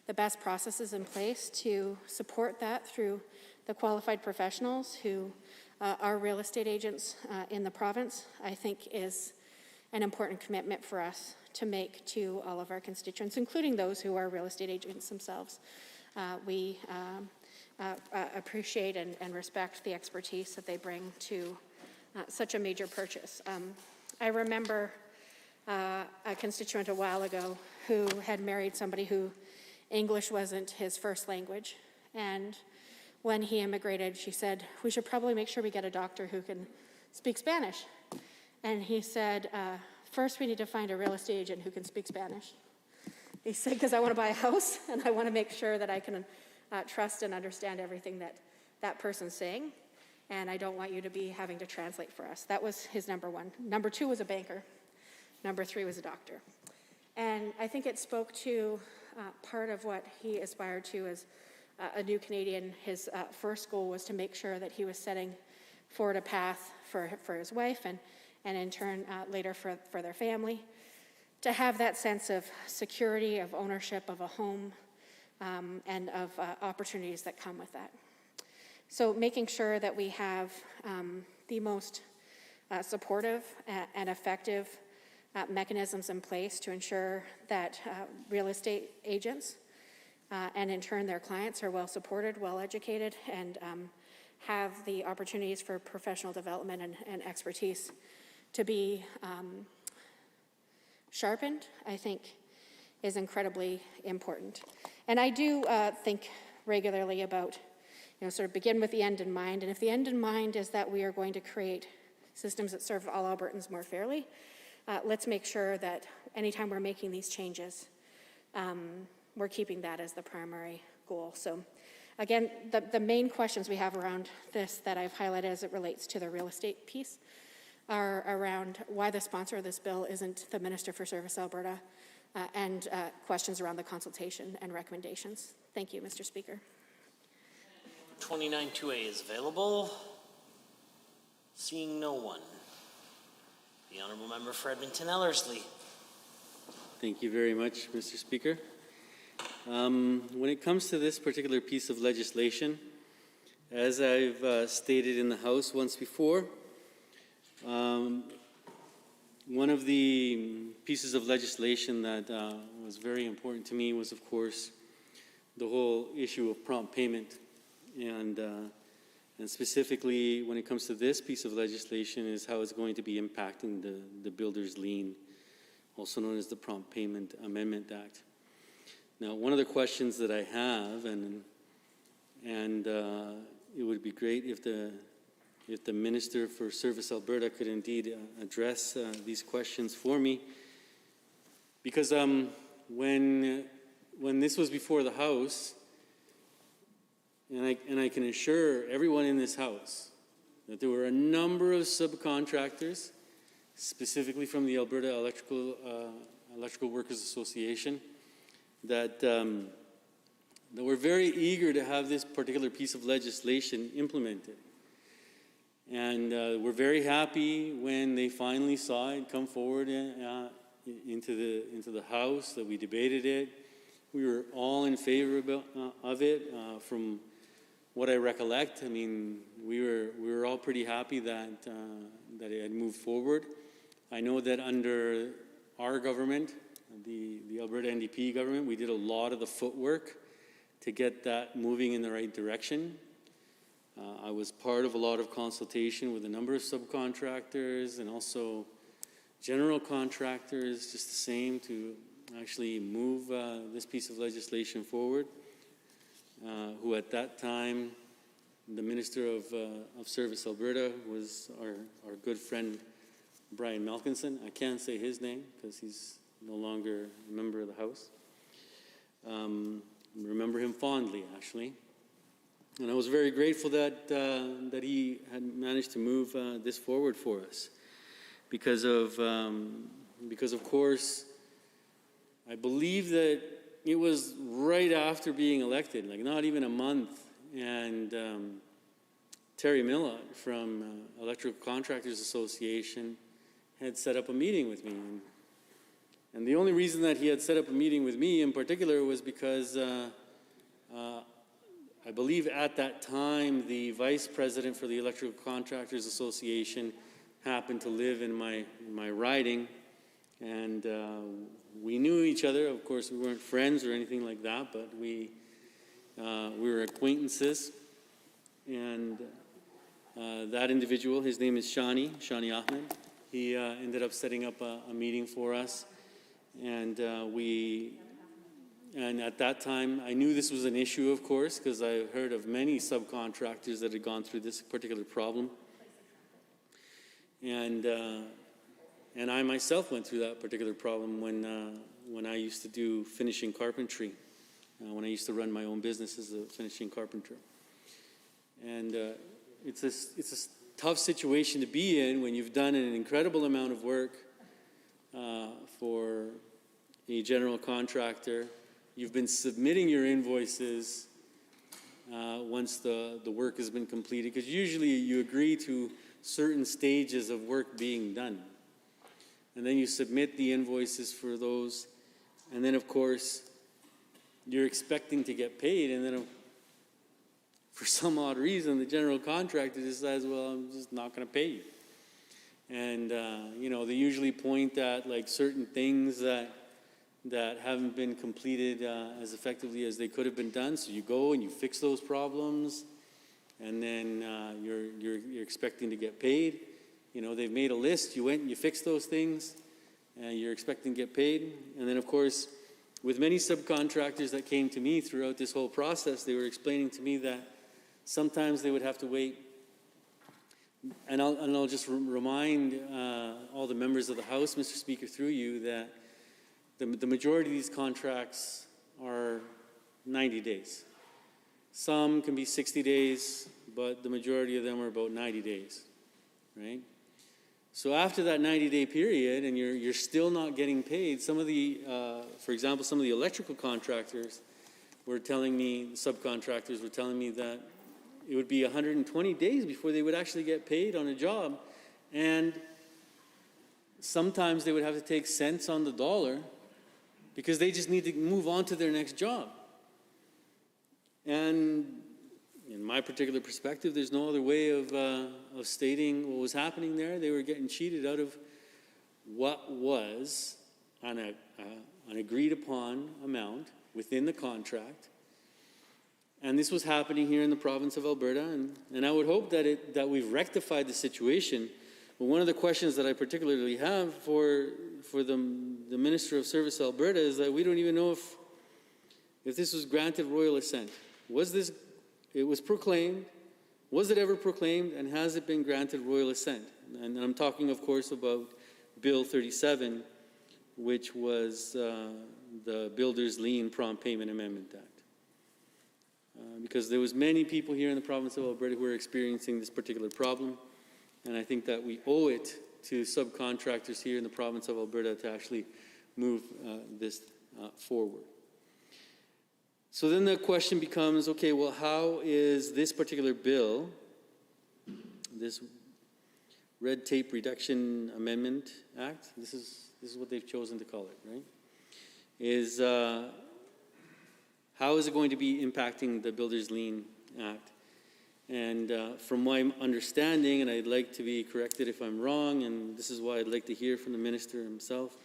the best processes in place to support that through the qualified professionals who are real estate agents in the province, I think is an important commitment for us to make to all of our constituents, including those who are real estate agents themselves. We appreciate and respect the expertise that they bring to such a major purchase. I remember a constituent a while ago who had married somebody who English wasn't his first language, and when he immigrated, she said, "We should probably make sure we get a doctor who can speak Spanish." And he said, "First we need to find a real estate agent who can speak Spanish." He said, "Because I want to buy a house and I want to make sure that I can trust and understand everything that that person's saying, and I don't want you to be having to translate for us." That was his number one. Number two was a banker. Number three was a doctor. And I think it spoke to part of what he aspired to as a new Canadian. His first goal was to make sure that he was setting forward a path for his wife and in turn later for their family, to have that sense of security, of ownership of a home, and of opportunities that come with that. So making sure that we have the most supportive and effective mechanisms in place to ensure that real estate agents and in turn their clients are well supported, well educated, and have the opportunities for professional development and expertise to be sharpened, I think is incredibly important. And I do think regularly about, sort of begin with the end in mind. And if the end in mind is that we are going to create systems that serve all Albertans more fairly, let's make sure that anytime we're making these changes, we're keeping that as the primary goal. So again, the main questions we have around this that I've highlighted as it relates to the real estate piece are around why the sponsor of this bill isn't the Minister for Service Alberta, and questions around the consultation and recommendations. Thank you, Mr. Speaker. 29-2A is available. Seeing no one. The Honourable Member for Edmonton Ellerslie. Thank you very much, Mr. Speaker. When it comes to this particular piece of legislation, as I've stated in the House once before, one of the pieces of legislation that was very important to me was, of course, the whole issue of prompt payment. And and specifically when it comes to this piece of legislation is how it's going to be impacting the builder's lien, also known as the Prompt Payment Amendment Act. Now, one of the questions that I have, and it would be great if the Minister for Service Alberta could indeed address these questions for me, because when this was before the House, and I can assure everyone in this House that there were a number of subcontractors, specifically from the Alberta Electrical Workers Association, that were very eager to have this particular piece of legislation implemented. And we're very happy when they finally saw it come forward into the House, that we debated it. We were all in favor of it. From what I recollect, I mean, we were all pretty happy that it had moved forward. I know that under our government, the Alberta NDP government, we did a lot of the footwork to get that moving in the right direction. I was part of a lot of consultation with a number of subcontractors and also general contractors, just the same, to actually move this piece of legislation forward, who at that time, the Minister of Service Alberta was our good friend Brian Malkinson. I can't say his name because he's no longer a member of the House. Remember him fondly, actually. And I was very grateful that he had managed to move this forward for us, because of course, I believe that it was right after being elected, like not even a month, and Terry Millot from Electrical Contractors Association had set up a meeting with me. And the only reason that he had set up a meeting with me in particular was because I believe at that time the vice president for the Electrical Contractors Association happened to live in my riding, and we knew each other. Of course, we weren't friends or anything like that, but we were acquaintances. And that individual, his name is Shani Ahmed. He ended up setting up a meeting for us, and and at that time, I knew this was an issue, of course, because I heard of many subcontractors that had gone through this particular problem. And I myself went through that particular problem when I used to do finishing carpentry, when I used to run my own business as a finishing carpenter. And it's a tough situation to be in when you've done an incredible amount of work for a general contractor. You've been submitting your invoices once the work has been completed, because usually you agree to certain stages of work being done. And then you submit the invoices for those, and then of course you're expecting to get paid, and then for some odd reason the general contractor decides, well, I'm just not going to pay you. And you know, they usually point at like certain things that haven't been completed as effectively as they could have been done. So you go and you fix those problems, and then you're expecting to get paid. You know, they've made a list. You went and you fixed those things, and you're expecting to get paid. And then, of course, with many subcontractors that came to me throughout this whole process, they were explaining to me that sometimes they would have to wait. And I'll just remind all the members of the House, Mr. Speaker, through you, that the majority of these contracts are 90 days. Some can be 60 days, but the majority of them are about 90 days, right? So after that 90-day period, and you're still not getting paid, some of the, for example, some of the electrical contractors were telling me, subcontractors were telling me that it would be 120 days before they would actually get paid on a job, and sometimes they would have to take cents on the dollar because they just need to move on to their next job. And in my particular perspective, there's no other way of stating what was happening there. They were getting cheated out of what was an agreed upon amount within the contract. And this was happening here in the province of Alberta, and I would hope that we've rectified the situation. But one of the questions that I particularly have for the Minister of Service Alberta is that we don't even know if this was granted royal assent. It was proclaimed, was it ever proclaimed, and has it been granted royal assent? And I'm talking, of course, about Bill 37, which was the Builders Lien Prompt Payment Amendment Act. Because there was many people here in the province of Alberta who are experiencing this particular problem, and I think that we owe it to subcontractors here in the province of Alberta to actually move this forward. So then the question becomes, okay, well, how is this particular bill, this Red Tape Reduction Amendment Act, this is what they've chosen to call it, right? How is it going to be impacting the Builders Lien Act? And from my understanding, and I'd like to be corrected if I'm wrong, and this is why I'd like to hear from the minister himself,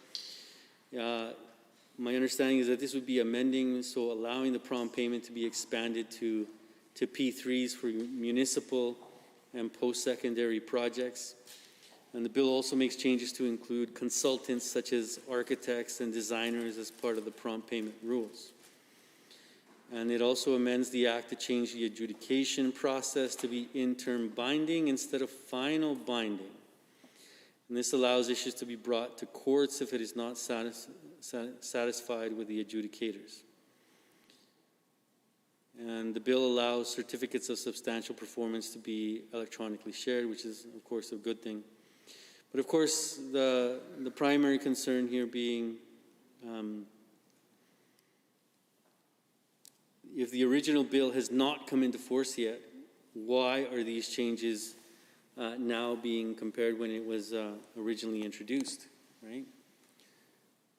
my understanding is that this would be amending, so allowing the prompt payment to be expanded to P3s for municipal and post-secondary projects. And the bill also makes changes to include consultants such as architects and designers as part of the prompt payment rules. And it also amends the act to change the adjudication process to be interim binding instead of final binding. And this allows issues to be brought to courts if it is not satisfied with the adjudicators. And the bill allows certificates of substantial performance to be electronically shared, which is, of course, a good thing. But, of course, the primary concern here being if the original bill has not come into force yet, why are these changes now being compared when it was originally introduced, right?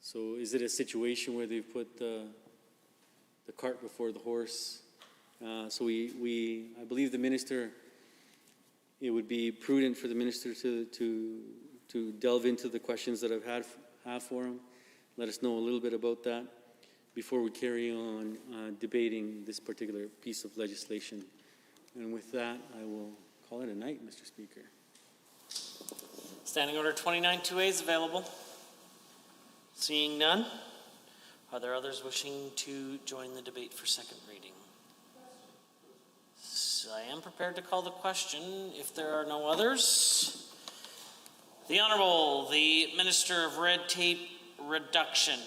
So is it a situation where they've put the cart before the horse? So I believe the minister, it would be prudent for the minister to delve into the questions that I've had for him. Let us know a little bit about that before we carry on debating this particular piece of legislation. And with that, I will call it a night, Mr. Speaker. Standing Order 29-2A is available. Seeing none, are there others wishing to join the debate for second reading? So I am prepared to call the question if there are no others. The Honourable, the Minister of Red Tape Reduction,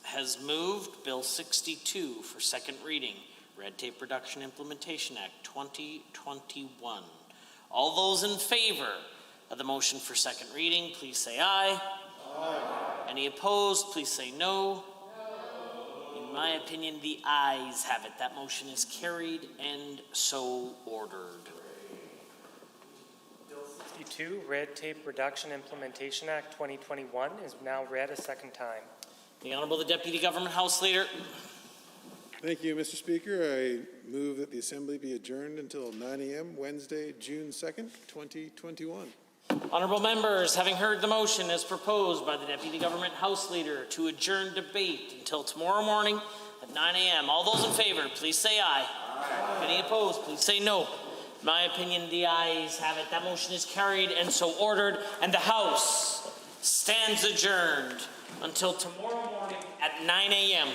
has moved Bill 62 for second reading, Red Tape Reduction Implementation Act 2021. All those in favor of the motion for second reading, please say aye. Aye. Any opposed, please say no. In my opinion, the ayes have it. That motion is carried and so ordered. Bill 62, Red Tape Reduction Implementation Act 2021 is now read a second time. The Honourable the Deputy Government House Leader. Thank you, Mr. Speaker. I move that the Assembly be adjourned until 9 a.m. Wednesday, June 2nd, 2021. Honourable members, having heard the motion as proposed by the Deputy Government House Leader to adjourn debate until tomorrow morning at 9 a.m. All those in favour, please say aye. Aye. Any opposed, please say no. In my opinion, the ayes have it. That motion is carried and so ordered, and the House stands adjourned until tomorrow morning at 9 a.m.